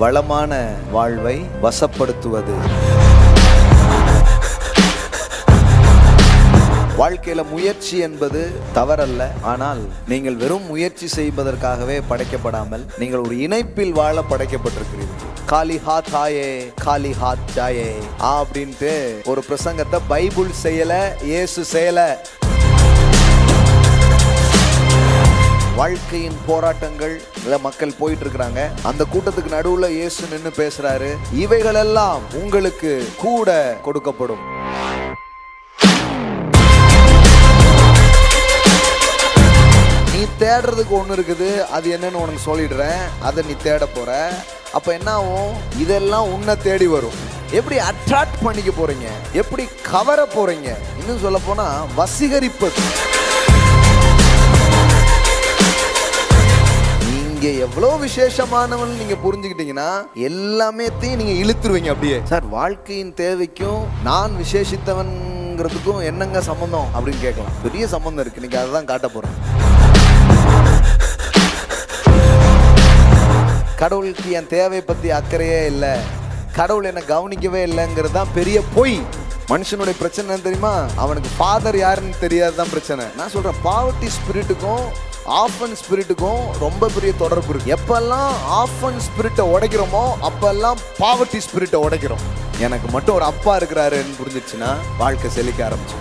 வளமான வாழ்வை வசப்படுத்துவது. வாழ்க்கையில முயற்சி என்பது தவறல்ல. ஆனால் நீங்கள் வெறும் முயற்சி செய்வதற்காகவே படைக்கப்படாமல் நீங்கள் ஒரு இணைப்பில் வாழ படைக்கப்பட்டிருக்கிறீர்கள். காலி ஹாத் ஆயே காலி ஹாத் ஜாயே அப்படின்ட்டு ஒரு பிரசங்கத்தை பைபிள் செய்யல, இயேசு செய்யல. வாழ்க்கையின் போராட்டங்கள் மக்கள் போயிட்டு இருக்கிறாங்க. அந்த கூட்டத்துக்கு நடுவுல இயேசு நின்று பேசுறாரு, இவைகளெல்லாம் உங்களுக்கு கூட கொடுக்கப்படும். நீ தேடுறதுக்கு ஒண்ணு இருக்குது, அது என்னன்னு உனக்கு சொல்லிடுறேன், அதை நீ தேட போற. அப்ப என்ன ஆகும்? இதெல்லாம் உன்னை தேடி வரும். எப்படி அட்ராக்ட் பண்ணிக்க போறீங்க, எப்படி கவர போறீங்க, இன்னும் சொல்ல போனா வசீகரிப்பது. எவ்வளவு விசேஷமானவன் நீங்க புரிஞ்சுக்கிட்டீங்கன்னா எல்லாமே நீங்க இழுத்துருவீங்க அப்படியே. சார், வாழ்க்கையின் தேவைக்கும் நான் விசேஷித்தவன்ங்கிறதுக்கும் என்னங்க சம்பந்தம் அப்படின்னு கேட்கலாம். பெரிய சம்பந்தம் இருக்கு. நீங்க அதை தான் காட்ட போறேன். கடவுளுக்கு என் தேவை பத்தி அக்கறையே இல்லை, கடவுள் என்னை கவனிக்கவே இல்லைங்கிறது தான் பெரிய பொய். மனுஷனுடைய பிரச்சனை என்ன தெரியுமா? அவனுக்கு ஃபாதர் யாருன்னு தெரியாதுதான் பிரச்சனை. நான் சொல்றேன், பாவர்ட்டி ஸ்பிரிட்டுக்கும் ஆஃபன் ஸ்பிரிட்டுக்கும் ரொம்ப பெரிய தொடர்பு இருக்கு. எப்பெல்லாம் ஆஃபன் ஸ்பிரிட்டை உடைக்கிறோமோ அப்பெல்லாம் பாவர்ட்டி ஸ்பிரிட்டை உடைக்கிறோம். எனக்கு மட்டும் ஒரு அப்பா இருக்கிறாருன்னு புரிஞ்சிச்சுன்னா வாழ்க்கை செழிக்க ஆரம்பிச்சு.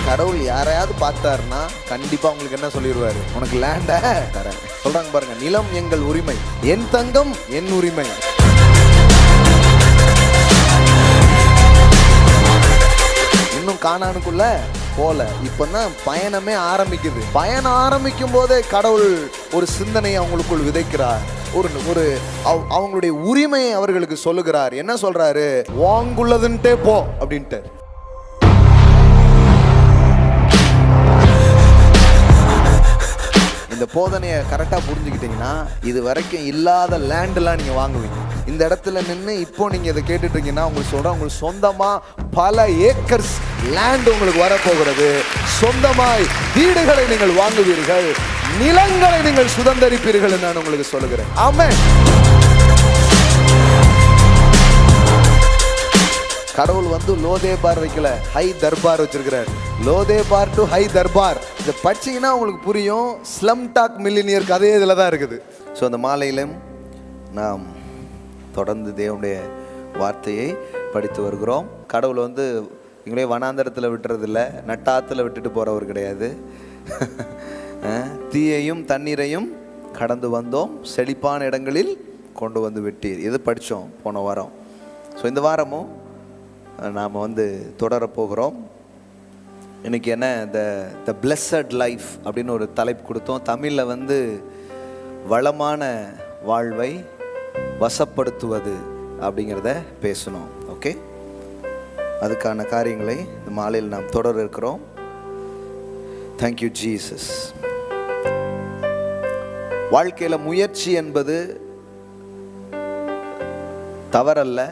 கடவுள் யாரையாவது பார்த்தாருன்னா கண்டிப்பா உங்களுக்கு என்ன சொல்லிடுவாரு? உனக்கு லேண்ட தரேன். சொல்றாங்க பாருங்க, நிலம் எங்கள் உரிமை, என் தங்கம் என் உரிமை. இன்னும் கானானுக்குள்ள போல, இப்பதான் பயணமே ஆரம்பிக்குது. பயணம் ஆரம்பிக்கும் போதே கடவுள் ஒரு சிந்தனையை அவங்களுக்குள் விதைக்கிறார். ஒரு அவங்களுடைய உரிமையை அவர்களுக்கு சொல்லுகிறார். என்ன சொல்றாரு? வாங்குள்ளதுன்ட்டே போ அப்படின்ட்டு. இந்த போதனையை கரெக்டாக புரிஞ்சுக்கிட்டீங்கன்னா இது வரைக்கும் இல்லாத லேண்டெல்லாம் நீங்கள் வாங்குவீங்க. இந்த இடத்துல நின்று இப்போ நீங்கள் இதை கேட்டுட்டு இருக்கீங்கன்னா உங்களுக்கு சொல்கிறேன், உங்களுக்கு சொந்தமாக பல ஏக்கர்ஸ் லேண்ட் உங்களுக்கு வரப்போகிறது. சொந்தமாய் வீடுகளை நீங்கள் வாங்குவீர்கள், நிலங்களை நீங்கள் சுதந்திரிப்பீர்கள். நான் உங்களுக்கு சொல்லுகிறேன். ஆமென். கடவுள் லோதேபார் வைக்கல, ஹை தர்பார் வச்சிருக்கிறார். Lo Debar to high Darbar. இதை படிச்சீங்கன்னா உங்களுக்கு புரியும். ஸ்லம் டாக் மில்லினியர் கதையே இதில் தான் இருக்குது. ஸோ அந்த மாலையிலும் நாம் தொடர்ந்து தேவனுடைய வார்த்தையை படித்து வருகிறோம். கடவுள் எங்களே வனாந்தரத்தில் விட்டுறதில்ல, நட்டாத்தில் விட்டுட்டு போகிறவர் கிடையாது. தீயையும் தண்ணீரையும் கடந்து வந்தோம், செழிப்பான இடங்களில் கொண்டு வந்து விட்டீர். இது படித்தோம் போன வாரம். ஸோ இந்த வாரமும் நாம் தொடரப்போகிறோம். இன்னைக்கு என்ன, த பிளெஸட் லைஃப் அப்படின்னு ஒரு தலைப்பு கொடுத்தோம். தமிழில் வளமான வாழ்வை வசப்படுத்துவது அப்படிங்கிறத பேசணும். ஓகே, அதுக்கான காரியங்களை இந்த மாலையில் நாம் தொடர இருக்கிறோம். Thank you Jesus. வாழ்க்கையில் முயற்சி என்பது தவறல்ல.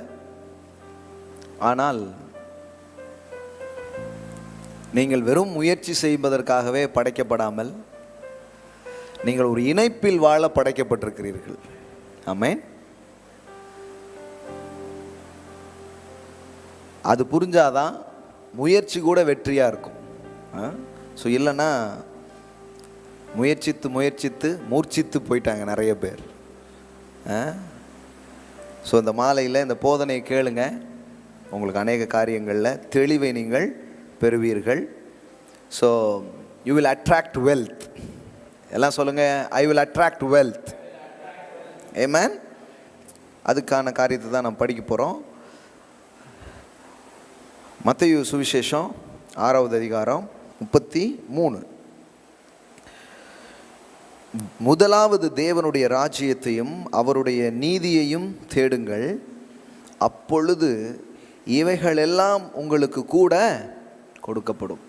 ஆனால் நீங்கள் வெறும் முயற்சி செய்வதற்காகவே படைக்கப்படாமல் நீங்கள் ஒரு இணைப்பில் வாழ படைக்கப்பட்டிருக்கிறீர்கள். ஆமென். அது புரிஞ்சாதான் முயற்சி கூட வெற்றியாக இருக்கும். ஸோ இல்லைன்னா முயற்சித்து மூர்ச்சித்து போயிட்டாங்க நிறைய பேர். ஸோ இந்த மாலையில் இந்த போதனையை கேளுங்க. உங்களுக்கு அநேக காரியங்களில் தெளிவை நீங்கள் பெறுவீர்கள். So you will attract wealth. எல்லாம் சொல்லுங்கள், ஐ வில் அட்ராக்ட் வெல்த். ஆமென். அதுக்கான காரியத்தை தான் நாம் படிக்க போகிறோம். மத்தேயு சுவிசேஷம் 6வது அதிகாரம் 33. முதலாவது தேவனுடைய ராஜ்யத்தையும் அவருடைய நீதியையும் தேடுங்கள், அப்பொழுது இவைகளெல்லாம் உங்களுக்கு கூட கொடுக்கப்படும்.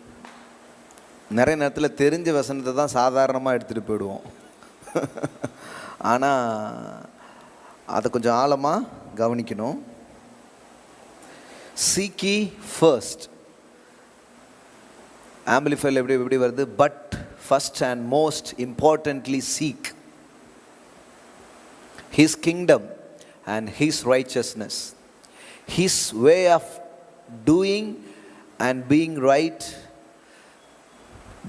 நிறைய நேரத்தில் தெரிஞ்ச வசனத்தை தான் சாதாரணமாக எடுத்துகிட்டு போயிடுவோம். ஆனால் அதை கொஞ்சம் ஆழமாக கவனிக்கணும். Seek ye first. ஆம்பிளிஃபைல எப்படி வருது? But first and most importantly seek. His kingdom and His righteousness, His way of doing and being right,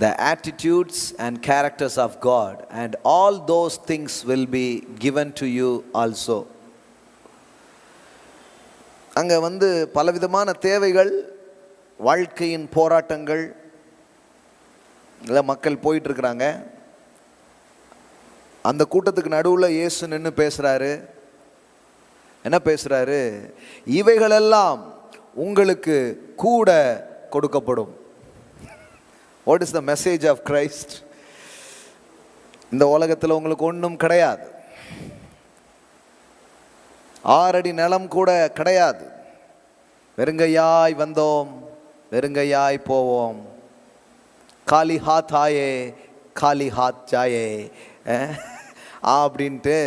the attitudes and characters of God, and all those things will be given to you also. அங்கே வந்து பலவிதமான தேவைகள், வாழ்க்கையின் போராட்டங்கள் இதில் மக்கள் போயிட்டுருக்குறாங்க. அந்த கூட்டத்துக்கு நடுவில் இயேசு நின்று பேசுகிறாரு. என்ன பேசுகிறாரு? இவைகளெல்லாம் உங்களுக்கு கூட கொடுக்கப்படும். What is the message of Christ? இந்த உலகத்தில் உங்களுக்கு ஒன்றும் கிடையாது. 6 அடி நிலம் கூட கிடையாது. வெறுங்கையாய் வந்தோம், வெறுங்கையாய் போவோம். காலி ஹாத் ஆயே காலி ஹாத் ஜாயே அப்படின்ட்டு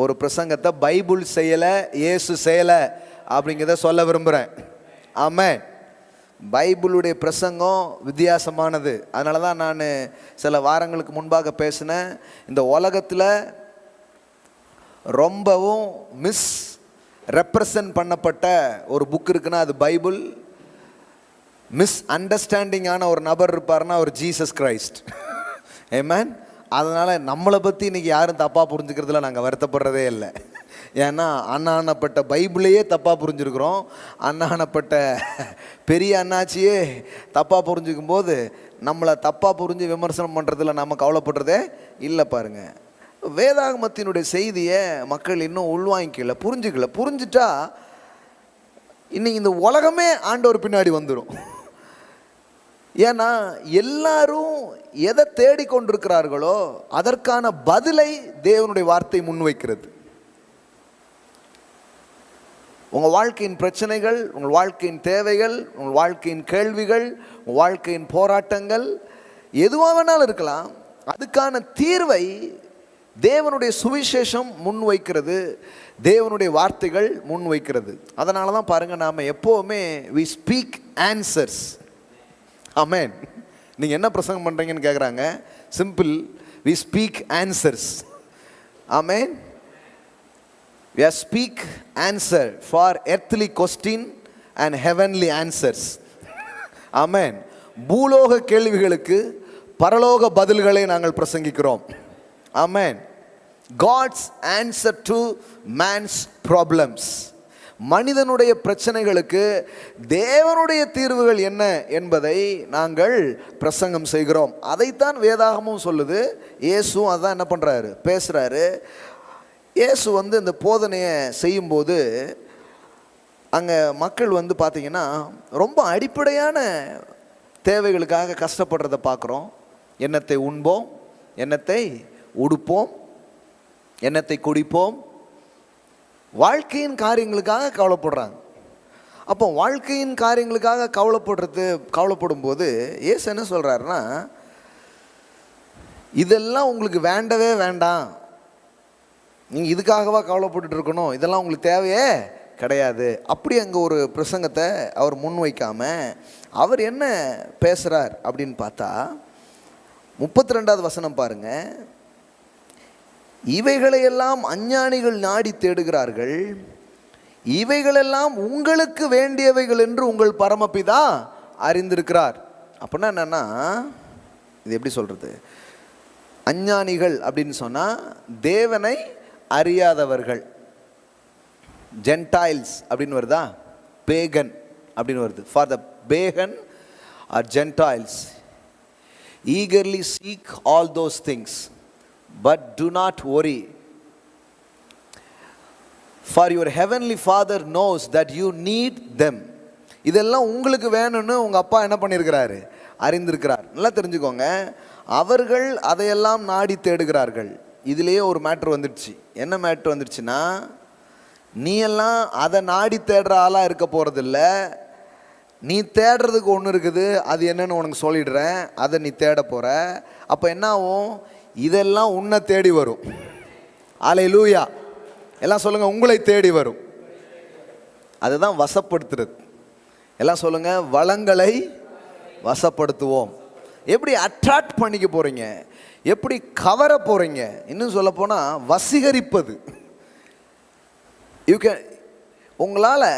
ஒரு பிரசங்கத்தை பைபிள் செய்யலை, இயேசு செய்யலை அப்படிங்கிறத சொல்ல விரும்புகிறேன். ஆமென். பைபிளுடைய பிரசங்கம் வித்தியாசமானது. அதனால தான் நான் சில வாரங்களுக்கு முன்பாக பேசினேன். இந்த உலகத்தில் ரொம்பவும் மிஸ் ரெப்ரசன்ட் பண்ணப்பட்ட ஒரு புக் இருக்குன்னா அது பைபிள். மிஸ் அண்டர்ஸ்டாண்டிங்கான ஒரு நபர் இருப்பார்னா அவர் ஜீசஸ் கிரைஸ்ட். ஆமென். அதனால் நம்மளை பற்றி இன்றைக்கி யாரும் தப்பாக புரிஞ்சுக்கிறதுல நாங்கள் வருத்தப்படுறதே இல்லை. ஏன்னா அண்ணானப்பட்ட பைபிளையே தப்பாக புரிஞ்சுருக்குறோம். அண்ணானப்பட்ட பெரிய அண்ணாச்சியே தப்பாக புரிஞ்சுக்கும் போது நம்மளை தப்பாக புரிஞ்சு விமர்சனம் பண்ணுறதுல நம்ம கவலைப்படுறதே இல்லை. பாருங்கள், வேதாகமத்தினுடைய செய்தியை மக்கள் இன்னும் உள்வாங்கிக்கல, புரிஞ்சுக்கல. புரிஞ்சுட்டா இன்னைக்கு இந்த உலகமே ஆண்டவர் பின்னாடி வந்துடும். ஏன்னா எல்லாரும் எதை தேடிக்கொண்டிருக்கிறார்களோ அதற்கான பதிலை தேவனுடைய வார்த்தை முன்வைக்கிறது. உங்கள் வாழ்க்கையின் பிரச்சனைகள், உங்கள் வாழ்க்கையின் தேவைகள், உங்கள் வாழ்க்கையின் கேள்விகள், உங்கள் வாழ்க்கையின் போராட்டங்கள் எதுவாக வேணாலும் இருக்கலாம். அதுக்கான தீர்வை தேவனுடைய சுவிசேஷம் முன்வைக்கிறது, தேவனுடைய வார்த்தைகள் முன்வைக்கிறது. அதனால தான் பாருங்கள், நாம் எப்போவுமே we speak answers. ஆமென். நீங்கள் என்ன பிரசங்கம் பண்ணுறீங்கன்னு கேட்குறாங்க. Simple, we speak answers. Amen. We speak answer for earthly question and heavenly answers. ஆமென். பூலோக கேள்விகளுக்கு பரலோக பதில்களை நாங்கள் பிரசங்கிக்கிறோம். ஆமென். God's answer to man's problems. மனிதனுடைய பிரச்சனைகளுக்கு தேவனுடைய தீர்வுகள் என்ன என்பதை நாங்கள் பிரசங்கம் செய்கிறோம். அதைத்தான் வேதாகமும் சொல்லுது. இயேசுவும் அதான் என்ன பண்ணுறாரு, பேசுகிறாரு. இயேசு வந்து இந்த போதனையை செய்யும்போது அங்கே மக்கள் வந்து பார்த்திங்கன்னா ரொம்ப அடிப்படையான தேவைகளுக்காக கஷ்டப்படுறதை பார்க்குறோம். எண்ணத்தை உண்போம், எண்ணத்தை உடுப்போம், எண்ணத்தை குடிப்போம், வாழ்க்கையின் காரியங்களுக்காக கவலைப்படுறாங்க. அப்போ வாழ்க்கையின் காரியங்களுக்காக கவலைப்படும் போது இயேசு என்ன சொல்கிறாருன்னா, இதெல்லாம் உங்களுக்கு வேண்டவே வேண்டாம், நீங்கள் இதுக்காகவா கவலைப்பட்டு இருக்கணும், இதெல்லாம் உங்களுக்கு தேவையே கிடையாது. அப்படி அங்கே ஒரு பிரசங்கத்தை அவர் முன்வைக்காமல் அவர் என்ன பேசுகிறார் அப்படின்னு பார்த்தா 32வது வசனம் பாருங்கள். இவைகளையெல்லாம் அஞ்ஞானிகள் நாடி தேடுகிறார்கள், இவைகளெல்லாம் உங்களுக்கு வேண்டியவைகள் என்று உங்கள் பரமபிதா அறிந்திருக்கிறார். அப்படின்னா என்னன்னா, இது எப்படி சொல்கிறது, அஞ்ஞானிகள் அப்படின்னு சொன்னால் தேவனை அறியாதவர்கள், ஜென்டைல்ஸ் அப்படின்னு வருதா, பேகன் அப்படின்னு வருது. For the pagan or gentiles eagerly seek all those things, but do not worry, for your heavenly Father knows that you need them. இதெல்லாம் உங்களுக்கு வேணும்னு உங்கள் அப்பா என்ன பண்ணியிருக்கிறாரு, அறிந்திருக்கிறார். நல்லா தெரிஞ்சுக்கோங்க, அவர்கள் அதையெல்லாம் நாடி தேடுகிறார்கள். இதுலேயே ஒரு மேட்ரு வந்துடுச்சு. என்ன மேட்ரு வந்துடுச்சுன்னா, நீ எல்லாம் அதை நாடி தேடுற ஆளாக இருக்க போகிறதில்ல. நீ தேடுறதுக்கு ஒன்று இருக்குது, அது என்னன்னு உனக்கு சொல்லிடுறேன், அதை நீ தேட போகிற. அப்போ என்ன ஆகும், இதெல்லாம் உன்னை தேடி வரும். அல்லேலூயா. எல்லாம் சொல்லுங்கள், உங்களை தேடி வரும். அதுதான் வசப்படுத்துறது. எல்லாம் சொல்லுங்கள், வளங்களை வசப்படுத்துவோம். எப்படி அட்ராக்ட் பண்ணிக்க போகிறீங்க, எப்படி கவர போகிறீங்க, இன்னும் சொல்லப்போனால் வசீகரிப்பது. யூ கேன், உங்களால்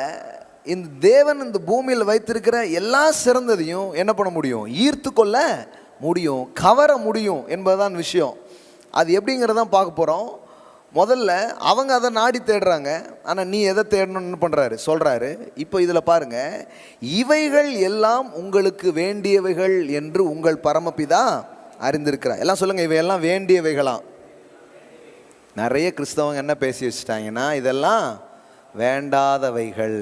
இந்த தேவன் இந்த பூமியில் வைத்திருக்கிற எல்லா சிறந்ததையும் என்ன பண்ண முடியும்? ஈர்த்து கொள்ள முடியும், கவர முடியும் என்பதுதான் விஷயம். அது எப்படிங்கிறதான் பார்க்க போகிறோம். முதல்ல அவங்க அதை நாடி தேடுறாங்க, ஆனால் நீ எதை தேடணும்னு பண்ணுறாரு சொல்கிறாரு. இப்போ இதில் பாருங்கள், இவைகள் எல்லாம் உங்களுக்கு வேண்டியவைகள் என்று உங்கள் பரமபிதா அறிந்திருக்கிறார். எல்லாம் சொல்லுங்கள், இவையெல்லாம் வேண்டியவைகளாம். நிறைய கிறிஸ்தவங்க என்ன பேசி வச்சுட்டாங்கன்னா, இதெல்லாம் வேண்டாதவைகள்.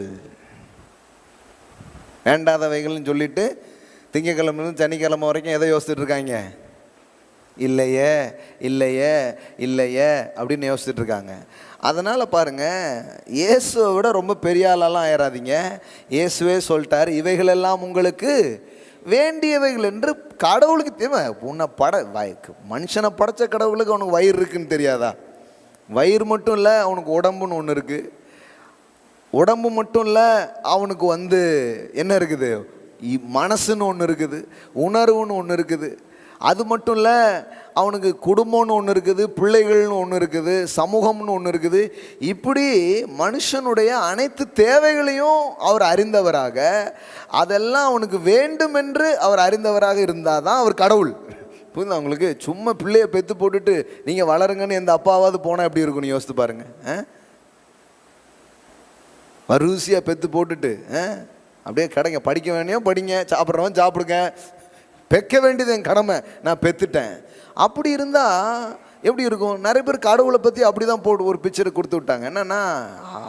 வேண்டாதவைகள்னு சொல்லிட்டு திங்கக்கிழமைலேருந்து சனிக்கிழமை வரைக்கும் எதை யோசிச்சுட்டு இருக்காங்க? இல்லையே இல்லையே இல்லையே அப்படின்னு யோசிச்சுட்டு இருக்காங்க. அதனால் பாருங்கள், இயேசுவை விட ரொம்ப பெரிய ஆளெல்லாம் ஆயிடாதீங்க. இயேசுவே சொல்லிட்டார், இவைகளெல்லாம் உங்களுக்கு வேண்டியவைகள் என்று. கடவுளுக்கு தெரியுமா? உன்னை மனுஷனை படைச்ச கடவுளுக்கு அவனுக்கு வயிறு இருக்குன்னு தெரியாதா? வயிறு மட்டும் இல்லை, அவனுக்கு உடம்புன்னு ஒன்று இருக்குது. உடம்பு மட்டும் இல்லை, அவனுக்கு என்ன இருக்குது? மனசுன்னு ஒன்று இருக்குது, உணர்வுன்னு ஒன்று இருக்குது. அது மட்டும் இல்லை, அவனுக்கு குடும்பம்னு ஒன்று இருக்குது, பிள்ளைகள்னு ஒன்று இருக்குது, சமூகம்னு ஒன்று இருக்குது. இப்படி மனுஷனுடைய அனைத்து தேவைகளையும் அவர் அறிந்தவராக, அதெல்லாம் அவனுக்கு வேண்டும் என்று அவர் அறிந்தவராக இருந்தால் தான் அவர் கடவுள். புரியுது அவங்களுக்கு? சும்மா பிள்ளைய பெற்று போட்டுட்டு நீங்கள் வளருங்கன்னு எந்த அப்பாவாவது போனால் எப்படி இருக்குன்னு யோசித்து பாருங்கள். வரிசையாக பெற்று போட்டுட்டு அப்படியே கிடைங்க, படிக்க வேண்டியும் படிங்க, சாப்பிட்றவன் சாப்பிடுங்க, பெக்க வேண்டியது என் கடமை, நான் பெற்றுட்டேன். அப்படி இருந்தால் எப்படி இருக்கும்? நிறைய பேர் கடவுளை பற்றி அப்படி தான் போட்டு ஒரு பிக்சரை கொடுத்து விட்டாங்க. என்னன்னா,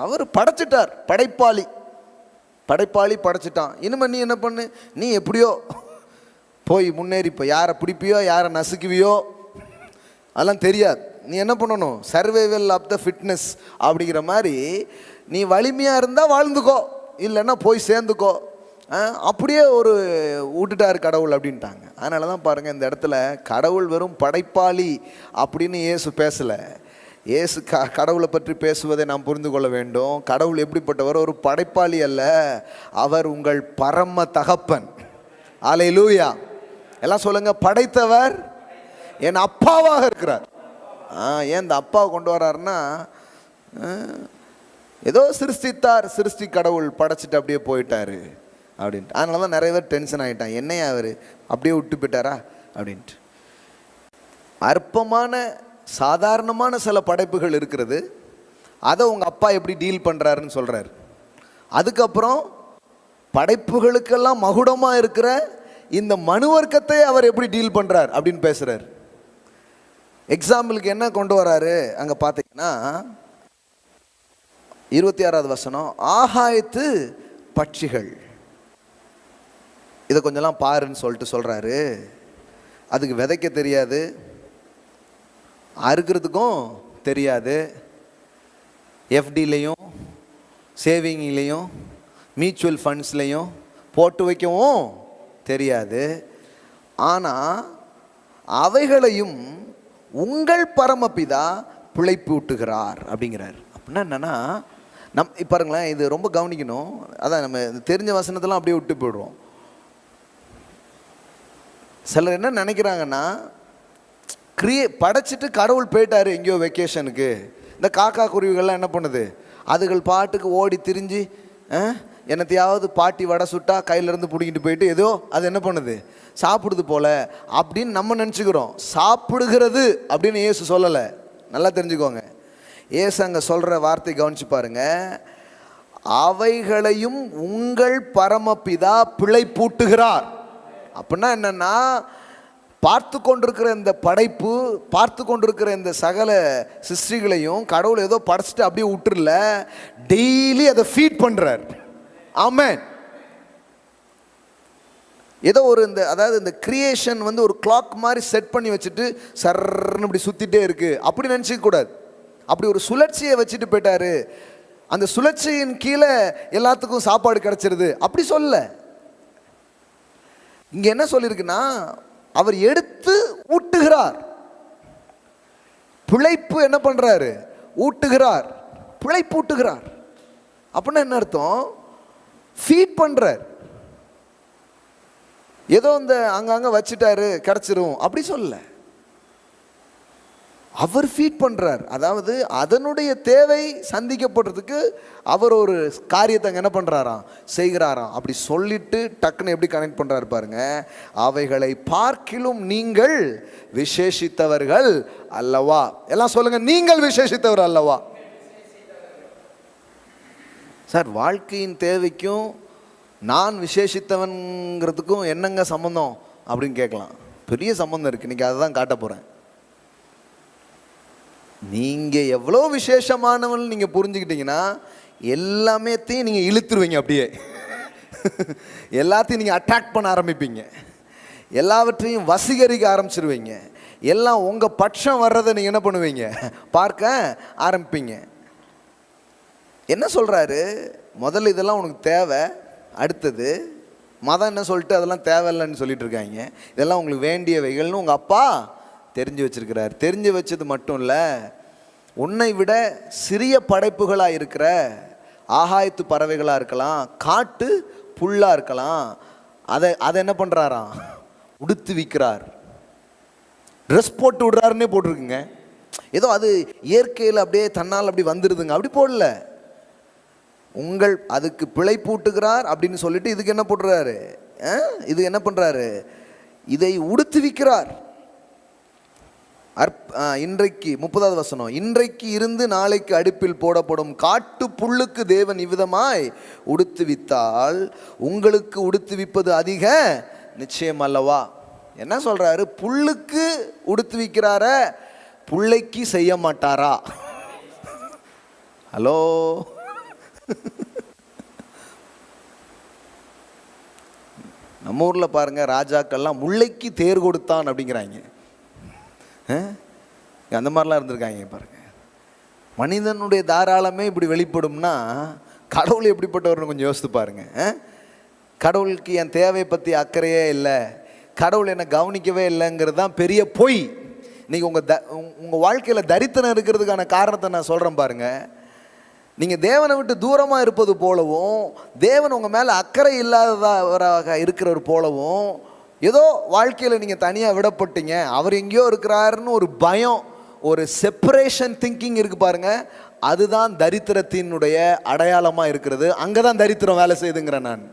அவர் படைச்சிட்டார், படைப்பாளி. படைப்பாளி படைச்சிட்டான். இனிமேல் நீ என்ன பண்ணு, நீ எப்படியோ போய் முன்னேறிப்போ, யாரை பிடிப்பியோ யாரை நசுக்குவியோ அதெல்லாம் தெரியாது. நீ என்ன பண்ணணும்? சர்வைவல் ஆஃப் த ஃபிட்னஸ் அப்படிங்கிற மாதிரி, நீ வலிமையாக இருந்தால் வாழ்ந்துக்கோ, இல்லைன்னா போய் சேர்ந்துக்கோ. அப்படியே ஒரு விட்டுட்டார் கடவுள் அப்படின்ட்டாங்க. அதனால தான் பாருங்கள், இந்த இடத்துல கடவுள் வெறும் படைப்பாளி அப்படின்னு இயேசு பேசலை. இயேசு கடவுளை பற்றி பேசுவதை நாம் புரிந்து கொள்ள வேண்டும். கடவுள் எப்படிப்பட்டவர்? ஒரு படைப்பாளி அல்ல, அவர் உங்கள் பரம தகப்பன். அல்லேலூயா. எல்லாம் சொல்லுங்க, படைத்தவர் என் அப்பாவாக இருக்கிறார். ஏன் இந்த அப்பாவை கொண்டு வர்றாருன்னா, ஏதோ சிருஷ்டித்தார், சிருஷ்டி கடவுள் படைச்சிட்டு அப்படியே போயிட்டாரு அப்படின்ட்டு. அதனால தான் நிறைய பேர் டென்ஷன் ஆகிட்டான், என்னையா அவர் அப்படியே விட்டு போயிட்டாரா அப்படின்ட்டு. அற்பமான சாதாரணமான சில படைப்புகள் இருக்கிறது, அதை உங்கள் அப்பா எப்படி டீல் பண்ணுறாருன்னு சொல்கிறார். அதுக்கப்புறம் படைப்புகளுக்கெல்லாம் மகுடமாக இருக்கிற இந்த மனுவர்க்கத்தை அவர் எப்படி டீல் பண்ணுறார் அப்படின்னு பேசுகிறார். எக்ஸாம்பிளுக்கு என்ன கொண்டு வராரு அங்கே பார்த்தீங்கன்னா, 26வது வசனம், ஆகாயத்து பட்சிகள், இதை கொஞ்சம்லாம் பாருன்னு சொல்லிட்டு சொல்கிறாரு. அதுக்கு விதைக்க தெரியாது, அறுக்கிறதுக்கும் தெரியாது, எஃப்டிலையும் சேவிங்லேயும் மியூச்சுவல் ஃபண்ட்ஸ்லையும் போட்டு வைக்கவும் தெரியாது. ஆனால் அவைகளையும் உங்கள் பரமபிதா பிழைப்பு ஊட்டுகிறார் அப்படிங்கிறார். அப்படின்னா என்னென்னா, பாருங்களேன், இது ரொம்ப கவனிக்கணும். அதான் நம்ம தெரிஞ்ச வசனத்தெல்லாம் அப்படியே விட்டு போயிடுவோம். சிலர் என்ன நினைக்கிறாங்கன்னா, படைச்சிட்டு கடவுள் போயிட்டாரு எங்கேயோ வெக்கேஷனுக்கு. இந்த காக்கா குருவிகள்லாம் என்ன பண்ணுது? அதுகள் பாட்டுக்கு ஓடி திரிஞ்சு என்னத்தையாவது பாட்டி வடை சுட்டா கையிலேருந்து பிடிக்கிட்டு போயிட்டு ஏதோ அது என்ன பண்ணுது, சாப்பிடுது போல அப்படின்னு நம்ம நினச்சிக்கிறோம். சாப்பிடுகிறது அப்படின்னு இயேசு சொல்லலை, நல்லா தெரிஞ்சுக்கோங்க. இயேசு அங்கே சொல்கிற வார்த்தை கவனிச்சு பாருங்க, அவைகளையும் உங்கள் பரமபிதா பிழைப்பூட்டுகிறார். அப்படின்னா என்னன்னா, பார்த்து கொண்டிருக்கிற இந்த படைப்பு, பார்த்து கொண்டிருக்கிற இந்த சகல சிருஷ்டிகளையும் கடவுள் ஏதோ படைச்சிட்டு அப்படியே விட்டுருல, டெய்லி அதை ஃபீட் பண்ணுறார். ஆமென். ஏதோ ஒரு அதாவது இந்த கிரியேஷன் ஒரு கிளாக் மாதிரி செட் பண்ணி வச்சுட்டு சர்ன்னு இப்படி சுற்றிட்டே இருக்குது அப்படி நினச்சிக்க கூடாது. அப்படி ஒரு சுழற்சியை வச்சுட்டு போயிட்டாரு, அந்த சுழற்சியின் கீழே எல்லாத்துக்கும் சாப்பாடு கிடைச்சிருது அப்படி சொல்ல. இங்க என்ன சொல்லியிருக்குன்னா, அவர் எடுத்து ஊட்டுகிறார். பிழைப்பு என்ன பண்றாரு? ஊட்டுகிறார், பிழைப்பு ஊட்டுகிறார். அப்படின்னா என்ன அர்த்தம்? ஃபீட் பண்றார். ஏதோ அங்கங்க வச்சுட்டாரு கிடைச்சிரும் அப்படி சொல்ல. அவர் ஃபீட் பண்ணுறார். அதாவது அதனுடைய தேவை சந்திக்கப்படுறதுக்கு அவர் ஒரு காரியத்தை அங்கே என்ன பண்ணுறாராம், செய்கிறாராம். அப்படி சொல்லிட்டு டக்குன்னு எப்படி கனெக்ட் பண்ணுறாரு பாருங்க. அவைகளை பார்க்கிலும் நீங்கள் விசேஷித்தவர்கள் அல்லவா. எல்லாம் சொல்லுங்க, நீங்கள் விசேஷித்தவர் அல்லவா. சார், வாழ்க்கையின் தேவைக்கும் நான் விசேஷித்தவன்கிறதுக்கும் என்னங்க சம்மந்தம் அப்படின்னு கேட்கலாம். பெரிய சம்மந்தம் இருக்குது. இன்றைக்கி அதை தான் காட்ட போகிறேன். நீங்கள் எவ்வளோ விசேஷமானவன் நீங்கள் புரிஞ்சுக்கிட்டீங்கன்னா எல்லாமேத்தையும் நீங்கள் இழுத்துருவீங்க. அப்படியே எல்லாத்தையும் நீங்கள் அட்டாக் பண்ண ஆரம்பிப்பீங்க. எல்லாவற்றையும் வசீகரிக்க ஆரம்பிச்சிருவீங்க. எல்லாம் உங்கள் பட்சம் வர்றதை நீங்கள் என்ன பண்ணுவீங்க, பார்க்க ஆரம்பிப்பீங்க. என்ன சொல்கிறாரு, முதல்ல இதெல்லாம் உனக்கு தேவை, அடுத்தது மதம் என்ன சொல்லிட்டு அதெல்லாம் தேவையில்லைன்னு சொல்லிட்டு இருக்காங்க. இதெல்லாம் உங்களுக்கு வேண்டியவைகள்னு உங்கள் அப்பா தெரிஞ்சு வச்சிருக்கிறார். தெரிஞ்சு வச்சது மட்டும் இல்லை, உன்னை விட சிறிய படைப்புகளாக இருக்கிற ஆகாயத்து பறவைகளாக இருக்கலாம், காட்டு புல்லாக இருக்கலாம், அதை என்ன பண்ணுறாராம், உடுத்து விற்கிறார். ட்ரெஸ் போட்டு விடுறாருன்னே போட்டிருக்குங்க. ஏதோ அது இயற்கையில் அப்படியே தன்னால் அப்படி வந்துடுதுங்க, அப்படி போடல. உங்கள் அதுக்கு பிழை பூட்டுகிறார் அப்படின்னு சொல்லிட்டு இதுக்கு என்ன போடுறாரு, இது என்ன பண்ணுறாரு, இதை உடுத்து விற்கிறார். இன்றைக்கு 30வது வசனம், இன்றைக்கு இருந்து நாளைக்கு அடுப்பில் போடப்படும் காட்டு புல்லுக்கு தேவன் இவ்விதமாய் உடுத்து வித்தால் உங்களுக்கு உடுத்து விப்பது அதிக நிச்சயம் அல்லவா. என்ன சொல்றாரு, புல்லுக்கு உடுத்து விற்கிறார, புள்ளைக்கு செய்ய மாட்டாரா? ஹலோ, நம்ம ஊரில் பாருங்க, ராஜாக்கள்லாம் முல்லைக்கு தேர் கொடுத்தான் அப்படிங்கிறாங்க. அந்த மாதிரிலாம் இருந்திருக்காங்க பாருங்க. மனிதனுடைய தாராளமே இப்படி வெளிப்படும்னா கடவுள் எப்படிப்பட்டவர்னு கொஞ்சம் யோசித்து பாருங்க. கடவுளுக்கு என் தேவையை பற்றி அக்கறையே இல்லை, கடவுள் என்னை கவனிக்கவே இல்லைங்கிறது தான் பெரிய பொய். இன்னைக்கு உங்கள் வாழ்க்கையில் தரித்திரம் இருக்கிறதுக்கான காரணத்தை நான் சொல்கிறேன் பாருங்க. நீங்கள் தேவனை விட்டு தூரமாக இருப்பது போலவும், தேவன் உங்கள் மேலே அக்கறை இல்லாதவராக இருக்கிறவர் போலவும், ஏதோ வாழ்க்கையில் நீங்கள் தனியாக விடப்பட்டீங்க, அவர் எங்கேயோ இருக்கிறாருன்னு ஒரு பயம், ஒரு செப்பரேஷன் திங்கிங் இருக்குது பாருங்க. அதுதான் தரித்திரத்தினுடைய அடையாளமாக இருக்கிறது. அங்கே தான் தரித்திரம் வேலை செய்யுதுங்கிறேன் நான்.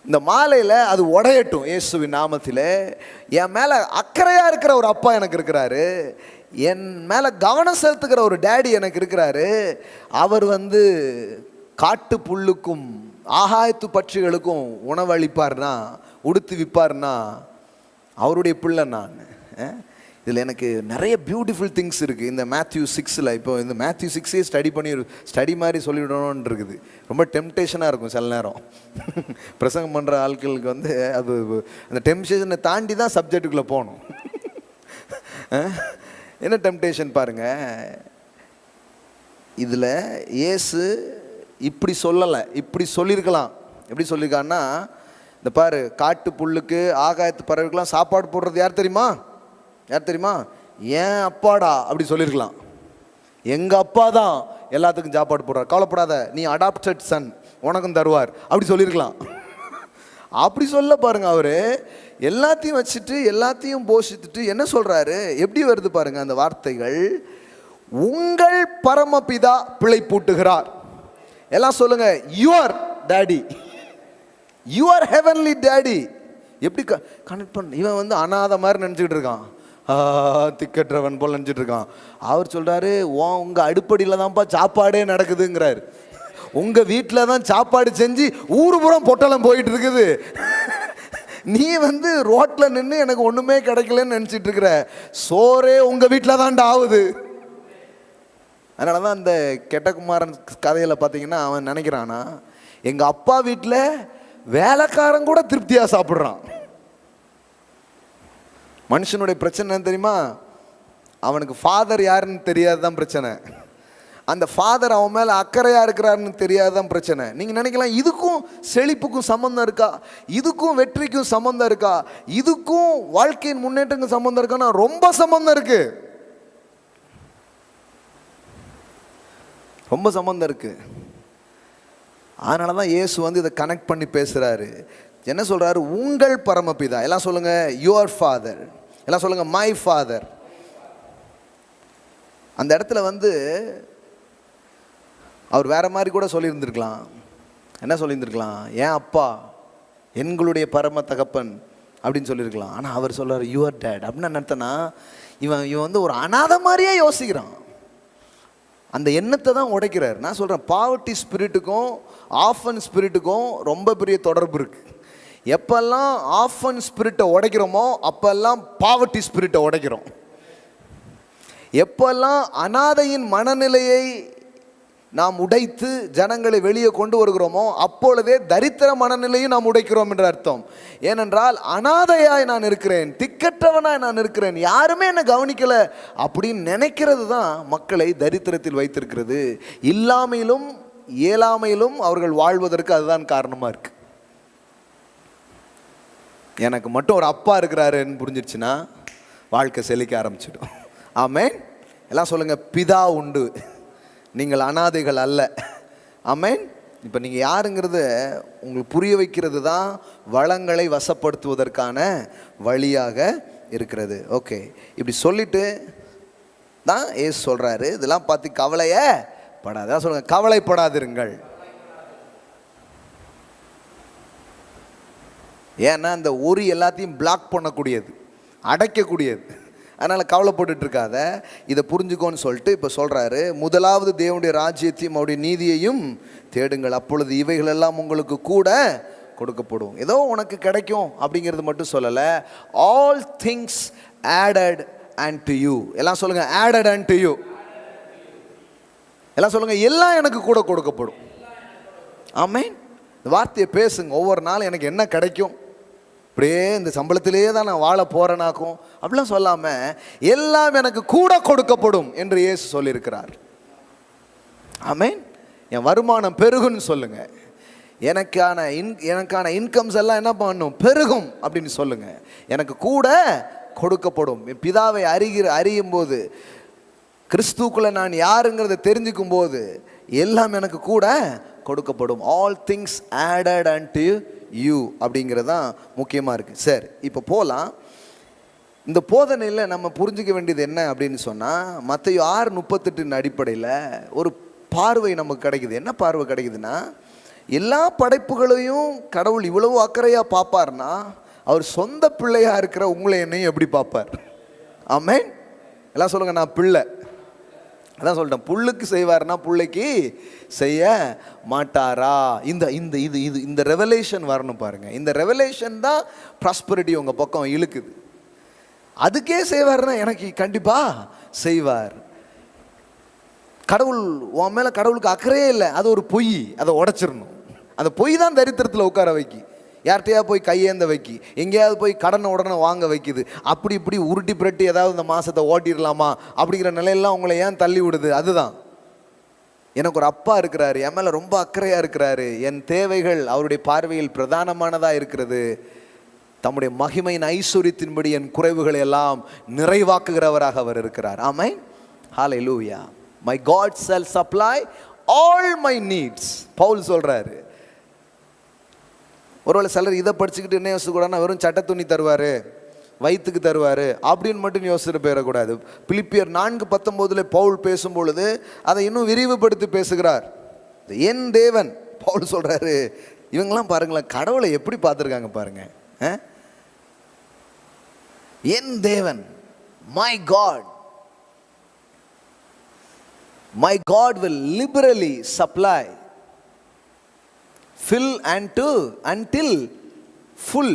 இந்த மாலையில் அது உடையட்டும் இயேசுவின் நாமத்தில். என் மேலே அக்கறையாக இருக்கிற ஒரு அப்பா எனக்கு இருக்கிறாரு, என் மேலே கவனம் செலுத்துக்கிற ஒரு டேடி எனக்கு இருக்கிறாரு. அவர் காட்டு புல்லுக்கும் ஆகாயத்து பட்சிகளுக்கும் உணவளிப்பார்னா, உடுத்து விற்பார்னா அவருடைய பிள்ளை நான். இதில் எனக்கு நிறைய பியூட்டிஃபுல் திங்ஸ் இருக்குது. இந்த மேத்யூ 6 இப்போ இந்த மேத்யூ 6 ஸ்டடி மாதிரி சொல்லிவிடணும்னு இருக்குது. ரொம்ப டெம்டேஷனாக இருக்கும் சில நேரம். பிரசங்கம் பண்ணுற ஆட்களுக்கு அது அந்த டெம்டேஷனை தாண்டி தான் சப்ஜெக்டுக்குள்ளே போகணும். என்ன டெம்டேஷன் பாருங்க. இதில் இயேசு இப்படி சொல்லலை, இப்படி சொல்லியிருக்கலாம். எப்படி சொல்லியிருக்கான்னா, இந்த பாரு, காட்டு புல்லுக்கு ஆகாயத்து பறவைக்கெல்லாம் சாப்பாடு போடுறது யார் தெரியுமா, யார் தெரியுமா, ஏன் அப்பாடா அப்படி சொல்லியிருக்கலாம். எங்கள் அப்பா தான் எல்லாத்துக்கும் சாப்பாடு போடுறார், கவலைப்படாத, நீ அடாப்டட் சன், உனக்கும் தருவார் அப்படி சொல்லியிருக்கலாம். அப்படி சொல்ல பாருங்க. அவர் எல்லாத்தையும் வச்சுட்டு எல்லாத்தையும் போஷித்துட்டு என்ன சொல்றாரு, எப்படி வருது பாருங்க அந்த வார்த்தைகள். உங்கள் பரமபிதா பிழை பூட்டுகிறார். எல்லாம் சொல்லுங்க, your daddy, your heavenly daddy. எப்படி கனெக்ட் பண்ண, இவன் அனாதை மாதிரி நினச்சிக்கிட்டு இருக்கான், திக்கற்றவன் போல் நினச்சிட்டு இருக்கான். அவர் சொல்றாரு, உங்க அடுப்படியில் தான்ப்பா சாப்பாடே நடக்குதுங்கிறாரு. உங்க வீட்டில் தான் சாப்பாடு செஞ்சு ஊருபுறம் பொட்டலம் போயிட்டு இருக்குது. நீ ரோட்டில் நின்று எனக்கு ஒன்றுமே கிடைக்கலன்னு நினச்சிட்டு இருக்கிற, சோறே உங்கள் வீட்டில் தான்டா ஆகுது. அதனால தான் அந்த கெட்டகுமாரன் கதையில் பார்த்தீங்கன்னா அவன் நினைக்கிறானா, எங்கள் அப்பா வீட்டில் வேலைக்காரன் கூட திருப்தியாக சாப்பிட்றான். மனுஷனுடைய பிரச்சனை என்ன தெரியுமா, அவனுக்கு ஃபாதர் யாருன்னு தெரியாது தான் பிரச்சனை. அந்த ஃபாதர் அவன் மேலே அக்கறையாக இருக்கிறாருன்னு தெரியாதான் பிரச்சனை. நீங்கள் நினைக்கலாம், இதுக்கும் செழிப்புக்கும் சம்மந்தம் இருக்கா, இதுக்கும் வெற்றிக்கும் சம்மந்தம் இருக்கா, இதுக்கும் வாழ்க்கையின் முன்னேற்றக்கும் சம்மந்தம் இருக்கான்னா ரொம்ப சம்மந்தம் இருக்கு, ரொம்ப சம்மந்தம் இருக்கு. அதனால தான் இயேசு இதை கனெக்ட் பண்ணி பேசுகிறாரு. என்ன சொல்கிறாரு, உங்கள் பரமபிதா. எல்லாம் சொல்லுங்க, யுவர் ஃபாதர். எல்லாம் சொல்லுங்க, மை ஃபாதர். அந்த இடத்துல வந்து அவர் வேற மாதிரி கூட சொல்லியிருந்திருக்கலாம். என்ன சொல்லியிருந்திருக்கலாம்? ஏன் அப்பா, எங்களுடைய பரம தகப்பன் அப்படின்னு சொல்லியிருக்கலாம். ஆனால் அவர் சொல்றாரு யுவர் டேட். அப்படின்னு நினைத்தனா இவன் வந்து ஒரு அநாத மாதிரியே யோசிக்கிறான். அந்த எண்ணத்தை தான் உடைக்கிறார். நான் சொல்கிறேன், பாவர்ட்டி ஸ்பிரிட்டுக்கும் ஆஃபன் ஸ்பிரிட்டுக்கும் ரொம்ப பெரிய தொடர்பு இருக்குது. எப்பெல்லாம் ஆஃபன் ஸ்பிரிட்டை உடைக்கிறோமோ அப்பெல்லாம் பாவர்ட்டி ஸ்பிரிட்டை உடைக்கிறோம். எப்பெல்லாம் அநாதையின் மனநிலையை நாம் உடைத்து ஜனங்களை வெளியே கொண்டு வருகிறோமோ அப்பொழுதே தரித்திர மனநிலையும் நாம் உடைக்கிறோம் என்ற அர்த்தம். ஏனென்றால் அநாதையாய் நான் இருக்கிறேன், திக்கற்றவனாய் நான் இருக்கிறேன், யாருமே என்னை கவனிக்கலை அப்படின்னு நினைக்கிறது தான் மக்களை தரித்திரத்தில் வைத்திருக்கிறது. இல்லாமையிலும் இயலாமையிலும் அவர்கள் வாழ்வதற்கு அதுதான் காரணமாக இருக்கு. எனக்கு மட்டும் ஒரு அப்பா இருக்கிறாருன்னு புரிஞ்சிருச்சுன்னா வாழ்க்கை செழிக்க ஆரம்பிச்சிடும். ஆமென். எல்லாம் சொல்லுங்க, பிதா உண்டு, நீங்கள் அனாதைகள் அல்ல. ஆமென். இப்போ நீங்கள் யாருங்கிறத உங்களுக்கு புரிய வைக்கிறது தான் வளங்களை வசப்படுத்துவதற்கான வழியாக இருக்கிறது. ஓகே, இப்படி சொல்லிட்டு தான் ஏசு சொல்கிறாரு, இதெல்லாம் பார்த்து கவலையே படாத. சொல்லுங்க, கவலைப்படாதிருங்கள். ஏன்னா அந்த ஒரி எல்லாத்தையும் பிளாக் பண்ணக்கூடியது, அடைக்கக்கூடியது. அதனால் கவலைப்பட்டு இருக்காத, இதை புரிஞ்சுக்கோன்னு சொல்லிட்டு இப்போ சொல்கிறாரு, முதலாவது தேவனுடைய ராஜ்யத்தையும் அவருடைய நீதியையும் தேடுங்கள், அப்பொழுது இவைகளெல்லாம் உங்களுக்கு கூட கொடுக்கப்படும். ஏதோ உனக்கு கிடைக்கும் அப்படிங்கிறது மட்டும் சொல்லலை, all things added and to you. எல்லாம் சொல்லுங்கள், ஆடட் அண்ட் டு யூ. எல்லாம் சொல்லுங்கள், எல்லாம் எனக்கு கூட கொடுக்கப்படும். ஆமென். இந்த வார்த்தையை பேசுங்க. ஒவ்வொரு நாளும் எனக்கு என்ன கிடைக்கும், அப்படியே இந்த சம்பளத்திலே தான் நான் வாழ போறேனாக்கும் அப்படிலாம் சொல்லாமல் எல்லாம் எனக்கு கூட கொடுக்கப்படும் என்று இயேசு சொல்லியிருக்கிறார். ஆமென். என் வருமானம் பெருகுன்னு சொல்லுங்க. எனக்கான இன்கம்ஸ் எல்லாம் என்ன பண்ணும், பெருகும் அப்படின்னு சொல்லுங்க. எனக்கு கூட கொடுக்கப்படும். என் பிதாவை அறியும் போது, கிறிஸ்துக்குள்ள நான் யாருங்கிறத தெரிஞ்சுக்கும் போது எல்லாம் எனக்கு கூட கொடுக்கப்படும். All things added and you அப்படிங்கிறது தான் முக்கியமாக இருக்குது. சரி, இப்போ போகலாம். இந்த போதனையில் நம்ம புரிஞ்சிக்க வேண்டியது என்ன அப்படின்னு சொன்னால், மத்தேயு 6:38 அடிப்படையில் ஒரு பார்வை நமக்கு கிடைக்குது. என்ன பார்வை கிடைக்குதுன்னா, எல்லா படைப்புகளையும் கடவுள் இவ்வளவு அக்கறையாக பார்ப்பார்னா அவர் சொந்த பிள்ளையாக இருக்கிற உங்களை என்னையும் எப்படி பார்ப்பார்? ஆமென். எல்லாம் சொல்லுங்கள், நான் பிள்ளை. அதான் சொல்லிட்டேன், புல்லுக்கு செய்வார்னா பிள்ளைக்கு செய்ய மாட்டாரா? இந்த இந்த இது இது இந்த ரெவலேஷன் வரணும் பாருங்க. இந்த ரெவலேஷன் தான் ப்ராஸ்பரிட்டி உங்கள் பக்கம் இழுக்குது. அதுக்கே செய்வார்னா எனக்கு கண்டிப்பாக செய்வார். கடவுள் உன் மேலே கடவுளுக்கு அக்கறையே இல்லை, அது ஒரு பொய். அதை உடைச்சிடணும். அந்த பொய் தான் தரித்திரத்தில் உட்கார வைக்கி, யார்கிட்டையா போய் கையேந்த வைக்கி, எங்கேயாவது போய் கடனை உடனே வாங்க வைக்குது. அப்படி இப்படி உருட்டி புரட்டி ஏதாவது இந்த மாதத்தை ஓட்டிடலாமா அப்படிங்கிற நிலையெல்லாம் உங்களை ஏன் தள்ளி விடுது? அதுதான். எனக்கு ஒரு அப்பா இருக்கிறாரு, என் மேலே ரொம்ப அக்கறையாக இருக்கிறாரு, என் தேவைகள் அவருடைய பார்வையில் பிரதானமானதாக இருக்கிறது. தம்முடைய மகிமையின் ஐஸ்வரியத்தின்படி என் குறைவுகளை எல்லாம் நிறைவாக்குகிறவராக அவர் இருக்கிறார். Amen. Hallelujah. My God shall supply all my needs. Paul சொல்றாரு. ஒருவேளை சிலர் இதை படிச்சுக்கிட்டு என்ன யோசிக்கக்கூடாதுன்னா, வெறும் சட்ட துணி தருவார், வயிற்றுக்கு தருவார் அப்படின்னு மட்டும் யோசிச்சுட்டு போயிடக்கூடாது. பிலிப்பியர் 4:19 பவுல் பேசும்பொழுது அதை இன்னும் விரிவுபடுத்தி பேசுகிறார். என் தேவன், பவுல் சொல்கிறாரு, இவங்கெல்லாம் பாருங்களேன் கடவுளை எப்படி பார்த்துருக்காங்க பாருங்க. என் தேவன், my God will liberally supply, fill until full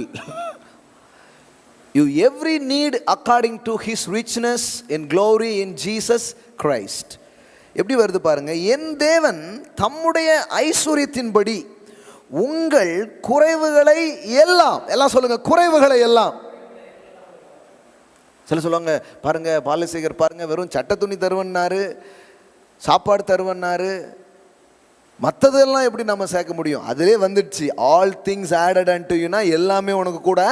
you every need according to his richness in glory in Jesus Christ. எப்படி வருது பாருங்க, என் தேவன் தம்முடைய ஐஸ்வரியத்தின்படி உங்கள் குறைவுகளை எல்லாம், எல்லாம் சொல்லுங்க, குறைவுகளை எல்லாம். சில சொல்லுவாங்க பாருங்க, பாலசேகர் பாருங்க வெறும் சட்ட துணி தருவன்னாரு, சாப்பாடு தருவன்னாரு, மற்றதெல்லாம் எப்படி நம்ம சேர்க்க முடியும்? அதிலே வந்துடுச்சு, ஆல் திங்ஸ் ஆடட் அன்டு யூனா எல்லாமே உனக்கு கூட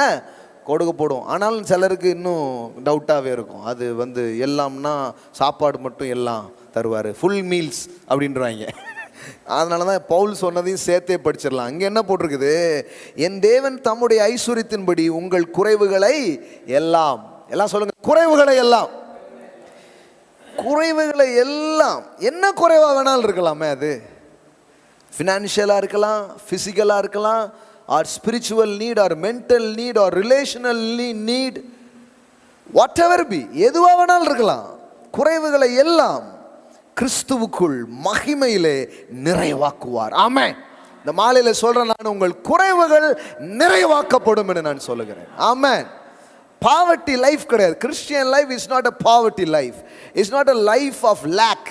கொடுக்கப்படும். ஆனாலும் சிலருக்கு இன்னும் டவுட்டாகவே இருக்கும். அது எல்லாம்னா சாப்பாடு மட்டும் எல்லாம் தருவார், ஃபுல் மீல்ஸ் அப்படின்றாங்க. அதனால தான் பவுல் சொன்னதையும் சேர்த்தே படிச்சிடலாம். அங்கே என்ன போட்டிருக்குது, என் தேவன் தம்முடைய ஐஸ்வரியத்தின்படி உங்கள் குறைவுகளை எல்லாம், எல்லாம் சொல்லுங்க, குறைவுகளை எல்லாம். குறைவுகளை எல்லாம், என்ன குறைவா வேணாலும் இருக்கலாமே, அது ஃபினான்ஷியலாக இருக்கலாம், ஃபிசிக்கலாக இருக்கலாம், or spiritual need, or mental need, or relational need, whatever be, எதுவாக வேணாலும் இருக்கலாம். குறைவுகளை எல்லாம் கிறிஸ்துவுக்குள் மகிமையிலே நிறைவாக்குவார். ஆமென். இந்த மாலையில் சொல்றேன், நான் உங்கள் குறைவுகள் நிறைவாக்கப்படும் என்று நான் சொல்லுகிறேன். ஆமென். பாவர்ட்டி லைஃப் கிடையாது. Christian life is not a poverty life. It's not a life of lack.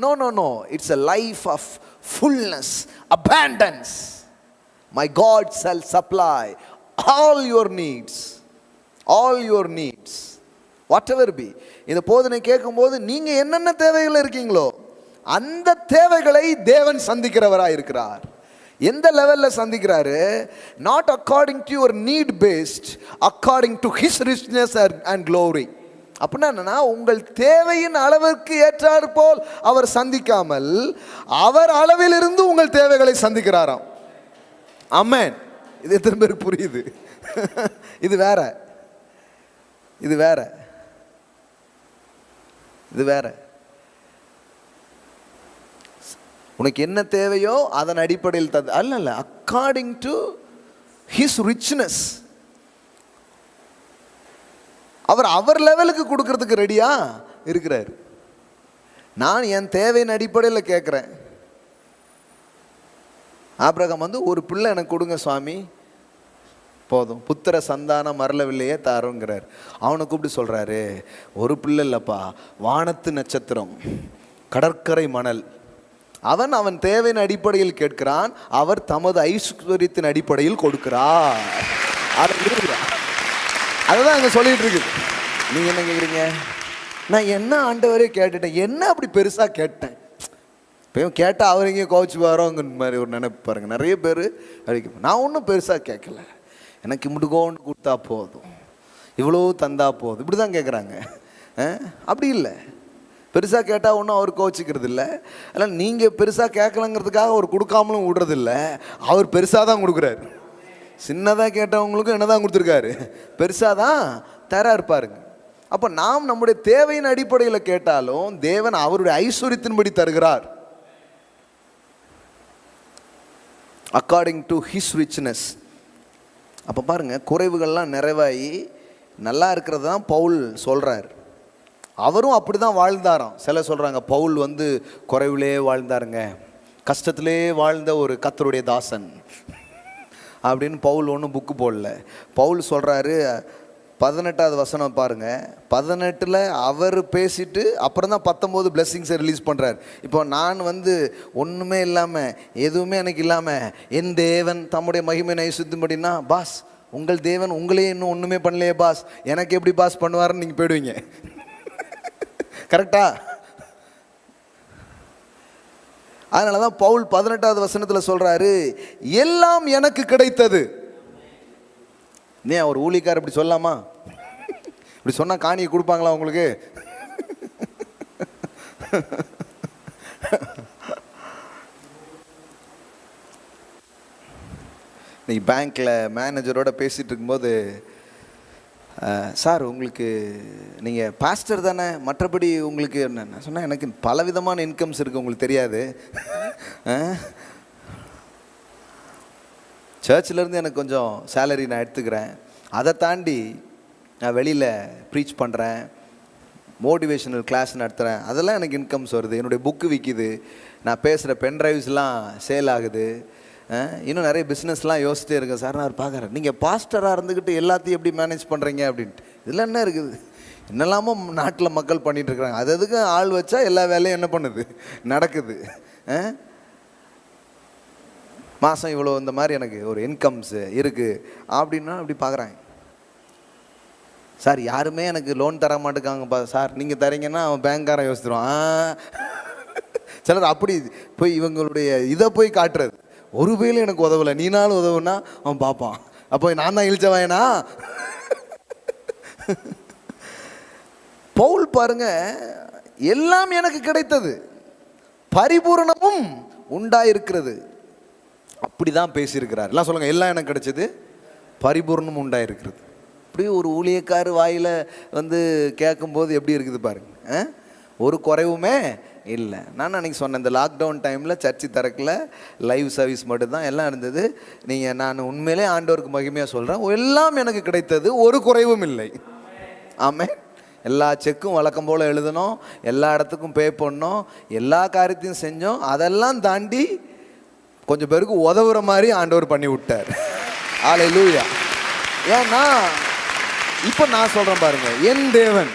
No no no, it's a life of fullness, abundance. My God shall supply all your needs, all your needs, whatever be. இந்த போதனை கேட்கும்போது நீங்க என்னென்ன தேவைகள் இருக்கீங்களோ அந்த தேவைகளை தேவன் சந்திக்கிறவராக இருக்கிறார். எந்த லெவலில் சந்திக்கிறாரு? Not according to your need based, according to his richness and glory. அப்படின்னா என்னன்னா, உங்கள் தேவையின் அளவிற்கு ஏற்றாறு போல் அவர் சந்திக்காமல் அவர் அளவிலிருந்து உங்கள் தேவைகளை சந்திக்கிறாராம். ஆமென். இது எத்தனை பேருக்கு புரியுது? இது வேற, இது வேற, இது வேற. உனக்கு என்ன தேவையோ அதன் அடிப்படையில் தந்து அல்ல, அக்கார்டிங் டு ஹிஸ் ரிச்னஸ். அவர் லெவலுக்கு கொடுக்கறதுக்கு ரெடியா இருக்கிறார். நான் என் தேவையின் அடிப்படையில் கேட்குறேன். ஆபிரகாம் வந்து, ஒரு பிள்ளை எனக்கு கொடுங்க சுவாமி போதும், புத்திர சந்தானம் மறலவில்லையே தாருங்கிறார். அவனை கூப்பிட்டு சொல்றாரு, ஒரு பிள்ளை இல்லப்பா, வானத்து நட்சத்திரம், கடற்கரை மணல். அவன் தேவையின் அடிப்படையில் கேட்கிறான், அவர் தமது ஐஸ்வர்யத்தின் அடிப்படையில் கொடுக்கிறார். அதுதான் அங்கே சொல்லிட்டு இருக்குது. நீங்க என்ன கேட்குறீங்க? நான் என்ன ஆண்டவரே கேட்டுட்டேன், என்ன அப்படி பெருசா கேட்டேன்? இப்போ கேட்டால் அவர் எங்கேயும் கோச்சு வரோங்கிற மாதிரி ஒரு நினைப்பு பாருங்க. நிறைய பேர் அடிக்க, நான் ஒன்றும் பெருசாக கேட்கல, எனக்கு முடுகோன்னு கொடுத்தா போதும், இவ்வளோ தந்தா போதும், இப்படி தான் கேட்குறாங்க. அப்படி இல்லை. பெருசாக கேட்டால் ஒன்றும் அவர் கோச்சிக்கிறது இல்லை. அதனால் நீங்கள் பெருசாக கேட்கலங்கிறதுக்காக அவர் கொடுக்காமலும் விடுறதில்ல, அவர் பெருசாக தான் கொடுக்குறாரு. சின்னதாக கேட்டவங்களுக்கும் என்ன தான் கொடுத்துருக்காரு, பெருசாக தான் தர இருப்பாருங்க. அப்போ நாம் நம்முடைய தேவையின் அடிப்படையில் கேட்டாலும் தேவன் அவருடைய ஐஸ்வர்யத்தின்படி தருகிறார். According to his richness. அப்போ பாருங்க, குறைவுகள்லாம் நிறைவாகி நல்லா இருக்கிறது தான் பவுல் சொல்கிறார். அவரும் அப்படி தான் வாழ்ந்தாராம். சில சொல்கிறாங்க பவுல் வந்து குறைவிலே வாழ்ந்தாருங்க, கஷ்டத்திலே வாழ்ந்த ஒரு கர்த்தருடைய தாசன் அப்படின்னு. பவுல் ஒன்றும் புக்கு போடல. பவுல் சொல்கிறாரு, 18வது வசனம் பாருங்க. 18ல் அவர் பேசிட்டு அப்புறம் தான் 19 பிளெஸிங்ஸை ரிலீஸ் பண்ணுறார். இப்போ நான் வந்து ஒன்றுமே இல்லாமல், எதுவுமே எனக்கு இல்லாமல், என் தேவன் தம்முடைய மகிமையை சுத்தும்படினா, பாஸ் உங்கள் தேவன் உங்களே இன்னும் ஒன்றுமே பண்ணலையே பாஸ், எனக்கு எப்படி பாஸ் பண்ணுவாருன்னு நீங்கள் போயிடுவீங்க. கரெக்டா? அதனால தான் பவுல் 18வது வசனத்தில் சொல்கிறாரு, எல்லாம் எனக்கு கிடைத்தது. ஏன் ஒரு ஊழியக்காரர் இப்படி சொல்லாமா? இப்படி சொன்னால் காணியை கொடுப்பாங்களா உங்களுக்கு? இன்னைக்கு பேங்க்கில் மேனேஜரோட பேசிகிட்டு இருக்கும்போது, சார் உங்களுக்கு நீங்கள் பாஸ்டர் தானே, மற்றபடி உங்களுக்கு என்ன சொன்னால், எனக்கு பலவிதமான இன்கம்ஸ் இருக்குது, உங்களுக்கு தெரியாது. சர்ச்சிலேருந்து எனக்கு கொஞ்சம் சேலரி நான் எடுத்துக்கிறேன், அதை தாண்டி நான் வெளியில் ப்ரீச் பண்ணுறேன், மோட்டிவேஷனல் கிளாஸ் நடத்துகிறேன், அதெல்லாம் எனக்கு இன்கம்ஸ் வருது. என்னுடைய புக்கு விற்கிது, நான் பேசுகிற பென்ட்ரைவ்ஸ்லாம் சேல் ஆகுது, இன்னும் நிறைய பிஸ்னஸ்லாம் யோசிச்சிட்டே இருக்கேன் சார். நான் பார்க்குறேன், நீங்கள் பாஸ்டராக இருந்துக்கிட்டு எல்லாத்தையும் எப்படி மேனேஜ் பண்ணுறீங்க அப்படின்ட்டு. இதில் என்ன இருக்குது? என்னெல்லாமோ நாட்டில் மக்கள் பண்ணிகிட்ருக்குறாங்க, அது அதுக்கு ஆள் வச்சா எல்லா வேலையும் என்ன பண்ணுது, நடக்குது. மாதம் இவ்வளோ இந்த மாதிரி எனக்கு ஒரு இன்கம்ஸு இருக்குது அப்படின்னா அப்படி பார்க்குறாங்க. சார் யாருமே எனக்கு லோன் தர மாட்டேங்காங்கப்பா சார், நீங்கள் தரீங்கன்னா அவன் பேங்க்காரன் யோசிச்சிருவான். சிலர் அப்படி போய் இவங்களுடைய இதை போய் காட்டுறது, ஒரு வேலை எனக்கு உதவலை, நீனாலும் உதவுனா அவன் பார்ப்பான், அப்போ நான் தான் இழிச்சவாயனா. பவுல் பாருங்க, எல்லாம் எனக்கு கிடைத்தது, பரிபூரணமும் உண்டாயிருக்கிறது, அப்படிதான் பேசியிருக்கிறார். எல்லாம் சொல்லுங்க, எல்லாம் எனக்கு கிடைச்சது, பரிபூர்ணமும் உண்டாயிருக்கிறது. இப்படி ஒரு ஊழியக்கார் வாயில் வந்து கேட்கும்போது எப்படி இருக்குது பாருங்க. ஒரு குறைவுமே இல்லை. நான் அன்றைக்கி சொன்னேன், இந்த லாக்டவுன் டைமில் சர்ச்சு திறக்கல, லைவ் சர்வீஸ் மட்டும்தான் எல்லாம் இருந்தது. நான் உண்மையிலே ஆண்டவருக்கு மகிமையாக சொல்கிறேன், எல்லாம் எனக்கு கிடைத்தது, ஒரு குறைவும் இல்லை. ஆமென். எல்லா செக்கும் வழக்கம் போல் எழுதணும், எல்லா இடத்துக்கும் பே பண்ணோம், எல்லா காரியத்தையும் செஞ்சோம். அதெல்லாம் தாண்டி கொஞ்சம் பேருக்கு உதவுற மாதிரி ஆண்டவர் பண்ணி விட்டார். ஹல்லேலூயா. ஏன்னா இப்போ நான் சொல்கிறேன் பாருங்க, என் தேவன்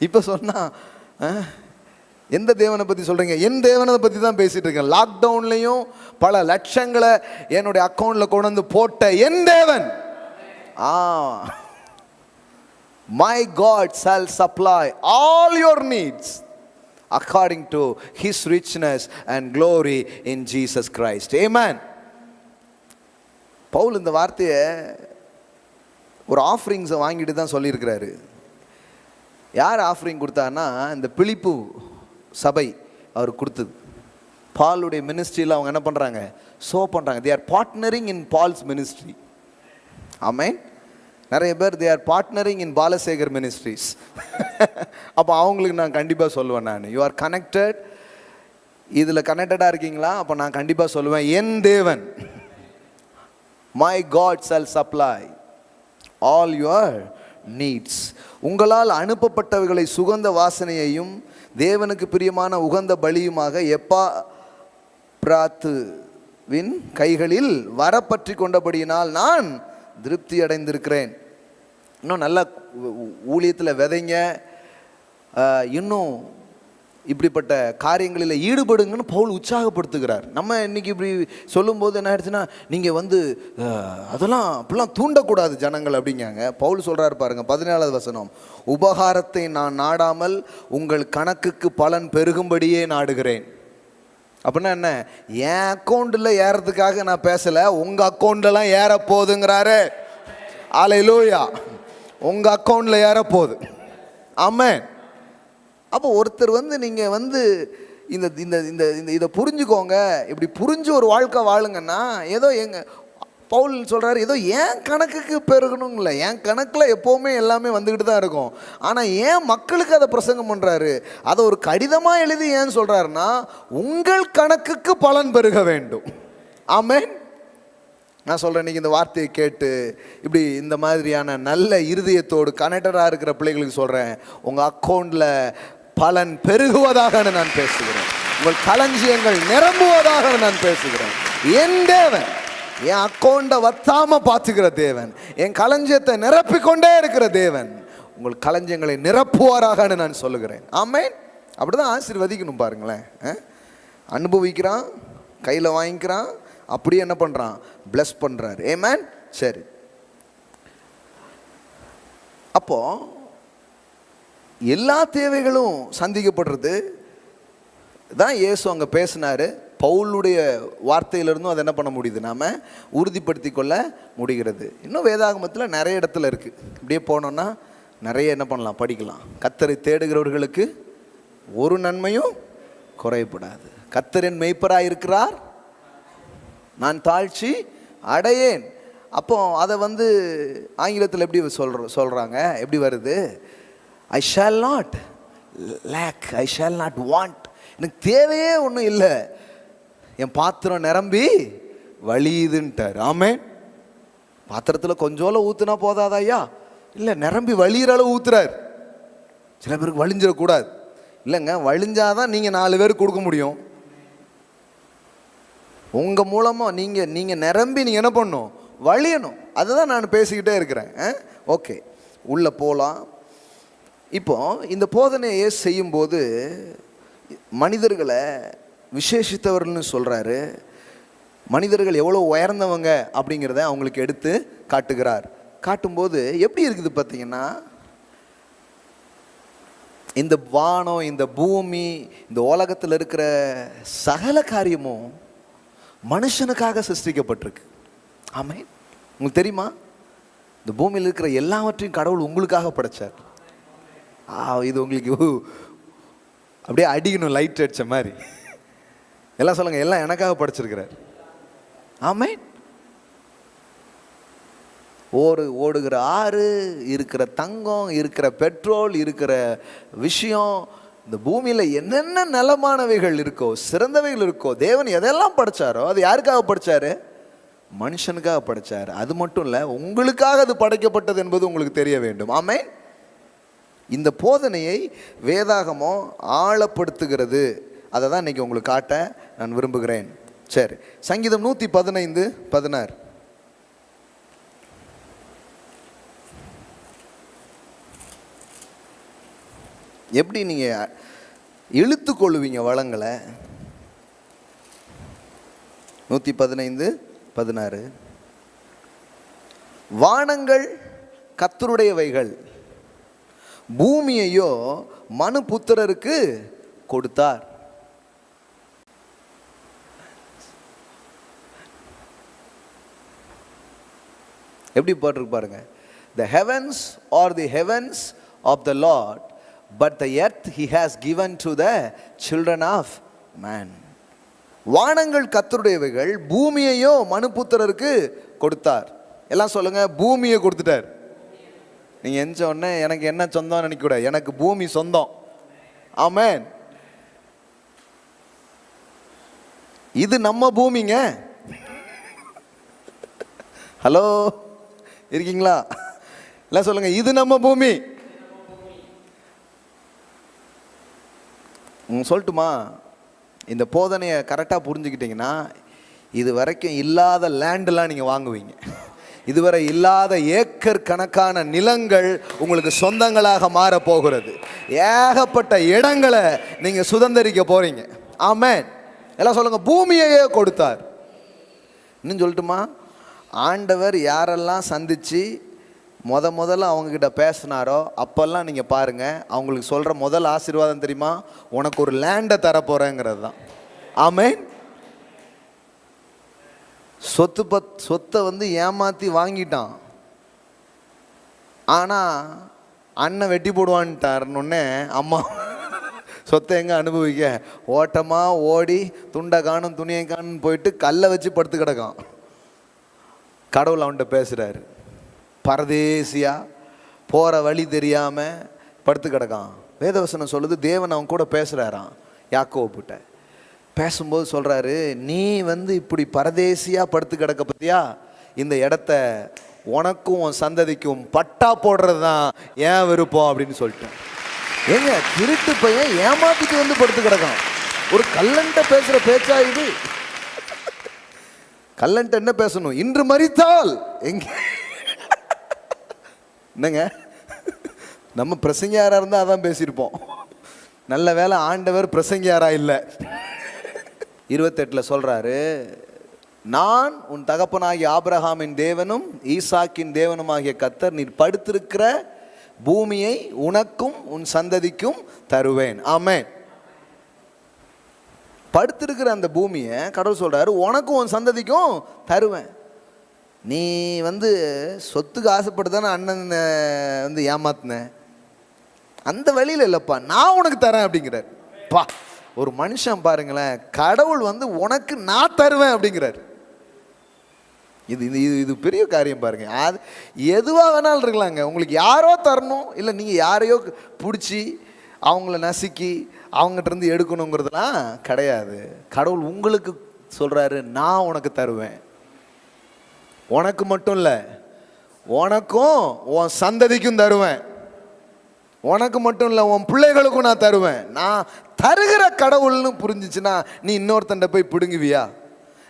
இப்போ சொன்னா எந்த தேவனை பற்றி சொல்கிறீங்க? என் தேவனை பற்றி தான் பேசிகிட்டு இருக்கேன். லாக்டவுன்லேயும் பல லட்சங்களை என்னுடைய அக்கௌண்ட்டில் கொண்டு வந்து போட்ட என் தேவன். My God shall supply all your needs according to His richness and glory in Jesus Christ. Amen. Pavul இந்த வார்த்தையை ஒரு ஆஃபரிங்ஸை வாங்கிட்டு தான் சொல்லியிருக்கிறாரு. யார் ஆஃபரிங் கொடுத்தான்னா, இந்த பிலிப்பு சபை அவர் கொடுத்தது. பாலுடைய மினிஸ்ட்ரியில் அவங்க என்ன பண்ணுறாங்க? சோ பண்ணுறாங்க. they are partnering in Paul's ministry. ஆமென். நிறைய பேர் they are partnering in Balasekar ministries. அப்போ அவங்களுக்கு நான் கண்டிப்பாக சொல்லுவேன், யூ ஆர் கனெக்டட், இதில் கனெக்டடாக இருக்கீங்களா? அப்போ நான் கண்டிப்பாக சொல்லுவேன், என் தேவன் my God shall supply all your needs. உங்களால் அனுப்பப்பட்டவைகளை சுகந்த வாசனையையும் தேவனுக்கு பிரியமான உகந்த பலியுமாக எப்பாப்ராத்துவின் கைகளில் வரப்பற்றி கொண்டபடியினால் நான் திருப்தி அடைந்திருக்கிறேன். இன்னும் நல்ல ஊழியத்தில் விதைங்க, இன்னும் இப்படிப்பட்ட காரியங்களில் ஈடுபடுங்கன்னு பவுல் உற்சாகப்படுத்துகிறார். நம்ம இன்னைக்கு இப்படி சொல்லும்போது என்ன ஆயிடுச்சுன்னா, நீங்கள் அதெல்லாம் அப்படிலாம் தூண்டக்கூடாது ஜனங்கள் அப்படிங்காங்க. பவுல் சொல்கிறாரு பாருங்க, 14வது வசனம், உபகாரத்தை நான் நாடாமல் உங்கள் கணக்குக்கு பலன் பெருகும்படியே நாடுகிறேன். அப்படின்னா என்ன? என் அக்கௌண்ட்டில் ஏறதுக்காக நான் பேசலை, உங்கள் அக்கௌண்ட்லாம் ஏற போகுதுங்கிறாரு. ஹல்லேலூயா. உங்கள் அக்கௌண்ட்டில் ஏற போகுது. ஆமென். அப்போ ஒருத்தர் நீங்கள் இந்த இந்த இந்த இந்த இதை புரிஞ்சுக்கோங்க, இப்படி புரிஞ்சு ஒரு வாழ்க்கை வாழுங்கன்னா, ஏதோ பவுல் சொல்கிறாரு, ஏதோ ஏன் கணக்குக்கு பெருகணுங்கள, என் கணக்கில் எப்போவுமே எல்லாமே வந்துக்கிட்டு தான் இருக்கும். ஆனால் ஏன் மக்களுக்கு அதை பிரசங்கம் பண்ணுறாரு, அதை ஒரு கடிதமாக எழுதி ஏன் சொல்கிறாருன்னா, உங்கள் கணக்குக்கு பலன் பெருக வேண்டும். ஆமென். நான் சொல்கிறேன், இன்றைக்கி இந்த வார்த்தையை கேட்டு இப்படி இந்த மாதிரியான நல்ல இருதயத்தோடு கனெக்டடாக இருக்கிற பிள்ளைகளுக்கு சொல்கிறேன், உங்கள் அக்கௌண்ட்டில் பலன் பெருகுவதாக நான் பேசுகிறேன், உங்கள் களஞ்சியங்கள் நிரம்புவதாக நான் பேசுகிறேன். என் தேவன் என் அக்கௌண்ட்டை வத்தாமல் பார்த்துக்கிற தேவன், என் களஞ்சியத்தை நிரப்பிக்கொண்டே இருக்கிற தேவன் உங்கள் களஞ்சியங்களை நிரப்புவாராக நான் சொல்லுகிறேன். ஆமென். அப்படி தான் ஆசீர்வதிக்கணும் பாருங்களேன். அனுபவிக்கிறான், கையில் வாங்கிக்கிறான், அப்படியே என்ன பண்ணுறான்? பிளஸ் பண்ணுறாரு. ஆமென். சரி, அப்போ எல்லா தேவைகளும் சந்திக்கப்படுறது தான் இயேசு அங்கே பேசினார். பவுலுடைய வார்த்தையிலிருந்தும் அதை என்ன பண்ண முடியுது, நாம் உறுதிப்படுத்தி கொள்ள முடிகிறது. இன்னும் வேதாகமத்தில் நிறைய இடத்துல இருக்குது. இப்படியே போனோன்னா நிறைய என்ன பண்ணலாம், படிக்கலாம். கர்த்தரை தேடுகிறவர்களுக்கு ஒரு நன்மையும் குறைபடாது. கர்த்தரின் மெய்ப்பராக இருக்கிறார், நான் தாழ்ச்சி அடையேன். அப்போ அதை ஆங்கிலத்தில் எப்படி சொல்கிறாங்க, எப்படி வருது? I shall not lack, I shall not want. எனக்கு தேவையே ஒன்றும் இல்லை, என் பாத்திரம் நிரம்பி வழியுதுன்ட்டார். ஆமென். பாத்திரத்தில் கொஞ்சோல ஊற்றுனா போதாதா ஐயா? இல்லை, நிரம்பி வழியிற அளவு ஊற்றுறார். சில பேருக்கு வழிஞ்சிடக்கூடாது. இல்லைங்க, வழிஞ்சாதான் நீங்கள் 4 பேருக்கு கொடுக்க முடியும். உங்கள் மூலமாக நீங்கள் நிரம்பி நீங்கள் என்ன பண்ணணும்? வழியணும். அதை தான் நான் பேசிக்கிட்டே இருக்கிறேன். ஓகே, உள்ளே போகலாம். இப்போ இந்த போதனையை செய்யும்போது மனிதர்களை விசேஷித்தவர்கள்னு சொல்கிறாரு. மனிதர்கள் எவ்வளோ உயர்ந்தவங்க அப்படிங்கிறத அவங்களுக்கு எடுத்து காட்டுகிறார். காட்டும்போது எப்படி இருக்குது பார்த்தீங்கன்னா, இந்த வானம், இந்த பூமி, இந்த உலகத்தில் இருக்கிற சகல காரியமும் மனுஷனுக்காக சிருஷ்டிக்கப்பட்டிருக்கு. ஆமென். உங்களுக்கு தெரியுமா, இந்த பூமியில் இருக்கிற எல்லாவற்றையும் கடவுள் உங்களுக்காக படைச்சார். இது உங்களுக்கு அப்படியே அடிக்கணும், லைட் அடித்த மாதிரி. எல்லாம் சொல்லுங்க, எல்லாம் எனக்காக படைச்சிருக்கிறார். ஆமென். ஓடுகிற ஆறு, இருக்கிற தங்கம், இருக்கிற பெட்ரோல், இருக்கிற விஷயம், இந்த பூமியில் என்னென்ன நலமானவைகள் இருக்கோ, சிறந்தவைகள் இருக்கோ, தேவன் எதெல்லாம் படைச்சாரோ அது யாருக்காக படைச்சாரு? மனுஷனுக்காக படைச்சாரு. அது மட்டும் இல்லை, உங்களுக்காக அது படைக்கப்பட்டது என்பது உங்களுக்கு தெரிய வேண்டும். ஆமென். இந்த போதனையை வேதாகமோ ஆழப்படுத்துகிறது. அதை தான் இன்னைக்கு உங்களுக்கு காட்ட நான் விரும்புகிறேன். சரி, சங்கீதம் 115:16. எப்படி நீங்கள் இழுத்து கொள்ளுவீங்க வளங்களை? 115:16. வானங்கள் கர்த்தருடையவைகள், பூமியையோ மனுபுத்திரருக்கு கொடுத்தார். எப்படி போட்டிருக்கு பாருங்க. The heavens are the heavens of the Lord, but the earth he has given to the children of man. வானங்கள் கர்த்தருடையவைகள், பூமியையோ மனுபுத்திரருக்கு கொடுத்தார். எல்லாம் சொல்லுங்க, பூமியை கொடுத்துட்டார். நீங்க எந்த உடனே எனக்கு என்ன சொந்தம் நினைக்க கூடாது, எனக்கு பூமி சொந்தம். ஆமென். இது நம்ம பூமிங்க. ஹலோ, இருக்கீங்களா? எல்லாம் சொல்லுங்க, இது நம்ம பூமி. சொல்லட்டுமா? இந்த போதனையை கரெக்டாக புரிஞ்சுக்கிட்டீங்கன்னா இது வரைக்கும் இல்லாத லேண்டெலாம் நீங்கள் வாங்குவீங்க. இதுவரை இல்லாத ஏக்கர் கணக்கான நிலங்கள் உங்களுக்கு சொந்தங்களாக மாற போகிறது. ஏகப்பட்ட இடங்களை நீங்கள் சுதந்திரிக்க போறீங்க. ஆமென். எல்லாம் சொல்லுங்க, பூமியையே கொடுத்தார். இன்னும் சொல்லட்டுமா? ஆண்டவர் யாரெல்லாம் சந்தித்து முதல்ல அவங்கக்கிட்ட பேசினாரோ அப்போல்லாம் நீங்கள் பாருங்கள், அவங்களுக்கு சொல்கிற முதல் ஆசீர்வாதம் தெரியுமா? உனக்கு ஒரு லேண்டை தரப்போகிறேங்கிறது தான். ஆமென். சொத்தை வந்து ஏமாற்றி வாங்கிட்டான். ஆனால் அண்ணன் வெட்டி போடுவான்ட்டாருன்னொன்னே அம்மா சொத்தை எங்கே அனுபவிக்க, ஓட்டமாக ஓடி துண்டை காணும் துணியை காணும் போயிட்டு கல்லை வச்சு படுத்து கிடக்கான். கடவுள் அவன்கிட்ட பேசுகிறாரு. பரதேசியா போகிற வழி தெரியாமல் படுத்து கிடக்கான். வேதவசனம் சொல்லுது, தேவன் அவன் கூட பேசுகிறாராம். யாக்கோபுட்ட பேசும்போது சொல்கிறாரு, நீ வந்து இப்படி பரதேசியாக படுத்து கிடக்க பற்றியா, இந்த இடத்த உனக்கும் உன் சந்ததிக்கும் பட்டா போடுறது தான் ஏன் விருப்பம் அப்படின்னு சொல்லிட்டேன். ஏங்க, திருட்டு பையன் ஏமாத்திட்டு வந்து படுத்து கிடக்கான். ஒரு கல்லன்ட்ட பேசுகிற பேச்சா இது? கல்லன்ட்ட என்ன பேசணும்? இன்று மரித்தால் எங்க? என்னங்க, நம்ம பிரசங்கியாராக இருந்தால் அதான் பேசியிருப்போம். நல்ல வேலை ஆண்டவர் பிரசங்கியாரா இல்லை. 28 சொல்கிறாரு, நான் உன் தகப்பனாகிய ஆபிரகாமின் தேவனும் ஈசாக்கின் தேவனுமாகிய கர்த்தர், நீர் படுத்திருக்கிற பூமியை உனக்கும் உன் சந்ததிக்கும் தருவேன். ஆமென். படுத்திருக்கிற அந்த பூமியை கடவுள் சொல்கிறாரு, உனக்கும் உன் சந்ததிக்கும் தருவேன். நீ வந்து சொத்துக்கு ஆசைப்பட்டு தானே அண்ணன் வந்து ஏமாத்தின, அந்த வழியில் இல்லைப்பா, நான் உனக்கு தரேன் அப்படிங்கிறார். பா, ஒரு மனுஷன் பாருங்களேன், கடவுள் வந்து உனக்கு நான் தருவேன் அப்படிங்கிறார். இது இது இது பெரிய காரியம் பாருங்க. அது எதுவாக வேணாலும் இருக்கலாங்க. உங்களுக்கு யாரோ தரணும், இல்லை நீங்கள் யாரையோ பிடிச்சி அவங்கள நசுக்கி அவங்ககிட்ட இருந்து எடுக்கணுங்கிறதுலாம் கிடையாது. கடவுள் உங்களுக்கு சொல்கிறாரு, நான் உனக்கு தருவேன். உனக்கு மட்டும் இல்லை, உனக்கும் உன் சந்ததிக்கும் தருவேன். உனக்கு மட்டும் இல்லை, உன் பிள்ளைகளுக்கும் நான் தருவேன். நான் தருகிற கடவுள்னு புரிஞ்சிச்சுன்னா நீ இன்னொருத்தன்ட்ட போய் பிடுங்குவியா?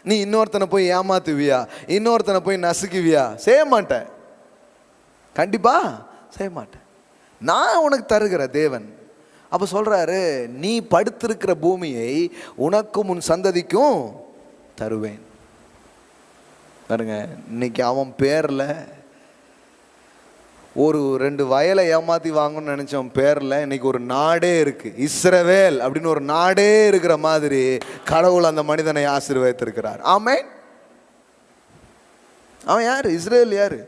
நீ இன்னொருத்தனை போய் ஏமாத்துவியா? இன்னொருத்தனை போய் நசுக்குவியா? செய்ய மாட்டேன். கண்டிப்பா செய்ய மாட்டேன். நான் உனக்கு தருகிற தேவன். அப்போ சொல்கிறாரு, நீ படுத்திருக்கிற பூமியை உனக்கும் உன் சந்ததிக்கும் தருவேன். பாருங்க, இன்னைக்கு அவன் பேரில் ஒரு 2 வயலை ஏமாற்றி வாங்கணும்னு நினச்சவன் பேரில் இன்னைக்கு ஒரு நாடே இருக்குது. இஸ்ரவேல் அப்படின்னு ஒரு நாடே இருக்கிற மாதிரி கடவுள் அந்த மனிதனை ஆசீர்வதித்திருக்கிறார். ஆமென். அவன் யார்? இஸ்ரேல் யார்?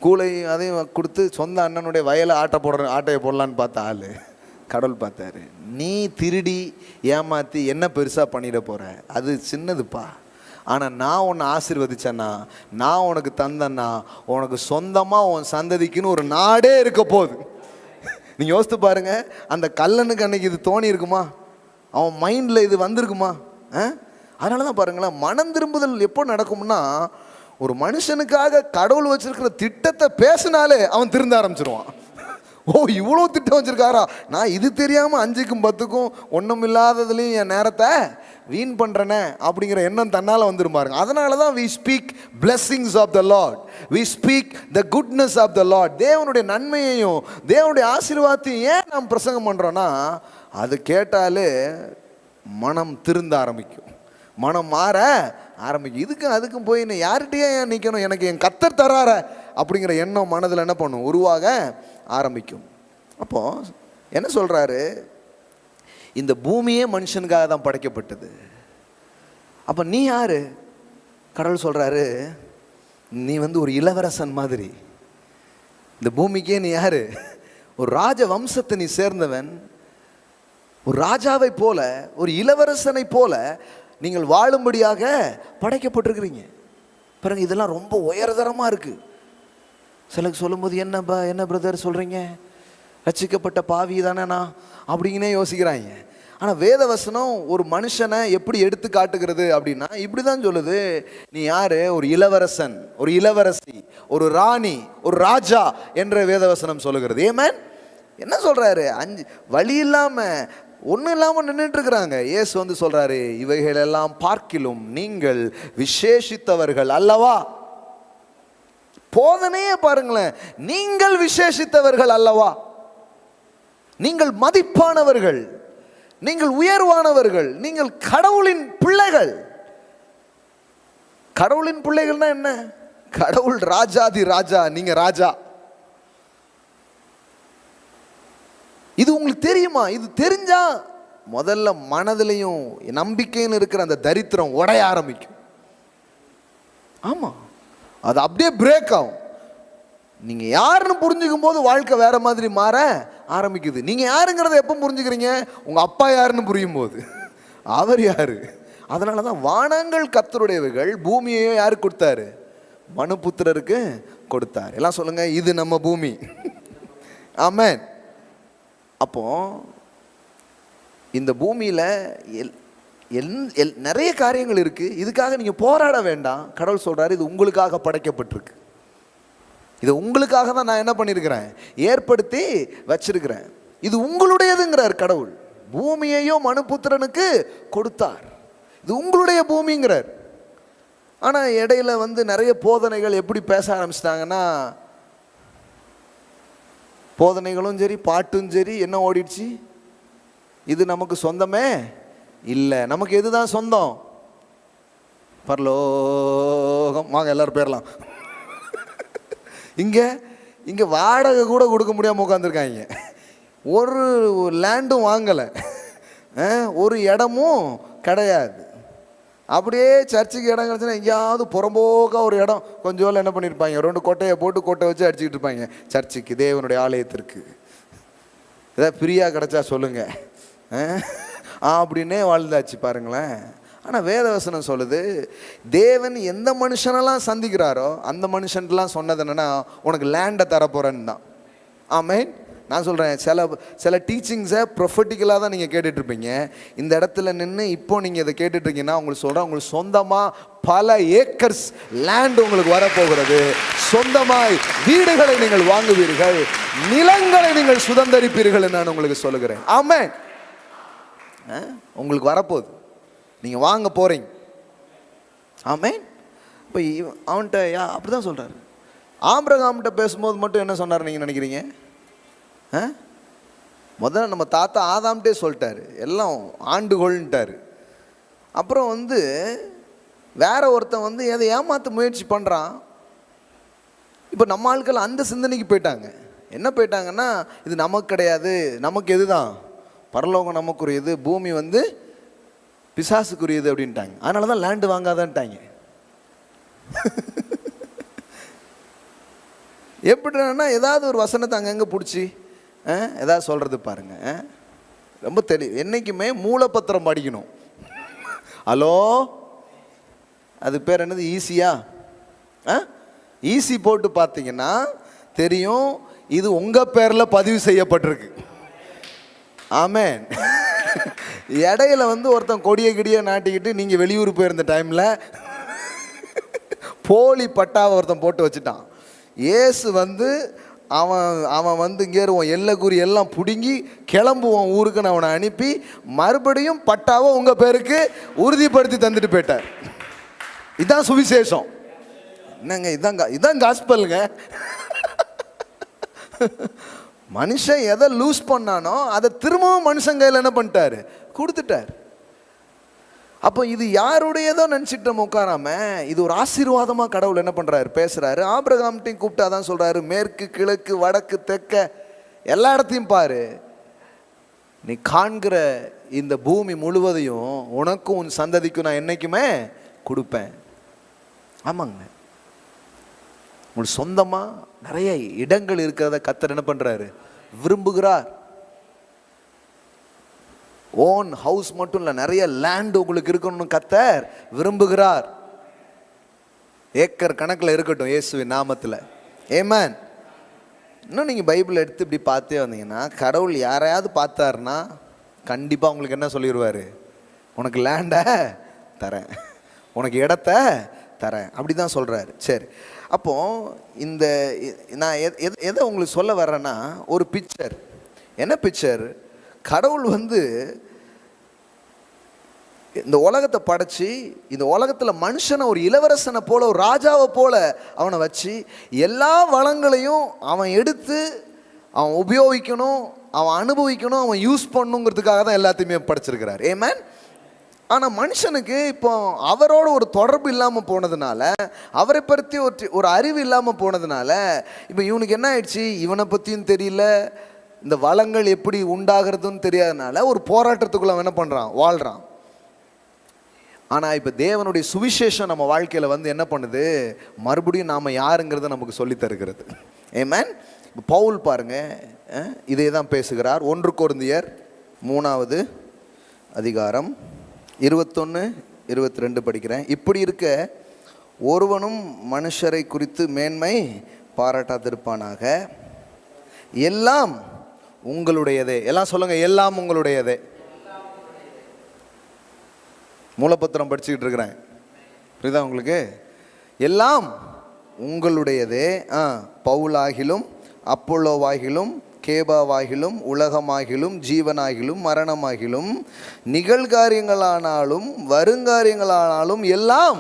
கூலை அதையும் கொடுத்து சொந்த அண்ணனுடைய வயலை ஆட்டையை போடலான்னு பார்த்த ஆள் கடவுள் பார்த்தாரு. நீ திருடி ஏமாற்றி என்ன பெருசாக பண்ணிட போகிற? அது சின்னதுப்பா. ஆனால் நான் உன்னை ஆசீர்வதிச்சேன்னா, நான் உனக்கு தந்தேன்னா, உனக்கு சொந்தமாக உன் சந்ததிக்குன்னு ஒரு நாடே இருக்க போகுது. நீங்கள் யோசித்து பாருங்க, அந்த கல்லனுக்கு அன்னைக்கு இது தோணி இருக்குமா? அவன் மைண்டில் இது வந்திருக்குமா? அதனால தான் பாருங்களேன், மனம் திரும்புதல் எப்போ நடக்கும்னா, ஒரு மனுஷனுக்காக கடவுள் வச்சிருக்கிற திட்டத்தை பேசினாலே அவன் திருந்த ஆரம்பிச்சிருவான். ஓ, இவ்வளோ திட்டம் வச்சிருக்காரா, நான் இது தெரியாமல் 5க்கும் 10க்கும் ஒன்றும் இல்லாததுலேயும் என் நேரத்தை வீண் பண்ணுறேனே அப்படிங்கிற எண்ணம் தன்னால் வந்துடும் பாருங்க. அதனால தான் we speak blessings of the Lord, we speak the goodness of the Lord. தேவனுடைய நன்மையையும் தேவனுடைய ஆசீர்வாதத்தையும் ஏன் நாம் பிரசங்கம் பண்ணுறோன்னா, அது கேட்டாலே மனம் திருந்த ஆரம்பிக்கும், மனம் மாற ஆரம்பிக்கும். இதுக்கும் அதுக்கும் போய் இன்னும் யார்கிட்டயே ஏன் நிற்கணும், எனக்கு என் கர்த்தர் தரார அப்படிங்கிற எண்ணம் மனதில் என்ன பண்ணும், உருவாக ஆரம்பிக்கும். அப்போ என்ன சொல்றாரு, இந்த பூமியே மனுஷனுக்காக தான் படைக்கப்பட்டது. அப்போ நீ யாரு? கடவுள் சொல்றாரு, நீ ஒரு இளவரசன் மாதிரி. இந்த பூமிக்கே நீ யாரு? ஒரு ராஜ வம்சத்தை நீ சேர்ந்தவன். ஒரு ராஜாவை போல, ஒரு இளவரசனை போல நீங்கள் வாழும்படியாக படைக்கப்பட்டிருக்கிறீங்க. பாருங்க, இதெல்லாம் ரொம்ப உயர்தரமாக இருக்குது. சிலருக்கு சொல்லும்போது என்ன பிரதர் சொல்கிறீங்க, ரட்சிக்கப்பட்ட பாவி தானேண்ணா அப்படின்னே யோசிக்கிறாங்க. ஆனால் வேதவசனம் ஒரு மனுஷனை எப்படி எடுத்து காட்டுகிறது அப்படின்னா இப்படி தான் சொல்லுது, நீ யார்? ஒரு இளவரசன், ஒரு இளவரசி, ஒரு ராணி, ஒரு ராஜா என்ற வேதவசனம் சொல்லுகிறது. ஏமேன். என்ன சொல்கிறாரு, வழி இல்லாமல் ஒன்றும் இல்லாமல் நின்றுட்டு இருக்கிறாங்க. இயேசு சொல்கிறாரு, இவைகளெல்லாம் பார்க்கிலும் நீங்கள் விசேஷித்தவர்கள் அல்லவா. போதனையே பாருங்களேன், நீங்கள் விசேஷித்தவர்கள் அல்லவா, நீங்கள் மதிப்பானவர்கள், நீங்கள் உயர்வானவர்கள், நீங்கள் கடவுளின் பிள்ளைகள். கடவுளின் பிள்ளைகள்னா என்ன? கடவுள் ராஜாதி ராஜா, நீங்க ராஜா. இது உங்களுக்கு தெரியுமா? இது தெரிஞ்சா முதல்ல மனதிலையும் நம்பிக்கைன்னு இருக்கிற அந்த தரித்திரம் உடைய ஆரம்பிக்கும். ஆமா, அது அப்படியே பிரேக் ஆகும். நீங்க யாருன்னு புரிஞ்சுக்கும் போது வாழ்க்கை வேற மாதிரி மாற ஆரம்பிக்குது. நீங்க யாருங்கிறத எப்போ புரிஞ்சுக்கிறீங்க? உங்க அப்பா யாருன்னு புரியும் போது. அவர் யாரு? அதனாலதான் வானங்கள் கர்த்தருடையவைகள், பூமியையோ யாருக்கு கொடுத்தாரு? மனுபுத்திரருக்கு கொடுத்தார். எல்லாம் சொல்லுங்க, இது நம்ம பூமி. ஆமென். அப்போ இந்த பூமியில நிறைய காரியங்கள் இருக்கு. இதுக்காக நீங்க போராட வேண்டாம். கடவுள் சொல்றாரு, இது உங்களுக்காக படைக்கப்பட்டிருக்கு. இது உங்களுக்காக தான் நான் என்ன பண்ணியிருக்கிறேன், ஏற்படுத்தி வச்சிருக்கிறேன். இது உங்களுடையதுங்கிறார் கடவுள். பூமியையோ மனுபுத்திரனுக்கு கொடுத்தார். இது உங்களுடைய பூமிங்கிறார். ஆனால் இடையில நிறைய போதனைகள் எப்படி பேச ஆரம்பிச்சிட்டாங்கன்னா, போதனைகளும் சரி பாட்டும் சரி என்ன ஓடிடுச்சு, இது நமக்கு சொந்தமே இல்லை. நமக்கு எதுதான் சொந்தம்? பரலோகம். வாங்க எல்லாரும் பேரலாம். இங்கே வாடகை கூட கொடுக்க முடியாமல் உட்காந்துருக்காங்க. ஒரு லேண்டும் வாங்கலை, ஒரு இடமும் கிடையாது. அப்படியே சர்ச்சுக்கு இடம் கிடச்சுன்னா எங்கேயாவது புறம்போக்கா ஒரு இடம் கொஞ்சம் என்ன பண்ணியிருப்பாங்க, 2 கொட்டையை போட்டு கொட்டை வச்சு அடிச்சுக்கிட்டு இருப்பாங்க. சர்ச்சுக்கு, தேவனுடைய ஆலயத்திற்கு ஏதாவது ஃப்ரீயாக கிடச்சா சொல்லுங்க அப்படின்னே வாழ்ந்தாச்சு பாருங்களேன். ஆனால் வேதவசனம் சொல்லுது, தேவன் எந்த மனுஷனெல்லாம் சந்திக்கிறாரோ அந்த மனுஷன்லாம் சொன்னது என்னன்னா, உனக்கு லேண்டை தரப்போறேன்னு தான். ஆமென். நான் சொல்கிறேன், சில டீச்சிங்ஸை ப்ரொஃபட்டிக்கலாக தான் நீங்கள் கேட்டுட்ருப்பீங்க. இந்த இடத்துல நின்று இப்போ நீங்கள் இதை கேட்டுட்ருக்கீங்கன்னா உங்களுக்கு சொல்கிறேன், உங்களுக்கு சொந்தமாக பல ஏக்கர்ஸ் லேண்ட் உங்களுக்கு வரப்போகிறது. சொந்தமாய் வீடுகளை நீங்கள் வாங்குவீர்கள், நிலங்களை நீங்கள் சுதந்திரிப்பீர்கள் நான் உங்களுக்கு சொல்லுகிறேன். ஆமென். உங்களுக்கு வரப்போகுது, நீங்கள் வாங்க போகிறீங்க. ஆமென். இப்போ அவன்கிட்ட அப்படி தான் சொல்கிறாரு. ஆபிரகாம்கிட்ட பேசும்போது மட்டும் என்ன சொன்னார் நீங்கள் நினைக்கிறீங்க? முதல்ல நம்ம தாத்தா ஆதாம்கிட்டே சொல்லிட்டாரு, எல்லாம் ஆண்டுகொள்ன்ட்டாரு. அப்புறம் வேற ஒருத்தன் எதை ஏமாற்ற முயற்சி பண்ணுறான். இப்போ நம்ம ஆட்கள் அந்த சிந்தனைக்கு போயிட்டாங்க. என்ன போயிட்டாங்கன்னா, இது நமக்கு கிடையாது, நமக்கு எதுதான் பரலோகம் நமக்குரியது, பூமி பிசாசுக்குரியது அப்படின்ட்டாங்க. அதனால தான் லேண்டு வாங்காதான்ட்டாங்க. எப்படின்னா ஏதாவது ஒரு வசனத்தை அங்கங்கே பிடிச்சி ஏதாவது சொல்கிறது பாருங்க. ரொம்ப தெளிவு. என்றைக்குமே மூலப்பத்திரம் படிக்கணும். ஹலோ, அது பேர் என்னது, ஈஸியா? ஈஸி போட்டு பார்த்தீங்கன்னா தெரியும், இது உங்கள் பேரில் பதிவு செய்யப்பட்டிருக்கு. ஆமென். இடையில ஒருத்தன் கொடியை நாட்டிக்கிட்டு நீங்கள் வெளியூர் போயிருந்த டைமில் போலி பட்டாவை ஒருத்தன் போட்டு வச்சுட்டான். ஏசு அவன் இங்கே எல்லை குறி எல்லாம் பிடுங்கி கிளம்புவான் ஊருக்குன்னு அவனை அனுப்பி மறுபடியும் பட்டாவை உங்கள் பேருக்கு உறுதிப்படுத்தி தந்துட்டு போயிட்டார். இதுதான் சுவிசேஷம். என்னங்க, இதான் காஸ்பலுங்க. மனுஷன் எதை லூஸ் பண்ணானோ அதை திரும்பவும் மனுஷன் கையில் என்ன பண்ணிட்டாரு, கொடுத்துட்டார். அப்போ இது யாருடையதோ நினச்சிட்டு நம்ம உட்காராம இது ஒரு ஆசீர்வாதமாக கடவுள் என்ன பண்ணுறாரு, பேசுகிறாரு. ஆபிரகாம்கிட்டையும் கூப்பிட்டு அதான் சொல்கிறாரு, மேற்கு கிழக்கு வடக்கு தெற்க எல்லா இடத்தையும் பாரு, நீ காண்கிற இந்த பூமி முழுவதையும் உனக்கும் உன் சந்ததிக்கும் நான் என்னைக்குமே கொடுப்பேன். ஆமாங்க, உங்களுக்கு சொந்தமாக நிறைய இடங்கள் இருக்கிறத கர்த்தர் என்ன பண்ணுறாரு, விரும்புகிறார். ஓன் ஹவுஸ் மட்டும் இல்லை, நிறைய லேண்ட் உங்களுக்கு இருக்கணும்னு கர்த்தர் விரும்புகிறார். ஏக்கர் கணக்கில் இருக்கட்டும் இயேசுவின் நாமத்தில். ஆமென். இன்னும் நீங்கள் பைபிள் எடுத்து இப்படி பார்த்தே வந்தீங்கன்னா, கடவுள் யாரையாவது பார்த்தாருன்னா கண்டிப்பாக உங்களுக்கு என்ன சொல்லிடுவார், உனக்கு லேண்டை தரேன், உனக்கு இடத்த தரேன், அப்படி தான் சொல்கிறாரு. சரி, அப்போது இந்த நான் எதை உங்களுக்கு சொல்ல வர்றேன்னா, ஒரு பிக்சர். என்ன பிக்சர்? கடவுள் இந்த உலகத்தை படைச்சி இந்த உலகத்தில் மனுஷனை ஒரு இளவரசனை போல, ஒரு ராஜாவை போல அவனை வச்சு எல்லா வளங்களையும் அவன் எடுத்து அவன் உபயோகிக்கணும், அவன் அனுபவிக்கணும், அவன் யூஸ் பண்ணுங்கிறதுக்காக தான் எல்லாத்தையுமே படைச்சிருக்கிறார். ஆமென். ஆனால் மனுஷனுக்கு இப்போ அவரோட ஒரு தொடர்பு இல்லாமல் போனதுனால, அவரை பற்றி ஒரு அறிவு இல்லாமல் போனதுனால, இப்போ இவனுக்கு என்ன ஆயிடுச்சு, இவனை பற்றியும் தெரியல, இந்த வளங்கள் எப்படி உண்டாகிறதுன்னு தெரியாதனால ஒரு போராட்டத்துக்குள்ள என்ன பண்ணுறான், வாழ்கிறான். ஆனால் இப்போ தேவனுடைய சுவிசேஷம் நம்ம வாழ்க்கையில் என்ன பண்ணுது, மறுபடியும் நாம் யாருங்கிறத நமக்கு சொல்லி தருகிறது. ஆமென். இப்போ பவுல் பாருங்க, இதே தான் பேசுகிறார். 1 கொரிந்தியர் 3வது அதிகாரம் 21-22 படிக்கிறேன். இப்படி இருக்க ஒருவனும் மனுஷரை குறித்து மேன்மை பாராட்டாதிருப்பானாக, எல்லாம் உங்களுடையதே. எல்லாம் சொல்லுங்க, எல்லாம் உங்களுடையதே. மூலப்பத்திரம் படிச்சுக்கிட்டு இருக்கிறேன், புரியுதா உங்களுக்கு? எல்லாம் உங்களுடையதே. பவுலாகிலும் அப்பொல்லோவாகிலும் கேபாவாகிலும் உலகமாகிலும் ஜீவனாகிலும் மரணமாகிலும் நிகழ்காரியங்களானாலும் வருங்காரியங்களானாலும் எல்லாம்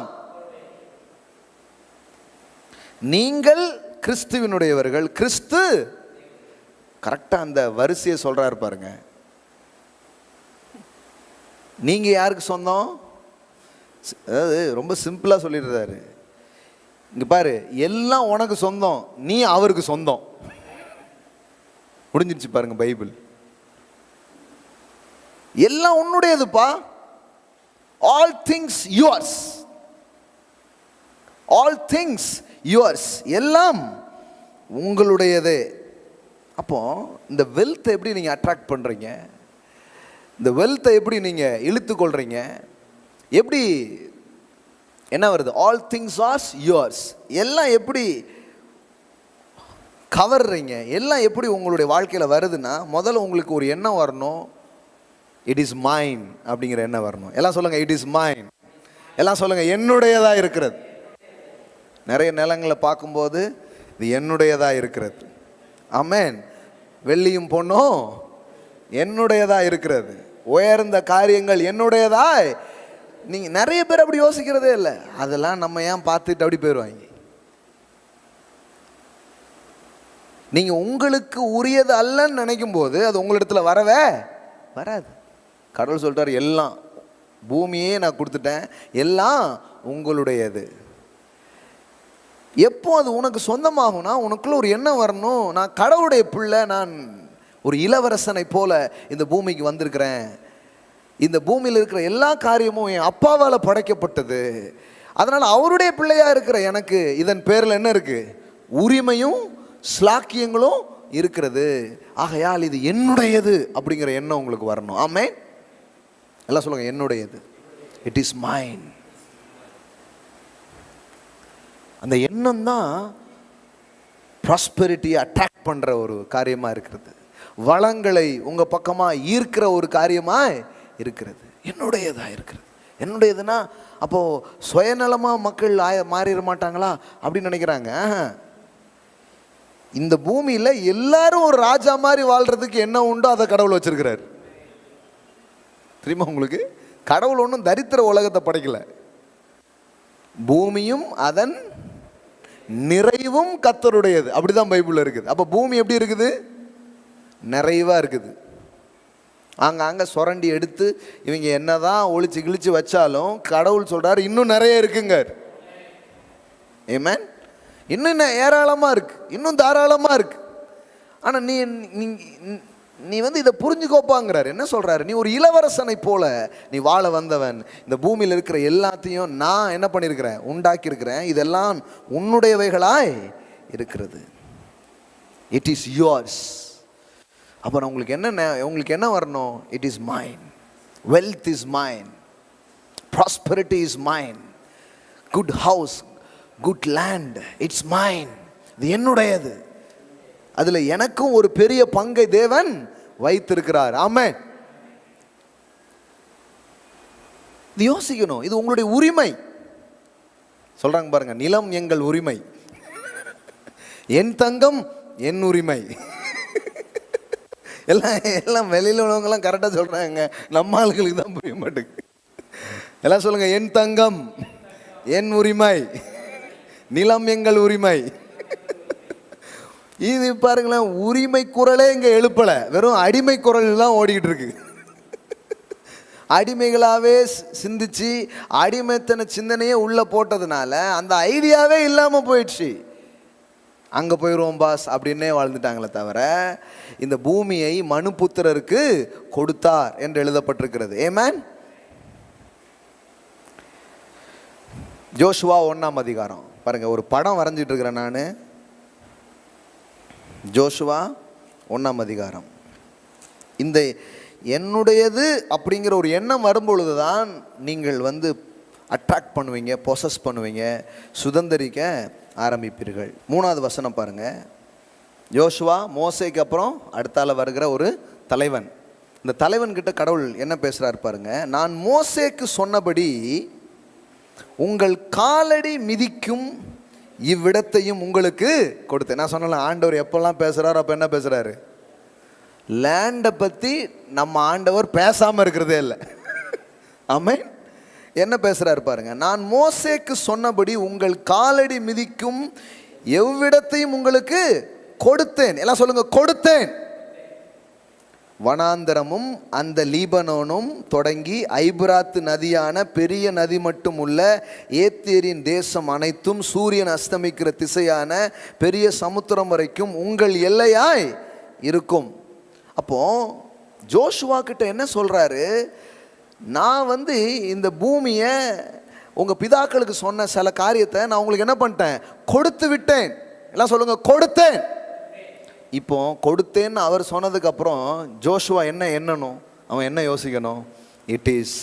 நீங்கள் கிறிஸ்துவினுடையவர்கள். கிறிஸ்து கரெக்டாக அந்த வரிசையை சொல்கிறாரு பாருங்க. நீங்கள் யாருக்கு சொந்தம்? அதாவது ரொம்ப சிம்பிளாக சொல்லிடுறாரு. இங்கே பாரு, எல்லாம் உனக்கு சொந்தம், நீ அவருக்கு சொந்தம். முடிஞ்சிருச்சு பாருங்க பைபிள். எல்லாம் உன்னுடையதுப்பா. All things yours, all things yours, எல்லாம் உங்களுடையது. அப்போ இந்த வெல்த்தை எப்படி நீங்கள் அட்ராக்ட் பண்ணுறீங்க, இந்த வெல்த்தை எப்படி நீங்கள் இழுத்து கொள்றீங்க, எப்படி என்ன வருது? All things are yours. எல்லாம் எப்படி கவர்றீங்க, எல்லாம் எப்படி உங்களுடைய வாழ்க்கையில் வருதுன்னா, முதல்ல உங்களுக்கு ஒரு எண்ணம் வரணும், இட் இஸ் மைன் அப்படிங்கிற எண்ணம் வரணும். எல்லாம் சொல்லுங்க, இட் இஸ் மைன். எல்லாம் சொல்லுங்க, என்னுடையதாக இருக்கிறது. நிறைய நிலங்களை பார்க்கும்போது இது என்னுடையதாக இருக்கிறது. ஆமென். வெள்ளியும் பொண்ணும் என்னுடையதாக இருக்கிறது. உயர்ந்த காரியங்கள் என்னுடையதாய். நீங்கள் நிறைய பேர் அப்படி யோசிக்கிறதே இல்லை. அதெல்லாம் நம்ம ஏன் பார்த்துட்டு அப்படி போயிடுவாங்க. நீங்கள் உங்களுக்கு உரியது அல்லன்னு நினைக்கும் போது அது உங்களிடத்துல வரவே வராது. கடவுள் சொல்லிட்டார், எல்லாம் பூமியே நான் கொடுத்துட்டேன், எல்லாம் உங்களுடையது. எப்போ அது உனக்கு சொந்தமாகும்னா, உனக்குள்ள ஒரு எண்ணம் வரணும், நான் கடவுளுடைய பிள்ளை, நான் ஒரு இளவரசனை போல இந்த பூமிக்கு வந்திருக்கிறேன், இந்த பூமியில் இருக்கிற எல்லா காரியமும் என் அப்பாவால் படைக்கப்பட்டது, அதனால் அவருடைய பிள்ளையாக இருக்கிற எனக்கு இதன் பேரில் என்ன இருக்குது, உரிமையும் ஸ்லாக்கியங்களும் இருக்கிறது. ஆகையால் இது என்னுடையது அப்படிங்கிற எண்ணம் உங்களுக்கு வரணும். ஆமென். எல்லாம் சொல்லுங்க, என்னுடையது. It is mine. அந்த எண்ணம் தான் ப்ராஸ்பெரிட்டியை அட்ராக்ட் பண்ணுற ஒரு காரியமாக இருக்கிறது. வளங்களை உங்கள் பக்கமாக ஈர்க்கிற ஒரு காரியமாக இருக்கிறது. என்னுடையதாக இருக்கிறது. என்னுடையதுன்னா அப்போது சுயநலமாக மக்கள் மாறிட மாட்டாங்களா அப்படின்னு நினைக்கிறாங்க. இந்த பூமியில் எல்லாரும் ஒரு ராஜா மாதிரி வாழ்கிறதுக்கு என்ன உண்டோ அதை கடவுள் வச்சிருக்கிறார். தெரியுமா உங்களுக்கு? கடவுள் ஒன்றும் தரித்திர உலகத்தை படைக்கல. பூமியும் அதன் நிறைவும் கர்த்தருடையது, அப்படிதான் பைபிள்ல இருக்குது. அப்போ பூமி எப்படி இருக்குது? நிறைவா இருக்குது. அங்கே சுரண்டி எடுத்து இவங்க என்னதான் ஒளிச்சு கிழிச்சு வச்சாலும் கடவுள் சொல்றாரு இன்னும் நிறைய இருக்குங்க. ஆமென். இன்னும் ஏராளமாக இருக்கு, இன்னும் தாராளமாக இருக்கு. ஆனால் நீ வந்து இதை புரிஞ்சுக்கோப்பாங்கிறார். என்ன சொல்றாரு? நீ ஒரு இளவரசனை போல நீ வாழ வந்தவன். இந்த பூமியில் இருக்கிற எல்லாத்தையும் நான் என்ன பண்ணியிருக்கிறேன்? உண்டாக்கி இருக்கிறேன். இதெல்லாம் உன்னுடையவைகளாய் இருக்கிறது. It is yours. அப்புறம் உங்களுக்கு என்ன வரணும்? It is mine. Wealth is mine. Prosperity is mine. Good house, good land, it's mine. இது என்னுடையது. அதுல எனக்கும் ஒரு பெரிய பங்கை தேவன் வைத்திருக்கிறார். ஆமென். இது யோசிக்கணும். இது உங்களுடைய உரிமை. சொல்றாங்க பாருங்க, நிலம் எங்கள் உரிமை, என் தங்கம் என் உரிமை. எல்லாம் வெளியில உள்ளவங்கலாம் கரெக்டா சொல்றாங்க, நம்ம ஆளுகளுக்கு தான் புரிய மாட்டேங்குது. எல்லாம் சொல்லுங்க, என் தங்கம் என் உரிமை, நிலம் எங்கள் உரிமை. இது பாருங்களேன், உரிமை குரலே இங்க எழுப்பல, வெறும் அடிமை குரல் தான் ஓடிக்கிட்டு இருக்கு. அடிமைகளாவே சிந்திச்சு அடிமைத்தன சிந்தனையே உள்ள போட்டதுனால அந்த ஐடியாவே இல்லாம போயிடுச்சு. அங்க போயிடுவோம் பாஸ் அப்படின்னே வாழ்ந்துட்டாங்களே தவிர இந்த பூமியை மனுபுத்திரருக்கு கொடுத்தார் என்று எழுதப்பட்டிருக்கிறது. ஆமென். ஜோஷுவா 1ஆம் அதிகாரம் பாருங்க, ஒரு படம் வரைஞ்சிட்டு இருக்கிறேன் நான். ஜோஷுவா 1ஆம் அதிகாரம். இந்த என்னுடையது அப்படிங்கிற ஒரு எண்ணம் வரும்பொழுது தான் நீங்கள் வந்து அட்ராக்ட் பண்ணுவீங்க, பொசஸ் பண்ணுவீங்க, சுதந்திரிக்க ஆரம்பிப்பீர்கள். 3வது வசனம் பாருங்க. யோசுவா மோசேக்கு அப்புறம் அடுத்தால வருகிற ஒரு தலைவன். இந்த தலைவன் கிட்ட கடவுள் என்ன பேசுறாரு பாருங்க. நான் மோசேக்கு சொன்னபடி உங்கள் காலடி மிதிக்கும் இவ்விடத்தையும் உங்களுக்கு கொடுத்தேன். நான் சொன்னல, ஆண்டவர் எப்பெல்லாம் பேசுறாரு அப்ப என்ன பேசுறாரு? லேண்டை பத்தி நம்ம ஆண்டவர் பேசாம இருக்கிறதே இல்லை. ஆமென். என்ன பேசுறாரு பாருங்க. நான் மோசேக்கு சொன்னபடி உங்கள் காலடி மிதிக்கும் எவ்விடத்தையும் உங்களுக்கு கொடுத்தேன். எல்லாம் சொல்லுங்க, கொடுத்தேன். வனாந்தரமும் அந்த லீபனோனும் தொடங்கி ஐபிராத்து நதியான பெரிய நதி மட்டும் உள்ள ஏத்தியரின் தேசம் அனைத்தும் சூரியன் அஸ்தமிக்கிற திசையான பெரிய சமுத்திரம் வரைக்கும் உங்கள் எல்லையாய் இருக்கும். அப்போ ஜோஷுவா கிட்ட என்ன சொல்றாரு? நான் வந்து இந்த பூமியை உங்க பிதாக்களுக்கு சொன்ன சில காரியத்தை நான் உங்களுக்கு என்ன பண்ணிட்டேன்? கொடுத்து விட்டேன். எல்லாம் சொல்லுங்க, கொடுத்தேன். இப்போ கொடுத்தேன்னு அவர் சொன்னதுக்கு அப்புறம் ஜோஷுவா என்ன எண்ணணும்? அவன் என்ன யோசிக்கணும்? It is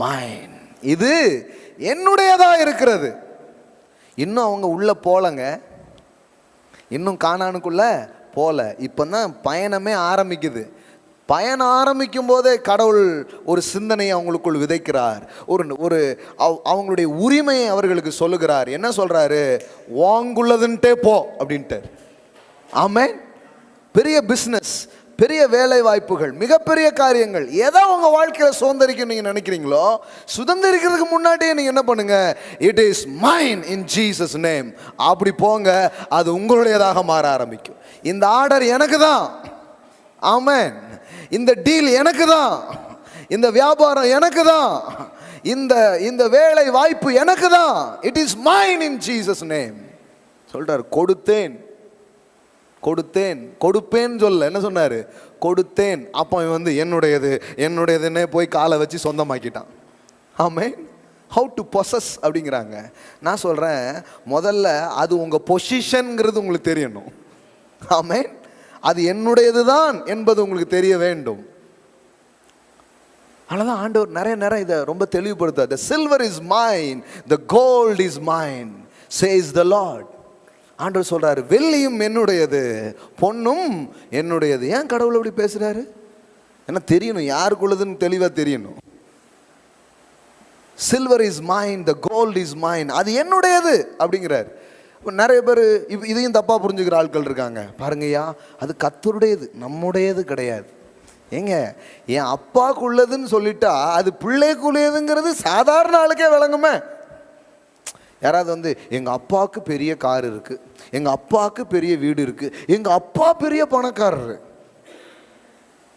mine. இது என்னுடையதா இருக்கிறது. இன்னும் அவங்க உள்ள போலங்க, இன்னும் கானானுக்குள்ள போல. இப்போதான் பயணமே ஆரம்பிக்குது. பயணம் ஆரம்பிக்கும் போதே கடவுள் ஒரு சிந்தனையை அவங்களுக்குள் விதைக்கிறார். ஒரு அவங்களுடைய உரிமையை அவர்களுக்கு சொல்லுகிறார். என்ன சொல்றாரு? வாங்குள்ளதுன்ட்டே போ அப்படின்ட்டு. ஆமென். பெரிய பிஸ்னஸ், பெரிய வேலை வாய்ப்புகள், மிகப்பெரிய காரியங்கள் எதை உங்க வாழ்க்கையில சுதந்திரிக்க நீங்க நினைக்கிறீங்களோ, சுதந்திரிக்கிறதுக்கு முன்னாடியே நீங்க என்ன பண்ணுங்க? It is mine in Jesus name. அப்படி போங்க, அது உங்களுடையதாக மாற ஆரம்பிக்கும். இந்த ஆர்டர் எனக்கு தான். ஆமென். இந்த டீல் எனக்கு தான். இந்த வியாபாரம் எனக்கு தான். இந்த வேலை வாய்ப்பு எனக்கு தான். It is mine in Jesus name. சொல்றாரு, கொடுத்தேன் கொடுத்தேன். கொடுப்பேன் சொல்ல, என்ன சொன்னாரு? கொடுத்தேன். அப்போ இவன் வந்து என்னுடையதுன்னே போய் காலை வச்சு சொந்தமாக்கிட்டான். ஆமென். ஹவு டு பொசஸ் அப்படிங்கிறாங்க. நான் சொல்றேன், முதல்ல அது உங்க பொசிஷன்ங்கிறது உங்களுக்கு தெரியணும். ஆமென். அது என்னுடையது தான் என்பது உங்களுக்கு தெரிய வேண்டும். அதனாலதான் ஆண்டவர் நிறைய இதை ரொம்ப தெளிவுபடுத்தார். The silver is mine, the gold is mine. says the Lord. ஆண்டவர் சொல்றாரு, வெள்ளியும் என்னுடையது, பொன்னும் என்னுடையது. ஏன் கடவுள் அப்படி பேசுறாரு? ஏன்னா தெரியணும் யாருக்குள்ளதுன்னு தெளிவா தெரியணும். Silver is mine, the gold is mine, அது என்னுடையது அப்படிங்கிறார். இப்போ நிறைய பேர் இதையும் தப்பா புரிஞ்சுக்கிற ஆட்கள் இருக்காங்க. பாருங்கய்யா, அது கர்த்தருடையது, நம்முடையது கிடையாது. ஏங்க, என் அப்பாக்குள்ளதுன்னு சொல்லிட்டா அது பிள்ளைக்குள்ளதுங்கிறது சாதாரண ஆளுக்கே விளங்குமே. யாராவது வந்து எங்கள் அப்பாவுக்கு பெரிய கார் இருக்குது, எங்கள் அப்பாவுக்கு பெரிய வீடு இருக்குது, எங்கள் அப்பா பெரிய பணக்காரரு,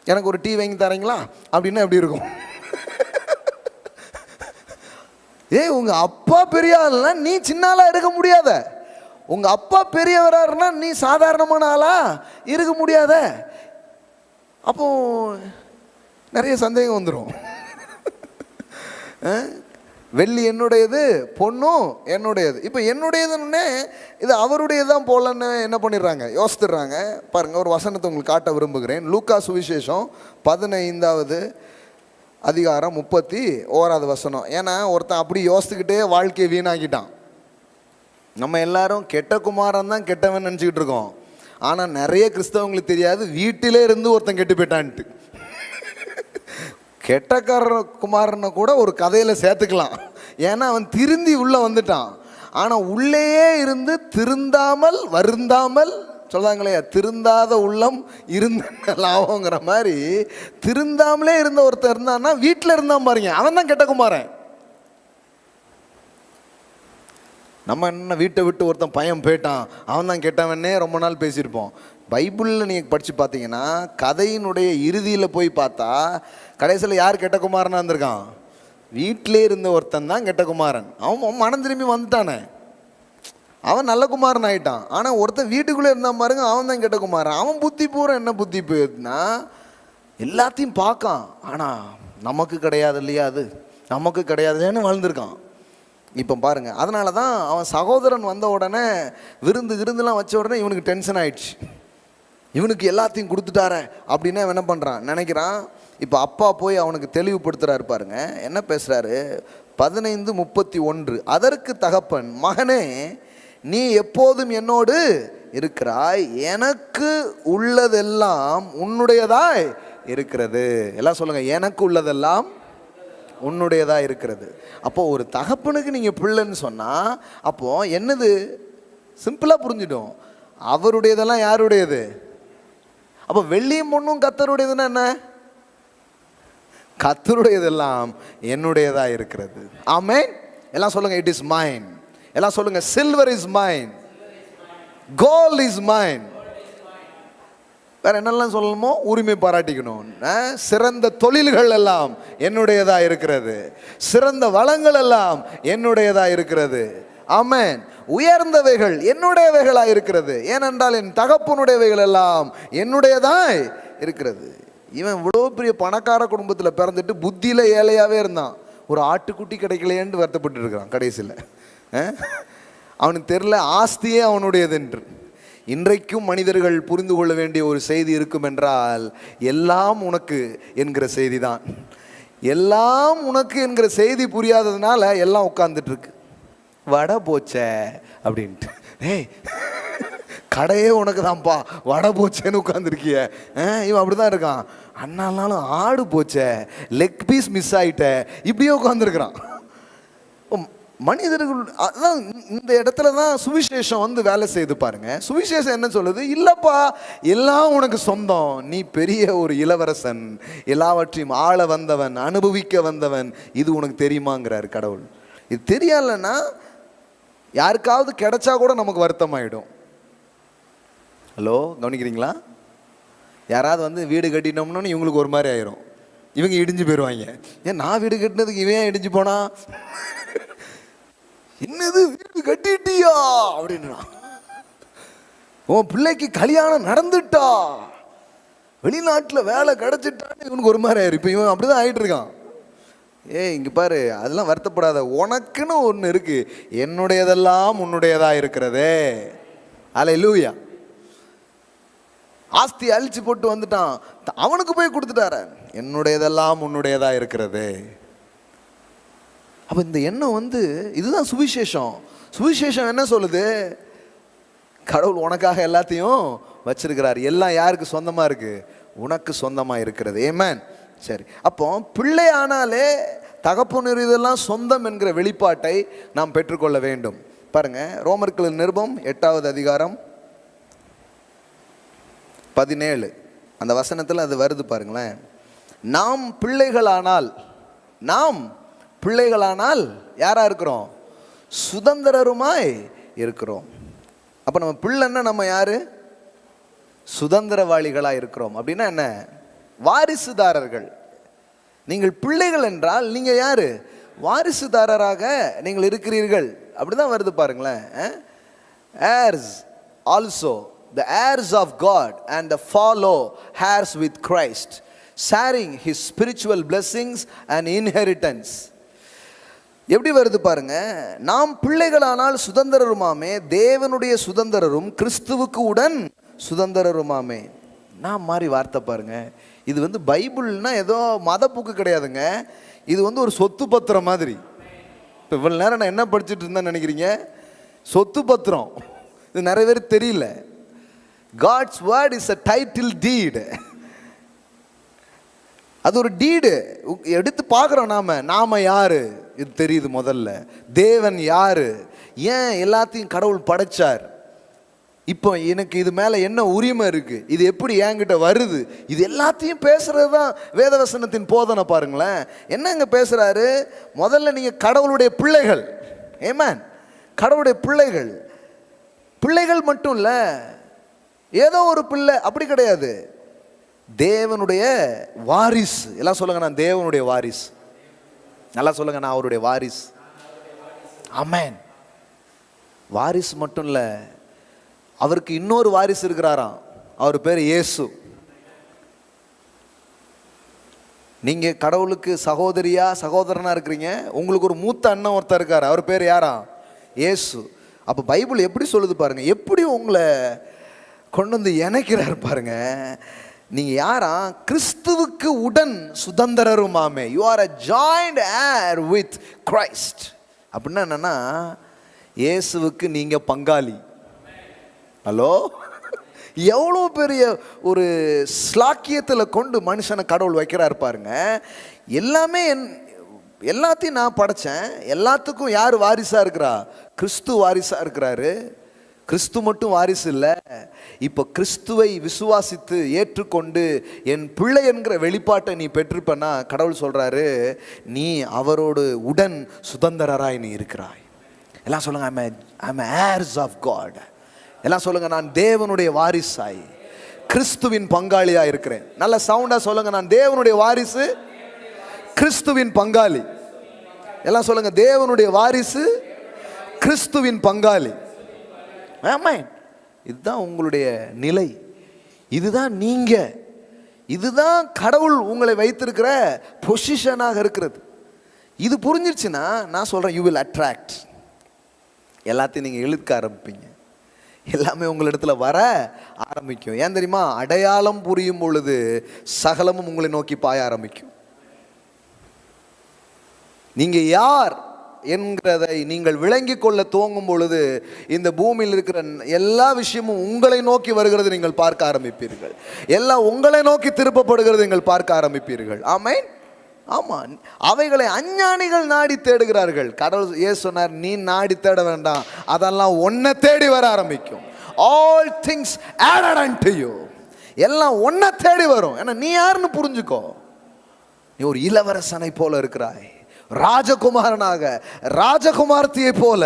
எனக்கு ஒரு டீ வாங்கி தரீங்களா அப்படின்னா எப்படி இருக்கும்? உங்கள் அப்பா பெரிய ஆள்னா நீ சின்ன ஆளாக இருக்க முடியாத. உங்கள் அப்பா பெரியவராருன்னா நீ சாதாரணமான ஆளா இருக்க முடியாத. அப்போ நிறைய சந்தேகம் வந்துடும். வெள்ளி என்னுடையது, பொண்ணும் என்னுடையது. இப்போ என்னுடையதுன்னே இது அவருடையதான் போலன்னு என்ன பண்ணிடுறாங்க, யோசித்துடுறாங்க. பாருங்கள், ஒரு வசனத்தை உங்களுக்கு காட்ட விரும்புகிறேன். லூக்கா சுவிசேஷம் 15வது அதிகாரம் 31வது வசனம். ஏன்னா ஒருத்தன் அப்படி யோசித்துக்கிட்டே வாழ்க்கையை வீணாக்கிட்டான். நம்ம எல்லாரும் கெட்ட குமாரன் தான் கெட்டவன் நினச்சிக்கிட்டு இருக்கோம். ஆனால் நிறைய கிறிஸ்தவங்களுக்கு தெரியாது வீட்டிலே இருந்து ஒருத்தன் கெட்டு போயிட்டான்ட்டு. கெட்டக்கார குமாரனை கூட ஒரு கதையில் சேர்த்துக்கலாம். ஏன்னா அவன் திருந்தி உள்ளே வந்துட்டான். ஆனால் உள்ளேயே இருந்து திருந்தாமல் வருந்தாமல் சொல்லுவாங்களே, திருந்தாத உள்ளம் இருந்த லாபங்கிற மாதிரி திருந்தாமலே இருந்த ஒருத்தர் இருந்தான்னா வீட்டில் இருந்தான் பாருங்க, அவன் தான் கெட்ட குமாரன். நம்ம என்ன வீட்டை விட்டு ஒருத்தன் பையன் போயிட்டான் அவன் தான் கெட்டவனே ரொம்ப நாள் பேசியிருப்போம். பைபிளில் நீங்கள் படித்து பார்த்தீங்கன்னா கதையினுடைய இறுதியில் போய் பார்த்தா கடைசியில் யார் கெட்ட குமாரனாக இருந்திருக்கான்? வீட்டிலே இருந்த ஒருத்தன் தான் கெட்ட குமாரன். அவன் மனம் திரும்பி வந்துட்டானே, அவன் நல்ல குமாரன் ஆகிட்டான். ஆனால் ஒருத்தன் வீட்டுக்குள்ளே இருந்தான் பாருங்க, அவன் தான் கெட்ட குமாரன். அவன் புத்தி பூரா என்ன புத்தி போயிடுனா எல்லாத்தையும் பார்க்கான், ஆனால் நமக்கு கிடையாது இல்லையா, அது நமக்கு கிடையாதுன்னு வாழ்ந்துருக்கான். இப்போ பாருங்கள், அதனால தான் அவன் சகோதரன் வந்த உடனே விருந்துலாம் வச்ச உடனே இவனுக்கு டென்ஷன் ஆயிடுச்சு. இவனுக்கு எல்லாத்தையும் கொடுத்துட்டார அப்படின்னு அவன் என்ன பண்ணுறான் நினைக்கிறான். இப்போ அப்பா போய் அவனுக்கு தெளிவுபடுத்துகிறாரு. பாருங்க என்ன பேசுகிறாரு. 15:31. அதற்கு தகப்பன், மகனே, நீ எப்போதும் என்னோடு இருக்கிறாய், எனக்கு உள்ளதெல்லாம் உன்னுடையதாய் இருக்கிறது. எல்லாம் சொல்லுங்க, எனக்கு உள்ளதெல்லாம் உன்னுடையதா இருக்கிறது. அப்போ ஒரு தகப்பனுக்கு நீங்க பிள்ளைன்னு சொன்னா அப்போ என்னது சிம்பிளா புரிஞ்சிடும், அவருடையதெல்லாம் யாருடையது? அப்போ வெள்ளியும் பொண்ணும் கர்த்தருடையதுன்னா என்ன? கர்த்தருடையதெல்லாம் என்னுடையதா இருக்கிறது. ஆமென். எல்லாம் சொல்லுங்க, இட் இஸ் மைன். எல்லாம் சொல்லுங்க, silver is mine, gold is mine. வேற என்னெல்லாம் சொல்லணுமோ உரிமை பாராட்டிக்கணும். சிறந்த தொழில்கள் எல்லாம் என்னுடையதா இருக்கிறது, சிறந்த வளங்கள் எல்லாம் என்னுடையதா இருக்கிறது. ஆமென். உயர்ந்தவைகள் என்னுடையவைகளா இருக்கிறது, ஏனென்றால் என் தகப்பனுடையவைகள் எல்லாம் என்னுடையதாய் இருக்கிறது. இவன் இவ்வளோ பெரிய பணக்கார குடும்பத்தில் பிறந்துட்டு புத்தியில் ஏழையாகவே இருந்தான். ஒரு ஆட்டுக்குட்டி கிடைக்கலையேன்னு வருத்தப்பட்டு இருக்கிறான். கடைசியில் அவனுக்கு தெரியல ஆஸ்தியே அவனுடையது என்று. இன்றைக்கும் மனிதர்கள் புரிந்து கொள்ள வேண்டிய ஒரு செய்தி இருக்கும் என்றால், எல்லாம் உனக்கு என்கிற செய்தி தான். எல்லாம் உனக்கு என்கிற செய்தி புரியாததுனால எல்லாம் உட்கார்ந்துட்டு இருக்கு. வடை போச்சே அப்படின்ட்டு, ஏய் கடையே உனக்கு தான்ப்பா, வடை போச்சேன்னு உட்காந்துருக்கிய. இவன் அப்படிதான் இருக்கான். அண்ணாலும் ஆடு போச்சே, லெக் பீஸ் மிஸ் ஆயிட்ட, இப்படியே உட்காந்துருக்கிறான். மனிதர்கள் அதான் இந்த இடத்துல தான் சுவிசேஷம் வந்து வேலை செய்து பாருங்க. சுவிசேஷம் என்ன சொல்லுது? இல்லப்பா எல்லாம் உனக்கு சொந்தம், நீ பெரிய ஒரு இளவரசன், எல்லாவற்றையும் ஆள வந்தவன், அனுபவிக்க வந்தவன், இது உனக்கு தெரியுமாங்கிறாரு கடவுள். இது தெரியலன்னா யாருக்காவது கிடைச்சா கூட நமக்கு வருத்தம் ஆயிடும். ஹலோ, கவனிக்கிறீங்களா? யாராவது வந்து வீடு கட்டினோம்னு இவங்களுக்கு ஒரு மாதிரி ஆயிரும், இவங்க இடிஞ்சு போயிடுவாங்க. ஏன் நான் வீடு கட்டினதுக்கு இவன் இடிஞ்சு போனா, என்னது வீடு கட்டிட்டியா அப்படின்னா, உன் பிள்ளைக்கு கல்யாணம் நடந்துட்டா, வெளிநாட்டில் வேலை கிடைச்சிட்டான்னு இவனுக்கு ஒரு மாதிரி ஆயிரும். இப்போ இவன் அப்படிதான் ஆயிட்டு இருக்கான். இங்க பாரு, அதெல்லாம் வருத்தப்படாத, உனக்குன்னு ஒன்று இருக்கு, என்னுடையதெல்லாம் உன்னுடையதா இருக்கிறதே. அல்லேலூயா. ஆஸ்தி அழிச்சு போட்டு வந்துட்டான், அவனுக்கு போய் கொடுத்துட்டார, என்னுடையதெல்லாம் உன்னுடையதா இருக்கிறது. அப்போ இந்த எண்ணம் இதுதான் சுவிசேஷம். சுவிசேஷம் என்ன சொல்லுது? கடவுள் உனக்காக எல்லாத்தையும் வச்சிருக்கிறார். எல்லாம் யாருக்கு சொந்தமாக இருக்கு? உனக்கு சொந்தமாக இருக்கிறது. ஆமென். சரி, அப்போ பிள்ளை ஆனாலே தகப்பன் இதெல்லாம் சொந்தம் என்கிற வெளிப்பாட்டை நாம் பெற்றுக்கொள்ள வேண்டும். பாருங்க, ரோமர்கள் நிருபம் 8வது அதிகாரம் 17 அந்த வசனத்தில் அது வருது பாருங்களேன். நாம் பிள்ளைகளானால் யாரா இருக்கிறோம்? சுதந்திரருமாய் இருக்கிறோம். அப்போ நம்ம பிள்ளைன்னா நம்ம யாரு? சுதந்திரவாளிகளாக இருக்கிறோம். அப்படின்னா என்ன? வாரிசுதாரர்கள். நீங்கள் பிள்ளைகள் என்றால் நீங்கள் யாரு? வாரிசுதாரராக நீங்கள் இருக்கிறீர்கள். அப்படிதான் வருது பாருங்களேன். heirs also, the heirs of God and the fellow heirs with Christ, sharing his spiritual blessings and inheritance. எப்படி வருது பாருங்க. நாம் பிள்ளைகளானால் சுதந்திரருமாமே, தேவனுடைய சுதந்திரரும் கிறிஸ்துவுக்கு உடன் சுதந்திரருமாமே. நான் மாதிரி வார்த்தை பாருங்க. இது பைபிள்னா ஏதோ மத புக்கு கிடையாதுங்க. இது ஒரு சொத்து பத்திரம் மாதிரி. இப்போ இவ்வளோ நேரம் நான் என்ன படிச்சுட்டு இருந்தேன்னு நினைக்கிறீங்க? சொத்து பத்திரம். இது நிறைய பேருக்கு தெரியல. God's word is a title deed. அது ஒரு டீடு. எடுத்து பார்க்குறோம். நாம யாரு இது தெரியுது. முதல்ல தேவன் யாரு, ஏன் எல்லாத்தையும் கடவுள் படைச்சார், இப்போ எனக்கு இது மேலே என்ன உரிமை இருக்கு, இது எப்படி என்கிட்ட வருது, இது எல்லாத்தையும் பேசுறது தான் வேதவசனத்தின் போதனை. பாருங்களேன் என்னங்க பேசுறாரு. முதல்ல நீங்க கடவுளுடைய பிள்ளைகள். ஆமென். கடவுளுடைய பிள்ளைகள். பிள்ளைகள் மட்டும் இல்லை, ஏதோ ஒரு பிள்ளை அப்படி கிடையாது. தேவனுடைய வாரிசு. எல்லாம் சொல்லுங்க, நான் தேவனுடைய வாரிசு. நல்லா சொல்லுங்க, நான் அவருடைய வாரிசு. ஆமென். வாரிசு மட்டும் இல்லை, அவருக்கு இன்னொரு வாரிசு இருக்கிறாராம். அவர் பேர் இயேசு. நீங்க கடவுளுக்கு சகோதரியா சகோதரனா இருக்கிறீங்க. உங்களுக்கு ஒரு மூத்த அண்ணன் ஒருத்தர் இருக்காரு. அவர் பேர் யாரா? இயேசு. அப்போ பைபிள் எப்படி சொல்லுது பாருங்க, எப்படி உங்களை கொண்டு இணைக்கிறார் பாருங்க. நீங்க யாரா? கிறிஸ்துவுக்கு உடன் சுதந்திரருமாமே. You are a joint heir with Christ. அப்படின்னா என்னன்னா, இயேசுவுக்கு நீங்க பங்காளி. ஹலோ, எவ்வளோ பெரிய ஒரு ஸ்லாக்கியத்தில் கொண்டு மனுஷனை கடவுள் வைக்கிறார் பாருங்க. எல்லாத்தையும் நான் படைச்சேன். எல்லாத்துக்கும் யார் வாரிசாக இருக்கிறா? கிறிஸ்து வாரிசாக இருக்கிறாரு. கிறிஸ்து மட்டும் வாரிசு இல்லை, இப்போ கிறிஸ்துவை விசுவாசித்து ஏற்றுக்கொண்டு என் பிள்ளை என்கிற வெளிப்பாட்டை நீ பெற்றிருப்பனா கடவுள் சொல்கிறாரு, நீ அவரோடு உடன் சுதந்திரராய் நீ இருக்கிறாய். எல்லாம் சொல்லுங்க, I'm heirs of God. எல்லாம் சொல்லுங்க, நான் தேவனுடைய வாரிசாய் கிறிஸ்துவின் பங்காளியா இருக்கிறேன். நல்ல சவுண்டா சொல்லுங்க, நான் தேவனுடைய வாரிசு, கிறிஸ்துவின் பங்காளி. எல்லாம் சொல்லுங்க, தேவனுடைய வாரிசு, கிறிஸ்துவின் பங்காளி. ஆமென். இதுதான் உங்களுடைய நிலை. இதுதான் நீங்க. இதுதான் கடவுள் உங்களை வைத்திருக்கிற பொசிஷனாக இருக்கிறது. இது புரிஞ்சிருச்சுன்னா நான் சொல்றேன், யூ வில் அட்ராக்ட். எல்லாத்தையும் நீங்க இழுக்க ஆரம்பிப்பீங்க. எல்லாமே உங்களிடத்துல வர ஆரம்பிக்கும். ஏன் தெரியுமா? அடையாளம் புரியும் பொழுது சகலமும் உங்களை நோக்கி பாய ஆரம்பிக்கும். நீங்க யார் என்கிறதை நீங்கள் விளங்கி கொள்ள துவங்கும் பொழுது இந்த பூமியில் இருக்கிற எல்லா விஷயமும் உங்களை நோக்கி வருகிறது நீங்கள் பார்க்க ஆரம்பிப்பீர்கள். எல்லாம் உங்களை நோக்கி திருப்பப்படுகிறது நீங்கள் பார்க்க ஆரம்பிப்பீர்கள். ஆமென். ஆமா, அவைகளை அஞ்ஞானிகள் நாடி தேடுகிறார்கள். கடவுள் ஏன் சொன்னார்? நீ நாடி தேட வேண்டாம், அதெல்லாம் ஒன்னை தேடி வர ஆரம்பிக்கும். All things added unto you. எல்லாம் ஒன்னை தேடி வரும். ஏன்னா நீ யாருன்னு புரிஞ்சுக்கோ. நீ ஒரு இளவரசனை போல இருக்கிறாய். ராஜகுமாரனாக, ராஜகுமார்த்தியை போல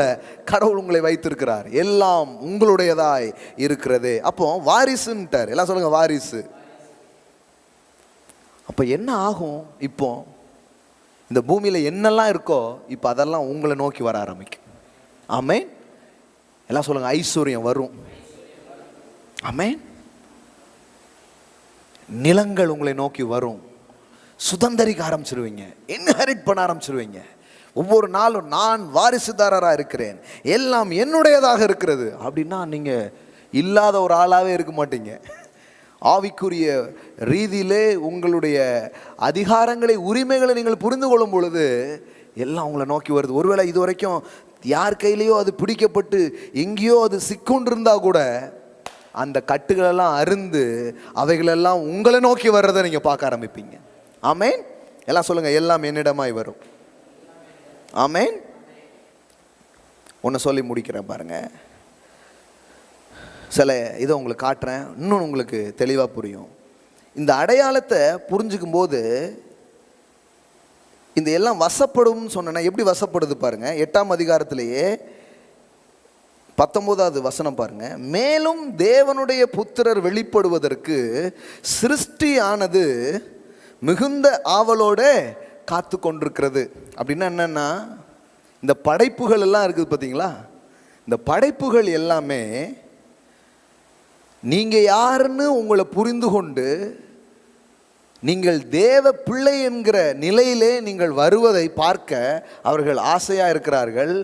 கடவுள் உங்களை வைத்திருக்கிறார். எல்லாம் உங்களுடையதாய் இருக்கிறது. அப்போ வாரிசுன்ட்டார். எல்லாம் சொல்லுங்க, வாரிசு. அப்போ என்ன ஆகும்? இப்போ இந்த பூமியில் என்னெல்லாம் இருக்கோ இப்போ அதெல்லாம் உங்களை நோக்கி வர ஆரம்பிக்கும். ஆமென். எல்லாம் சொல்லுங்க, ஐஸ்வர்யம் வரும். ஆமென். நிலங்கள் உங்களை நோக்கி வரும். சுதந்திரிக்க ஆரம்பிச்சிருவீங்க. இன்ஹெரிட் பண்ண ஆரம்பிச்சிருவீங்க. ஒவ்வொரு நாளும் நான் வாரிசுதாரராக இருக்கிறேன், எல்லாம் என்னுடையதாக இருக்கிறது அப்படின்னா நீங்கள் இல்லாத ஒரு ஆளாகவே இருக்க மாட்டீங்க. ஆவிக்குரிய ரீதியிலே உங்களுடைய அதிகாரங்களை, உரிமைகளை நீங்கள் புரிந்து கொள்ளும் பொழுது எல்லாம் உங்களை நோக்கி வருது. ஒருவேளை இது வரைக்கும் யார் கையிலையோ அது பிடிக்கப்பட்டு எங்கேயோ அது சிக்கொண்டு இருந்தா கூட அந்த கட்டுகளெல்லாம் அருந்து அவைகளெல்லாம் உங்களை நோக்கி வர்றதை நீங்க பார்க்க ஆரம்பிப்பீங்க. ஆமேன். எல்லாம் சொல்லுங்க, எல்லாம் என்னிடமாய் வரும். ஆமேன். ஒன்று சொல்லி முடிக்கிறேன் பாருங்க. சில இதை உங்களுக்கு காட்டுறேன், இன்னும் உங்களுக்கு தெளிவாக புரியும். இந்த அடையாளத்தை புரிஞ்சுக்கும் போது இந்த எல்லாம் வசப்படும் சொன்னா எப்படி வசப்படுது பாருங்க. 8ஆம் அதிகாரத்திலேயே 19வது வசனம் பாருங்க. மேலும் தேவனுடைய புத்திரர் வெளிப்படுவதற்கு சிருஷ்டியானது மிகுந்த ஆவலோட காத்து கொண்டிருக்கிறது. அப்படின்னா என்னன்னா, இந்த படைப்புகள் எல்லாம் இருக்குது பார்த்தீங்களா, இந்த படைப்புகள் எல்லாமே நீங்க யாருன்னு உங்களை புரிந்து கொண்டு நீங்கள் தேவ பிள்ளை என்கிற நிலையிலே நீங்கள் வருவதை பார்க்க அவர்கள் ஆசையாக இருக்கிறார்கள்.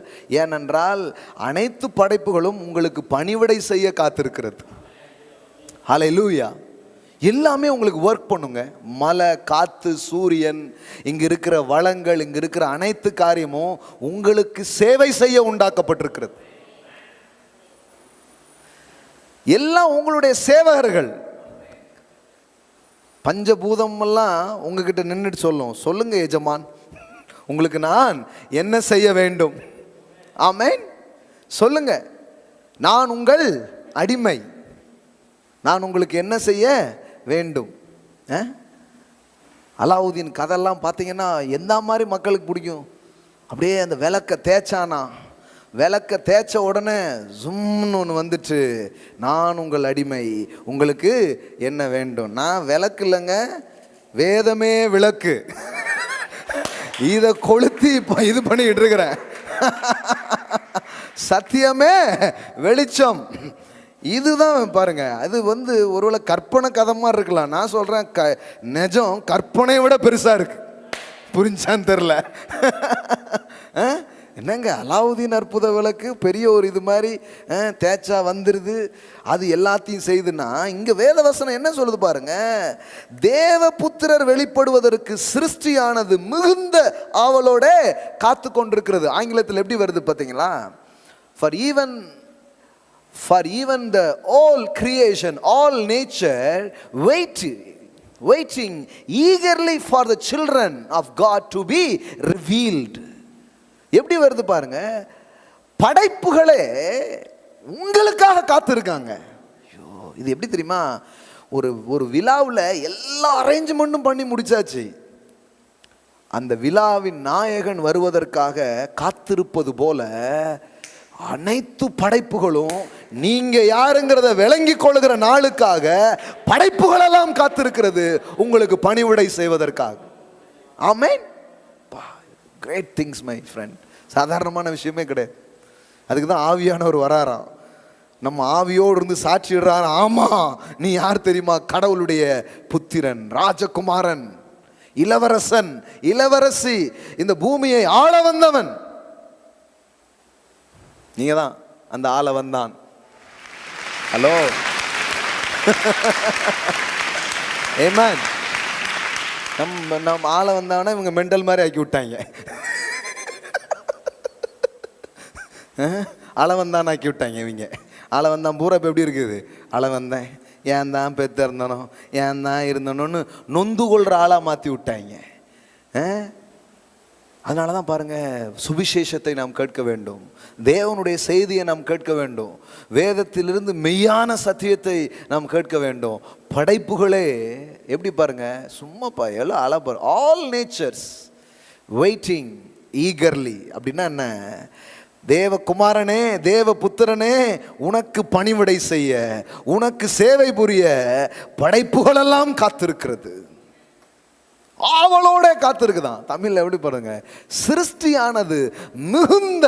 ஏனென்றால் அனைத்து படைப்புகளும் உங்களுக்கு பணிவிடை செய்ய காத்திருக்கிறது. ஹல்லேலூயா. எல்லாமே உங்களுக்கு ஒர்க் பண்ணுங்க. மலை, காற்று, சூரியன், இங்கே இருக்கிற வளங்கள், இங்கே இருக்கிற அனைத்து காரியமும் உங்களுக்கு சேவை செய்ய உண்டாக்கப்பட்டிருக்கிறது. எல்லாம் உங்களுடைய சேவகர்கள். பஞ்சபூதம் எல்லாம் உங்ககிட்ட நின்றுட்டு சொல்லுங்க எஜமான், உங்களுக்கு நான் என்ன செய்ய வேண்டும். ஆமேன். சொல்லுங்க, நான் உங்கள் அடிமை, நான் உங்களுக்கு என்ன செய்ய வேண்டும். அலாவுதீன் கதெல்லாம் பார்த்தீங்கன்னா எந்த மாதிரி மக்களுக்கு பிடிக்கும். அப்படியே அந்த விளக்க தேய்ச்சானா, விளக்க தேய்ச்ச உடனே ஜும்னு ஒன்று வந்துட்டு, நான் உங்கள் அடிமை, உங்களுக்கு என்ன வேண்டும். நான் விளக்கு இல்லைங்க, வேதமே விளக்கு. இதை கொளுத்தி இப்போ இது பண்ணிக்கிட்டு இருக்கிறேன். சத்தியமே வெளிச்சம். இதுதான் பாருங்க. அது ஒருவேளை கற்பனை கதை மாதிரி இருக்கலாம். நான் சொல்றேன், நிஜம் கற்பனையை விட பெருசா இருக்கு. புரிஞ்சான்னு தெரில. என்னங்க, அலாவுதீன் அற்புத விளக்கு பெரிய ஒரு இது மாதிரி தேய்ச்சா வந்துடுது, அது எல்லாத்தையும் செய்துன்னா, இங்க வேதவசனம் என்ன சொல்லுது பாருங்க. தேவ புத்திரர் வெளிப்படுவதற்கு சிருஷ்டியானது மிகுந்த ஆவலோட காத்து கொண்டிருக்கிறது. ஆங்கிலத்தில் எப்படி வருது பார்த்தீங்களா? For even the all creation, all nature waiting eagerly for the children of God to be revealed. எப்படி வருது பாருங்க. படைப்புகளே உங்களுக்காக காத்திருக்காங்க. ஐயோ, இது எப்படி தெரியுமா? ஒரு விழாவில் எல்லா அரேஞ்ச்மெண்ட்டும் பண்ணி முடிச்சாச்சு. அந்த விழாவின் நாயகன் வருவதற்காக காத்திருப்பது போல அனைத்து படைப்புகளும் நீங்க யாருங்கிறத விளங்கி கொள்ளுகிற நாளுக்காக படைப்புகளெல்லாம் காத்திருக்கிறது, உங்களுக்கு பணிவிடை செய்வதற்காக. Amen. Great things my friend. சாதாரணமான விஷயமே கிடையாது. அதுக்கு தான் ஆவியானவர் வராராம், நம்ம ஆவியோடு இருந்து சாட்சிடுறார். ஆமா, நீ யார் தெரியுமா? கடவுளுடைய புத்திரன், ராஜகுமாரன், இளவரசன், இளவரசி, இந்த பூமியை ஆள வந்தவன். நீங்க தான் அந்த ஆள வந்தான். ஹலோ, ஆமென். நம்ம ஆள வந்தாங்கன்னா இவங்க மெண்டல் மாதிரி ஆக்கி விட்டாங்க. ஆள வந்தான் ஆக்கி விட்டாங்க இவங்க. ஆள வந்தான் பூரா இப்போ எப்படி இருக்குது? ஆள வந்தேன், ஏன் தான் பெத்த இருந்தனோ, ஏன் தான் இருந்தனோன்னு நொந்து கொள்கிற ஆளாக மாற்றி விட்டாங்க. அதனால தான் பாருங்கள், சுவிசேஷத்தை நாம் கேட்க வேண்டும், தேவனுடைய செய்தியை நாம் கேட்க வேண்டும், வேதத்திலிருந்து மெய்யான சத்தியத்தை நாம் கேட்க வேண்டும். படைப்புகளே எப்படி பாருங்க, சும்மாப்பா எல்லாம் அழப்பார். All nature's waiting eagerly. அப்படின்னா என்ன? தேவகுமாரனே, தேவ புத்திரனே, உனக்கு பணிவிடை செய்ய, உனக்கு சேவை புரிய படைப்புகளெல்லாம் காத்திருக்கிறது. ஆவலோட காத்திருக்குதான். தமிழ்ல எப்படி பாருங்க, சிருஷ்டியானது மிகுந்த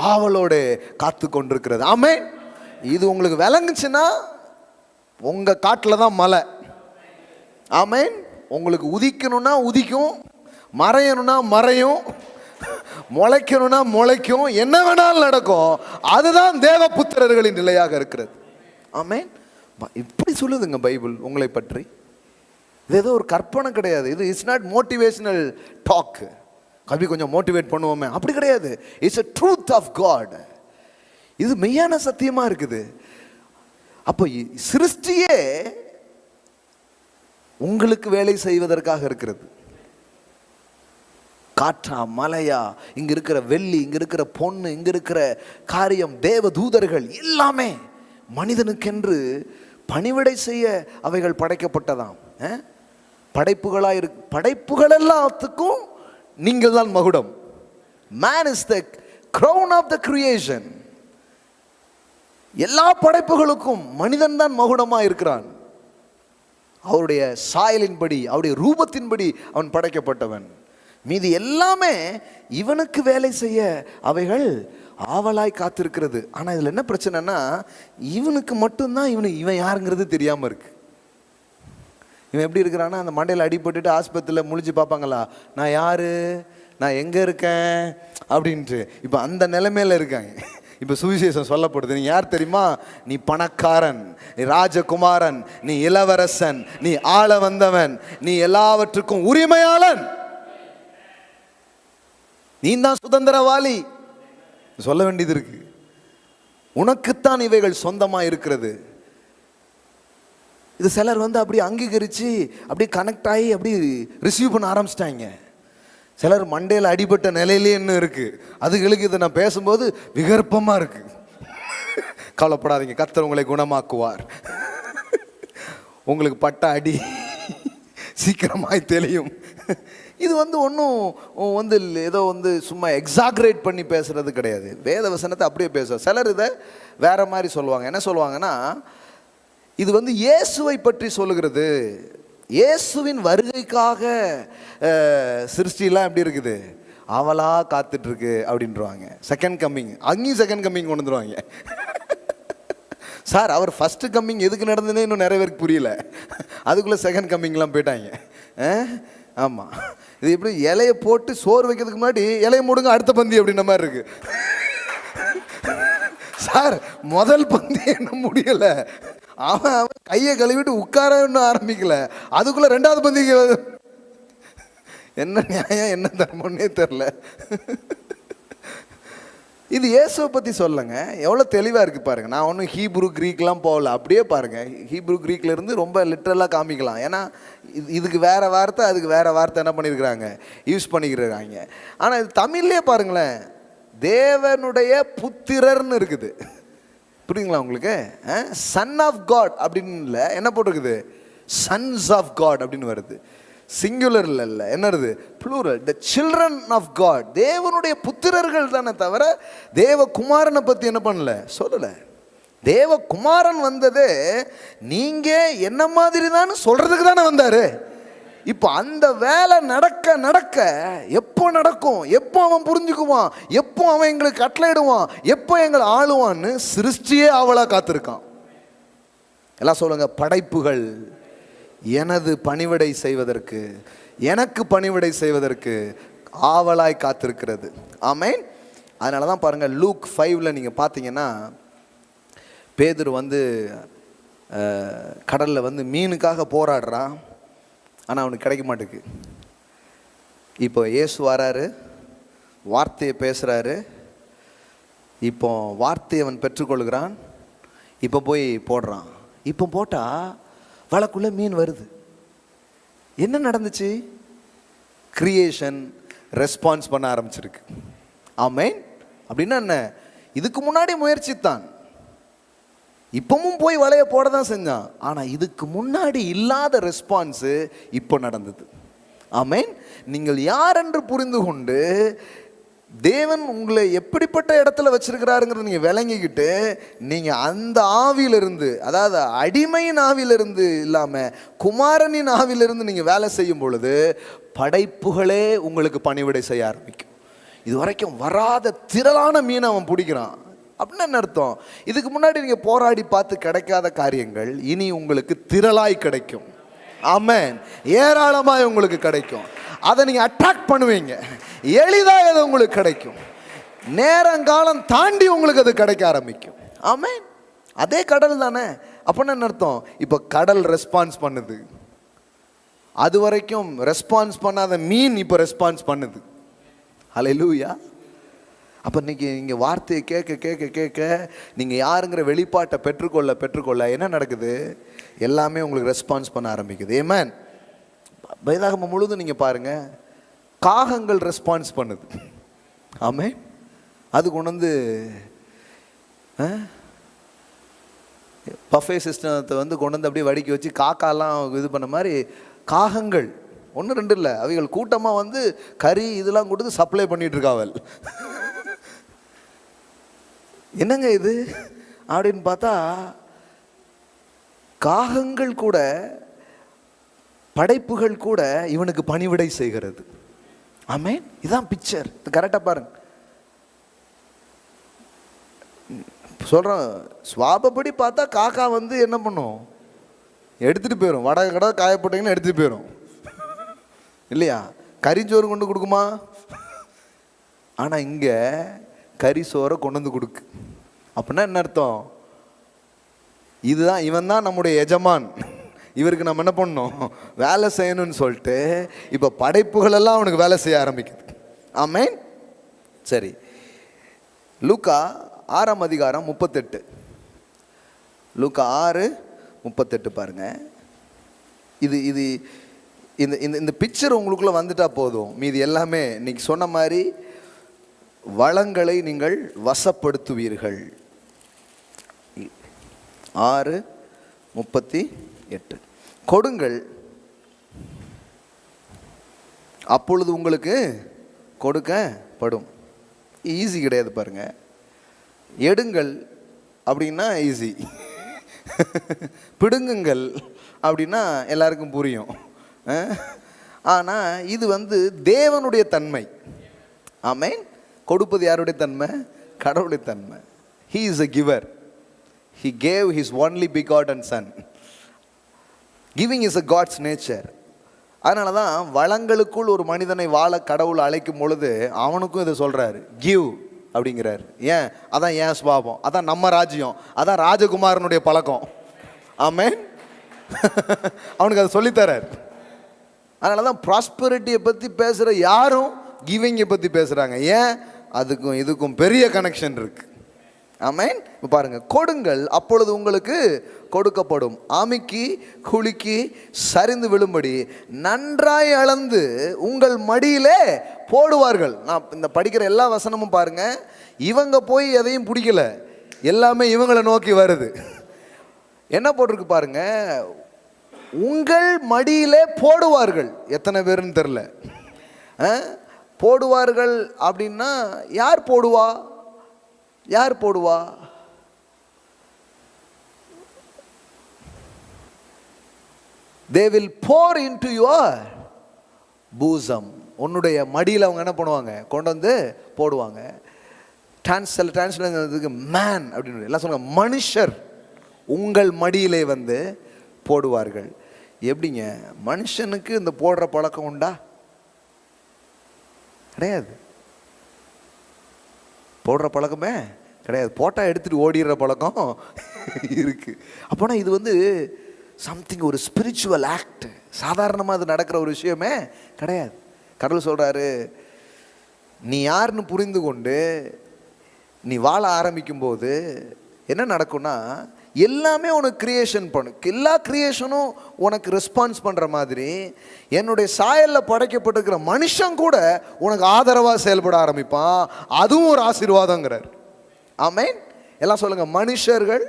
ஆவலோட காத்து கொண்டிருக்கிறது. ஆமென். இது உங்களுக்கு விளங்குச்சுன்னா உங்க காட்டுல தான் மலை. ஆமென். உங்களுக்கு உதிக்கணும்னா உதிக்கும், மறையணும்னா மறையும், முளைக்கணும்னா முளைக்கும், என்ன வேணாலும் நடக்கும். அதுதான் தேவபுத்திரர்களின் நிலையாக இருக்கிறது. ஆமென். இப்படி சொல்லுதுங்க பைபிள் உங்களை பற்றி. இது ஏதோ ஒரு கற்பனை கிடையாது. இது இட்ஸ் நாட் மோட்டிவேஷனல் டாக். கவி கொஞ்சம் மோட்டிவேட் பண்ணுவோமே, அப்படி கிடையாது. It's a truth of God. இது மெய்யான சத்தியமா இருக்குது. அப்போ சிருஷ்டியே உங்களுக்கு வேலை செய்வதற்காக இருக்கிறது. காற்றா மலையா, இங்க இருக்கிற வெள்ளி, இங்க இருக்கிற பொண்ணு, இங்க இருக்கிற காரியம், தேவ தூதர்கள் எல்லாமே மனிதனுக்கென்று பணிவிடை செய்ய அவைகள் படைக்கப்பட்டதாம். படைப்புகள் எல்லாத்துக்கும் நீங்கள் தான் மகுடம். Man is the crown of the creation. எல்லா படைப்புகளுக்கும் மனிதன் தான் மகுடமா இருக்கிறான். அவருடைய சாயலின்படி, அவருடைய ரூபத்தின்படி அவன் படைக்கப்பட்டவன். மீதி எல்லாமே இவனுக்கு வேலை செய்ய அவைகள் ஆவலாய் காத்திருக்கிறது. ஆனா இதுல என்ன பிரச்சனைனா, இவனுக்கு மட்டும்தான் இவன் யாருங்கிறது தெரியாம இருக்கு. இவன் எப்படி இருக்கிறான்னா, அந்த மண்டையில் அடிபட்டுட்டு ஆஸ்பத்திரியில் முழிச்சு பார்ப்பாங்களா, நான் யாரு, நான் எங்க இருக்கேன் அப்படின்ட்டு. இப்போ அந்த நிலைமையில இருக்காங்க. இப்போ சுவிசேஷம் சொல்லப்படுது, நீ யார் தெரியுமா, நீ பணக்காரன், நீ ராஜகுமாரன், நீ இளவரசன், நீ ஆள வந்தவன், நீ எல்லாவற்றுக்கும் உரிமையாளன், நீ தான் சுதந்திரவாளி சொல்ல வேண்டியது இருக்கு. உனக்குத்தான் இவைகள் சொந்தமா இருக்கிறது. இது சிலர் அப்படி அங்கீகரிச்சு அப்படி கனெக்ட் ஆகி அப்படி ரிசீவ் பண்ண ஆரம்பிச்சிட்டாங்க. சிலர் மண்டையில் அடிபட்ட நிலையிலே என்ன இருக்கு, அதுகளுக்கு இதை நான் பேசும்போது விகற்பமா இருக்கு. கவலைப்படாதீங்க, கர்த்தர் உங்களை குணமாக்குவார். உங்களுக்கு பட்ட அடி சீக்கிரமாய் தெளியும். இது ஒன்றும் ஏதோ சும்மா எக்ஸாக்ரேட் பண்ணி பேசுறது கிடையாது. வேத வசனத்தை அப்படியே பேசுவோம். சிலர் இதை வேற மாதிரி சொல்லுவாங்க. என்ன சொல்லுவாங்கன்னா, இது இயேசுவை பற்றி சொல்லுகிறது, இயேசுவின் வருகைக்காக சிருஷ்டிலாம் எப்படி இருக்குது, அவளா காத்துட்டு இருக்கு அப்படின்றாங்க. செகண்ட் கம்மிங், அங்கேயும் செகண்ட் கம்மிங் கொண்டு வந்துருவாங்க. சார், அவர் ஃபர்ஸ்ட் கம்மிங் எதுக்கு நடந்ததுன்னு இன்னும் நிறைய பேருக்கு புரியல, அதுக்குள்ளே செகண்ட் கம்மிங்லாம் போயிட்டாங்க. ஆமாம், இது எப்படி இலையை போட்டு சோறு வைக்கிறதுக்கு முன்னாடி இலையை மூடுங்க அடுத்த பந்தி அப்படின்ற மாதிரி இருக்கு. சார், முதல் பந்தி என்ன முடியல, அவன் கையை கழுவிட்டு உட்கார ஆரம்பிக்கல, அதுக்குள்ள ரெண்டாவது பந்திக்கு என்ன நியாயம் என்ன தர்மம்னே தெரில. இது இயேசுவை பற்றி சொல்லுங்க, எவ்வளோ தெளிவாக இருக்குது பாருங்க. நான் ஒன்றும் ஹீப்ரு கிரீக்லாம் போகல, அப்படியே பாருங்க. ஹீப்ரு கிரீக்ல இருந்து ரொம்ப லிட்டரலாக காமிக்கலாம். ஏன்னா இதுக்கு வேற வார்த்தை, அதுக்கு வேற வார்த்தை என்ன பண்ணியிருக்கிறாங்க, யூஸ் பண்ணிக்கிறாங்க. ஆனால் இது தமிழ்லேயே பாருங்களேன், தேவனுடைய புத்திரர்னு இருக்குது. புரியுங்களா உங்களுக்கு? சன் ஆஃப் காட் அப்படின்னு இல்லை, என்ன போட்டிருக்குது, சன்ஸ் ஆஃப் காட் அப்படின்னு வருது. சிங்குலர் இல்லை, என்ன வருது, plural. The children of God, தேவனுடைய புத்திரர்கள் தானே தவிர தேவகுமாரனை பற்றி என்ன பண்ணல, சொல்லலை. தேவகுமாரன் வந்ததே நீங்க என்ன மாதிரி தான் சொல்றதுக்கு தானே வந்தாரு. இப்போ அந்த வேலை நடக்க நடக்க எப்போ நடக்கும், எப்போ அவன் புரிஞ்சுக்குவான், எப்போ அவன் எங்களுக்கு கட்டளையிடுவான், எப்போ எங்களை ஆளுவான்னு சிருஷ்டியே அவளா காத்திருக்கான். எல்லாம் சொல்லுங்க, படைப்புகள் எனது பணிவிடை செய்வதற்கு, எனக்கு பணிவிடை செய்வதற்கு ஆவலாய் காத்திருக்கிறது. ஆமென். அதனால தான் பாருங்க, லூக் 5ல் நீங்கள் பார்த்தீங்கன்னா, பேதுரு கடலில் மீனுக்காக போராடுறான், ஆனால் அவனுக்கு கிடைக்க மாட்டேங்குது. இப்போ இயேசு வராரு, வார்த்தையை பேசுகிறாரு. இப்போ வார்த்தையை அவன் பெற்றுக்கொள்கிறான். இப்போ போய் போடுறான். இப்போ போட்டால் வலைக்குள்ளே மீன் வருது. என்ன நடந்துச்சு? கிரியேஷன் ரெஸ்பான்ஸ் பண்ண ஆரம்பிச்சிருக்கு. ஆமென். அப்படின்னா என்ன? இதுக்கு முன்னாடி முயற்சித்தான், இப்பவும் போய் வலையை போட தான் செஞ்சான். ஆனால் இதுக்கு முன்னாடி இல்லாத ரெஸ்பான்ஸு இப்போ நடந்தது. ஆமென். நீங்கள் யார் என்று புரிந்து கொண்டு தேவன் உங்களை எப்படிப்பட்ட இடத்துல வச்சிருக்கிறாருங்கிறத நீங்கள் விளங்கிக்கிட்டு, நீங்கள் அந்த ஆவியிலிருந்து, அதாவது அடிமையின் ஆவியிலிருந்து இல்லாமல் குமாரனின் ஆவியிலிருந்து நீங்கள் வேலை செய்யும் பொழுது படைப்புகளே உங்களுக்கு பணிவிடை செய்ய ஆரம்பிக்கும். இது வரைக்கும் வராத திரளான மீனை அவன் பிடிக்கிறான். அப்படின்னு என்ன அர்த்தம்? இதுக்கு முன்னாடி நீங்கள் போராடி பார்த்து கிடைக்காத காரியங்கள் இனி உங்களுக்கு திரளாய் கிடைக்கும். ஆமென். ஏராளமாய் உங்களுக்கு கிடைக்கும். அதை நீங்கள் அட்ராக்ட் பண்ணுவீங்க, எளிதாக அது உங்களுக்கு கிடைக்கும். நேரங்காலம் தாண்டி உங்களுக்கு அது கிடைக்க ஆரம்பிக்கும். ஆமென். அதே கடல் தானே. அப்படின்னு என்ன அர்த்தம்? இப்போ கடல் ரெஸ்பான்ஸ் பண்ணுது. அது வரைக்கும் ரெஸ்பான்ஸ் பண்ணாத மீன் இப்போ ரெஸ்பான்ஸ் பண்ணுது. ஹல்லேலூயா. அப்போ இன்னைக்கு நீங்கள் வார்த்தையை கேட்க கேட்க கேட்க நீங்கள் யாருங்கிற வெளிப்பாட்டை பெற்றுக்கொள்ள என்ன நடக்குது? எல்லாமே உங்களுக்கு ரெஸ்பான்ஸ் பண்ண ஆரம்பிக்குது. ஆமென். வேதாகமம் முழுதும் நீங்கள் பாருங்கள், காகங்கள் ரெஸ்பான்ஸ் பண்ணுது. ஆமென். அது கொண்டு வந்து பஃபே சிஸ்டத்தை வந்து கொண்டு வந்து அப்படியே வடிக்க வச்சு காக்காலாம் இது பண்ண மாதிரி காகங்கள் 1-2 இல்லை, அவைகள் கூட்டமாக வந்து கறி இதெல்லாம் கொடுத்து சப்ளை பண்ணிட்டு இருக்காவல். என்னங்க இது அப்படின்னு பார்த்தா, காகங்கள் கூட படைப்புகள் கூட இவனுக்கு பணிவிடை செய்கிறது. ஆமென். இதான் பிக்சர். கரெக்டாக பாருங்க. சொல்கிறோம், சுவாபப்படி பார்த்தா காக்கா வந்து என்ன பண்ணும்? எடுத்துகிட்டு போயிடும். வடை கடை காயப்பட்டீங்கன்னா எடுத்துகிட்டு போயிடும் இல்லையா? கறிச்சோறு கொண்டு கொடுக்குமா? ஆனால் இங்கே கறி சோறை கொண்டு வந்து கொடுக்கு. அப்படின்னா என்ன அர்த்தம்? இதுதான், இவன் தான் நம்முடைய எஜமான், இவருக்கு நம்ம என்ன பண்ணணும்? வேலை செய்யணும்னு சொல்லிட்டு இப்போ படைப்புகள் எல்லாம் அவனுக்கு வேலை செய்ய ஆரம்பிக்குது. ஆமென். சரி, லூக்கா 6ஆம் அதிகாரம் 38. லூக்கா 6:38 பாருங்க. இது இது இந்த இந்த பிக்சர் உங்களுக்குள்ள வந்துட்டா போதும், மீதி எல்லாமே இன்னைக்கு சொன்ன மாதிரி வளங்களை நீங்கள் வசப்படுத்துவீர்கள். 6:38. கொடுங்கள், அப்பொழுது உங்களுக்கு கொடுக்கப்படும். ஈஸி கிடையாது பாருங்க. எடுங்கள் அப்படின்னா ஈஸி, பிடுங்குங்கள் அப்படின்னா எல்லாருக்கும் புரியும். ஆனால் இது வந்து தேவனுடைய தன்மை. ஆமென். கொடுப்பது யாருடைய தன்மை? கடவுளுடைய தன்மை. He is a giver. He gave his only begotten son. Giving is a God's nature. அதனால தான் வளங்களுக்குள் ஒரு மனிதனை வாழ கடவுள் அழைக்கும் பொழுது அவனுக்கும் இதை சொல்கிறாரு, கிவ் அப்படிங்கிறார். ஏன்? அதான் ஏன் சுபாவம், அதான் நம்ம ராஜ்யம், அதான் ராஜகுமாரனுடைய பழக்கம். ஆமென். அவனுக்கு அதை சொல்லித்தரார். அதனால தான் ப்ராஸ்பரிட்டியை பற்றி பேசுகிற யாரும் கிவிங்கை பற்றி பேசுகிறாங்க. ஏன்? அதுக்கும் இதுக்கும் பெரிய கனெக்ஷன் இருக்கு. ஆமென். இப்போ பாருங்க, கொடுங்கள் அப்பொழுது உங்களுக்கு கொடுக்கப்படும், அமுக்கி குலுக்கி சரிந்து விழும்படி நன்றாய் அளந்து உங்கள் மடியிலே போடுவார்கள். நான் இந்த படிக்கிற எல்லா வசனமும் பாருங்க, இவங்க போய் எதையும் பிடிக்கல, எல்லாமே இவங்களை நோக்கி வருது. என்ன போட்டிருக்கு பாருங்க, உங்கள் மடியிலே போடுவார்கள். எத்தனை பேருன்னு தெரில. போடுவார்கள் அப்படின்னா யார் போடுவா? யார் போடுவா? They will pour into your bosom. உன்னுடைய மடியில் அவங்க என்ன பண்ணுவாங்க? கொண்டு வந்து போடுவாங்க. டிரான்ஸ்லேஷன் மேன் அப்படின்னு எல்லாம் சொல்லுவாங்க. மனுஷர் உங்கள் மடியிலே வந்து போடுவார்கள். எப்படிங்க? மனுஷனுக்கு இந்த போடுற பழக்கம் உண்டா? கிடையாது. போடுற பழக்கமே கிடையாது. போட்டால் எடுத்துகிட்டு ஓடிடுற பழக்கம் இருக்குது. அப்போனா இது வந்து சம்திங், ஒரு ஸ்பிரிச்சுவல் ஆக்ட். சாதாரணமாக அது நடக்கிற ஒரு விஷயமே கிடையாது. கடவுள் சொல்கிறாரு, நீ யாருன்னு புரிந்து கொண்டு நீ வாழ ஆரம்பிக்கும்போது என்ன நடக்கும்னா, எல்லாமே உனக்கு கிரியேஷன் பண்ணும். எல்லா கிரியேஷனும் உனக்கு ரெஸ்பான்ஸ் பண்ணுற மாதிரி என்னுடைய சாயலில் படைக்கப்பட்டிருக்கிற மனுஷன் கூட உனக்கு ஆதரவாக செயல்பட ஆரம்பிப்பான். அதுவும் ஒரு ஆசீர்வாதங்கிறார். ஆமென். எல்லாம் சொல்லுங்கள். மனுஷர்கள்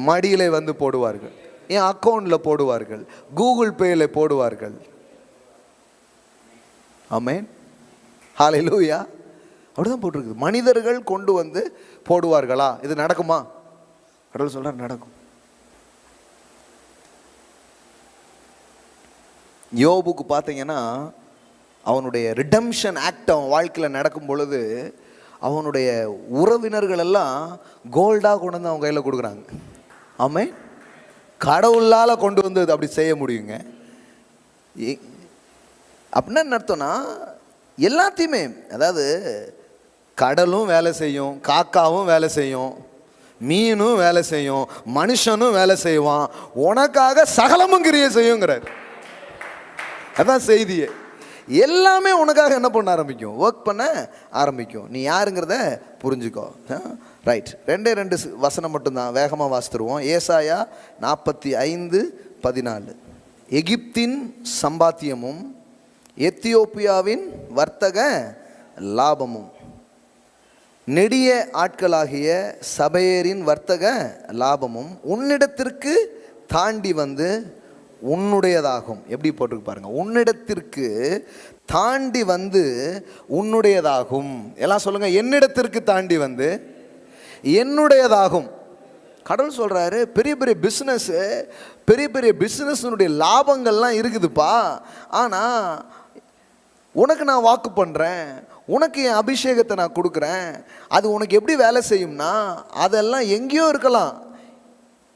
மடியில் வந்து போடுவார்கள், என் அக்கௌண்ட்டில் போடுவார்கள், கூகுள் பேயில் போடுவார்கள். ஆமென். ஹல்லேலூயா. அப்படிதான் போட்டிருக்குது. மனிதர்கள் கொண்டு வந்து போடுவார்களா? இது நடக்குமா? கடவுள் சொல்றார், நடக்கும். யோபுக்கு பார்த்தீங்கன்னா அவனுடைய ரிடம்ஷன் ஆக்ட் அவன் வாழ்க்கையில் நடக்கும் பொழுது அவனுடைய உறவினர்கள் எல்லாம் கோல்டாக கொண்டு வந்து அவங்க கையில் கொடுக்குறாங்க. ஆமென். கடவுளால் கொண்டு வந்து அப்படி செய்ய முடியுங்க. அப்படின்னா என்ன அர்த்தம்னா, எல்லாத்தையுமே, அதாவது கடலும் வேலை செய்யும், காக்காவும் வேலை செய்யும், மீனும் வேலை செய்யும், மனுஷனும் வேலை செய்வான், உனக்காக சகலமும் கிரியை செய்யுங்கிறார். அதான் செய்தியே. எல்லாமே உனக்காக என்ன பண்ண ஆரம்பிக்கும், ஒர்க் பண்ண ஆரம்பிக்கும். நீ யாருங்கிறத புரிஞ்சுக்கோ. ரைட், 2 வசனம் மட்டும்தான் வேகமாக வாசித்துருவோம். ஏசாயா 45:14. எகிப்தின் சம்பாத்தியமும் எத்தியோப்பியாவின் வர்த்தக லாபமும் நெடிய ஆட்களாகிய சபையரின் வர்த்தக லாபமும் உன்னிடத்திற்கு தாண்டி வந்து உன்னுடையதாகும். எப்படி போட்டிருக்கு பாருங்க, உன்னிடத்திற்கு தாண்டி வந்து உன்னுடையதாகும். எல்லாம் சொல்லுங்க, என்னிடத்திற்கு தாண்டி வந்து என்னுடையதாகும். கடவுள் சொல்றாரு, பெரிய பெரிய பிஸ்னஸ், பெரிய பெரிய பிஸ்னஸ்னுடைய லாபங்கள்லாம் இருக்குதுப்பா. ஆனால் உனக்கு நான் வாக்கு பண்ணுறேன், உனக்கு என் அபிஷேகத்தை நான் கொடுக்குறேன். அது உனக்கு எப்படி வேலை செய்யும்னா, அதெல்லாம் எங்கேயோ இருக்கலாம்,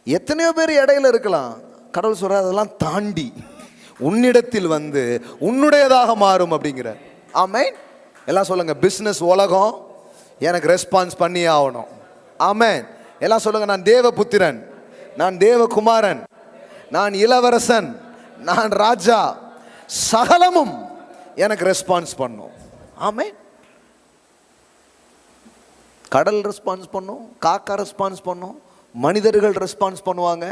எத்தனையோ பேர் இடையில இருக்கலாம். கடவுள் சொல்கிறார், அதெல்லாம் தாண்டி உன்னிடத்தில் வந்து உன்னுடையதாக மாறும் அப்படிங்கிற. ஆமென். எல்லாம் சொல்லுங்க, பிஸ்னஸ் உலகம் எனக்கு ரெஸ்பான்ஸ் பண்ணி ஆகணும். ஆமென். எல்லாம் சொல்லுங்க, நான் தேவபுத்திரன், நான் தேவகுமாரன், நான் இளவரசன், நான் ராஜா, சகலமும் எனக்கு ரெஸ்பான்ஸ் பண்ணும். ஆமென். கடல் ரெஸ்பான்ஸ் பண்ணும், காக்கா ரெஸ்பான்ஸ் பண்ணும், மனிதர்கள் ரெஸ்பான்ஸ் பண்ணுவாங்க.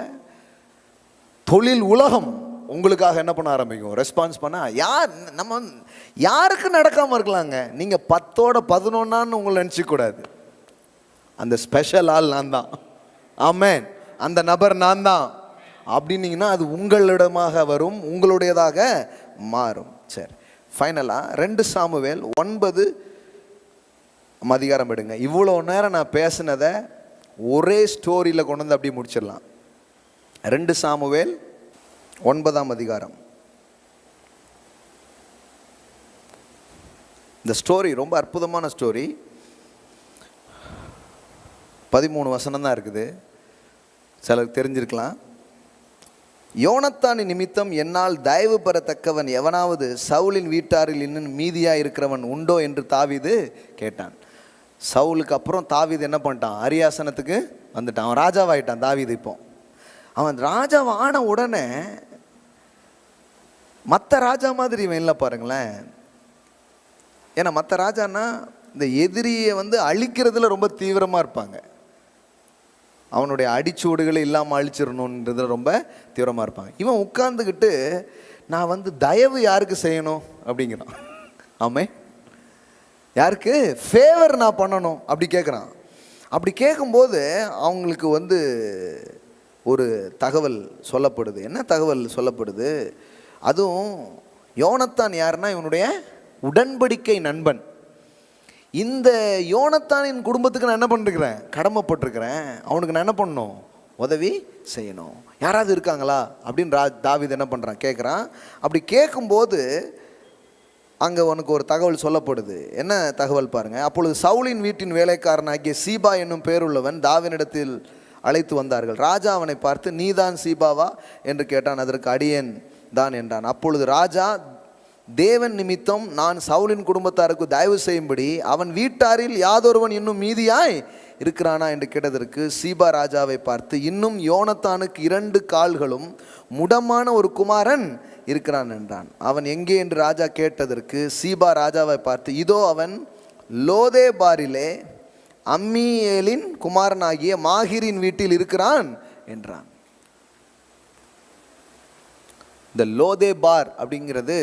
தொழில் உலகம் உங்களுக்காக என்ன பண்ண ஆரம்பிக்கும், ரெஸ்பான்ஸ் பண்ண. நம்ம யாருக்கு நடக்காம இருக்கலாங்க. நீங்க 10ஓட 11 உங்களை நினைச்சிக்க கூடாது. அந்த ஸ்பெஷல் ஆள் நான் தான். ஆமென். அந்த நபர் நான் தான் அப்படின்னீங்கன்னா அது உங்களிடமாக வரும், உங்களுடையதாக மாறும். சரி, ஃபைனலாக 2 சாமுவேல் 9 அதிகாரம் எடுங்க. இவ்வளோ நேரம் நான் பேசினதை ஒரே ஸ்டோரியில் கொண்டு வந்து அப்படி முடிச்சிடலாம். 2 சாமுவேல் 9 அதிகாரம். இந்த ஸ்டோரி ரொம்ப அற்புதமான ஸ்டோரி. 13 வசனம் தான் இருக்குது, சிலருக்கு தெரிஞ்சிருக்கலாம். யோனத்தானின் நிமித்தம் என்னால் தயவு பெறத்தக்கவன் எவனாவது சவுலின் வீட்டாரில் இன்னும் மீதியாக இருக்கிறவன் உண்டோ என்று தாவீது கேட்டான். சவுலுக்கு அப்புறம் தாவீது என்ன பண்ணிட்டான், அரியாசனத்துக்கு வந்துட்டான். அவன் ராஜாவாயிட்டான். தாவீது இப்போ அவன் ராஜாவான உடனே மற்ற ராஜா மாதிரி இவன் இல்லை பாருங்களேன். ஏன்னா மற்ற ராஜான்னா இந்த எதிரியை வந்து அழிக்கிறதுல ரொம்ப தீவிரமாக இருப்பாங்க. அவனுடைய அடிச்சூடுகளை இல்லாமல் அழிச்சிடணுன்றதுல ரொம்ப தீவிரமாக இருப்பாங்க. இவன் உட்கார்ந்துக்கிட்டு நான் வந்து தயவு யாருக்கு செய்யணும் அப்படிங்கிறான். ஆமே, யாருக்கு ஃபேவர் நான் பண்ணணும் அப்படி கேட்குறான். அப்படி கேட்கும்போது அவங்களுக்கு வந்து ஒரு தகவல் சொல்லப்படுது. என்ன தகவல் சொல்லப்படுது? அதுவும் யோனத்தான் யாருன்னா இவனுடைய உடன்படிக்கை நண்பன். இந்த யோனத்தானின் குடும்பத்துக்கு நான் என்ன பண்ணிருக்கிறேன், கடமைப்பட்டிருக்கிறேன். அவனுக்கு நான் என்ன பண்ணணும், உதவி செய்யணும். யாராவது இருக்காங்களா அப்படின்னு தாவீது என்ன பண்ணுறான், கேட்குறான். அப்படி கேட்கும்போது அங்கே உனக்கு ஒரு தகவல் சொல்லப்படுது. என்ன தகவல் பாருங்கள். அப்பொழுது சவுலின் வீட்டின் வேலைக்காரனாகிய சீபா என்னும் பேருள்ளவன் தாவீதினிடத்தில் அழைத்து வந்தார்கள். ராஜா அவனை பார்த்து, நீதான் சீபாவா என்று கேட்டான். அதற்கு அடியேன் தான் என்றான். அப்பொழுது ராஜா, தேவன் நிமித்தம் நான் சவுலின் குடும்பத்தாருக்கு தயவு செய்யும்படி அவன் வீட்டாரில் யாதொருவன் இன்னும் மீதியாய் இருக்கிறானா என்று கேட்டதற்கு சீபா ராஜாவை பார்த்து, இன்னும் யோனத்தானுக்கு 2 கால்களும் முடமான ஒரு குமாரன் இருக்கிறான் என்றான். அவன் எங்கே என்று ராஜா கேட்டதற்கு சீபா ராஜாவை பார்த்து, இதோ அவன் லோதேபாரிலே அம்மியேலின் குமாரனாகிய மாகிரின் வீட்டில் இருக்கிறான் என்றான். இந்த லோதேபார் அப்படிங்கிறது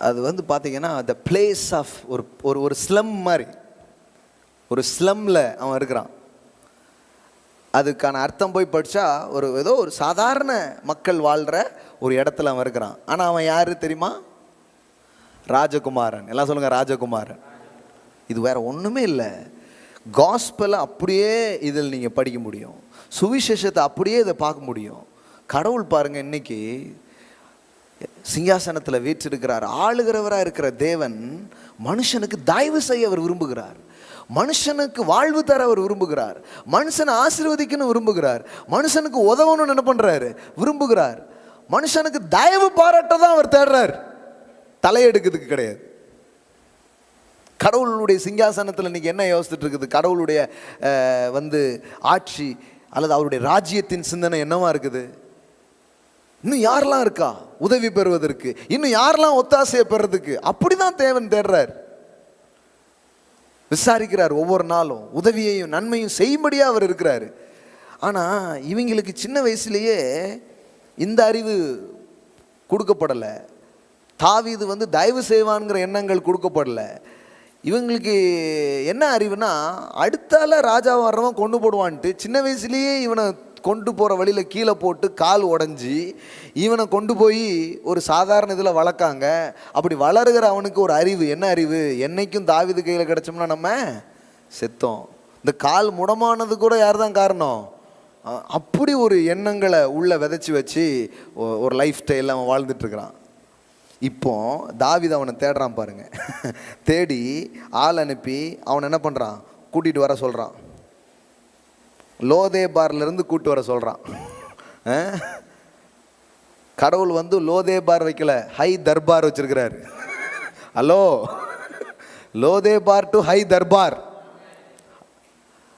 அது வந்து பார்த்தீங்கன்னா த பிளேஸ் ஆஃப் ஒரு ஸ்லம் மாதிரி, ஒரு ஸ்லம்ல அவன் இருக்கிறான். அதுக்கான அர்த்தம் போய் படித்தா ஏதோ ஒரு சாதாரண மக்கள் வாழ்கிற ஒரு இடத்துல அவன் இருக்கிறான். ஆனால் அவன் யார் தெரியுமா, ராஜகுமாரன். எல்லாம் சொல்லுங்கள், ராஜகுமாரன். இது வேற ஒன்றுமே இல்லை. காஸ்பலை அப்படியே இதில் நீங்கள் படிக்க முடியும், சுவிசேஷத்தை அப்படியே இதை பார்க்க முடியும். கடவுள் பாருங்க, இன்னைக்கு சிங்காசனத்தில் வீற்றிருக்கிறார். ஆளுகிறவராக இருக்கிற தேவன் மனுஷனுக்கு தயவு செய்ய அவர் விரும்புகிறார். மனுஷனுக்கு வாழ்வு தர அவர் விரும்புகிறார். மனுஷனை ஆசீர்வதிக்கணும் விரும்புகிறார். மனுஷனுக்கு உதவணும்னு என்ன பண்றாரு, விரும்புகிறார். மனுஷனுக்கு தயவு பாராட்ட தான் அவர் தேடுறார், தலையெடுக்கிறதுக்கு கிடையாது. கடவுளுடைய சிங்காசனத்தில் இன்னைக்கு என்ன யோசிச்சுட்டு இருக்குது, கடவுளுடைய வந்து ஆட்சி அல்லது அவருடைய ராஜ்யத்தின் சிந்தனை என்னவா இருக்குது? இன்னும் யாரெல்லாம் இருக்கா உதவி பெறுவதற்கு, இன்னும் யாரெல்லாம் ஒத்தாசையை பெறதுக்கு. அப்படிதான் தேவன் தேடுறார், விசாரிக்கிறார். ஒவ்வொரு நாளும் உதவியையும் நன்மையும் செய்யும்படியா அவர் இருக்கிறாரு. ஆனா இவங்களுக்கு சின்ன வயசுலயே இந்த அறிவு கொடுக்கப்படலை. தாவீது தயவு செய்வான்கிற எண்ணங்கள் கொடுக்கப்படலை. இவங்களுக்கு என்ன அறிவுனா, அடுத்தால ராஜா வர்றவன் கொண்டு போடுவான்ட்டு சின்ன வயசுலேயே இவனை கொண்டு போகிற வழியில் கீழே போட்டு கால் உடஞ்சி இவனை கொண்டு போய் ஒரு சாதாரண இதில் வளர்க்காங்க. அப்படி வளருகிற அவனுக்கு ஒரு அறிவு, என்ன அறிவு, என்னைக்கும் தாவீது கையில் கிடச்சோம்னா நம்ம செத்தோம். இந்த கால் முடமானது கூட யார் தான் காரணம்? அப்படி ஒரு எண்ணங்களை உள்ள விதைச்சி வச்சு ஒரு லைஃப் ஸ்டைலில் அவன் வாழ்ந்துட்டுருக்கிறான். இப்போ தாவீது அவனை தேடுறான் பாருங்க. தேடி ஆள் அனுப்பி அவனை என்ன பண்ணுறான், கூட்டிகிட்டு வர சொல்கிறான். லோதேபார்லேருந்து கூட்டு வர சொல்கிறான். கடவுள் லோதேபார் வைக்கல, ஹை தர்பார் வச்சிருக்கிறாரு. Hello, Lodebar to high durbar.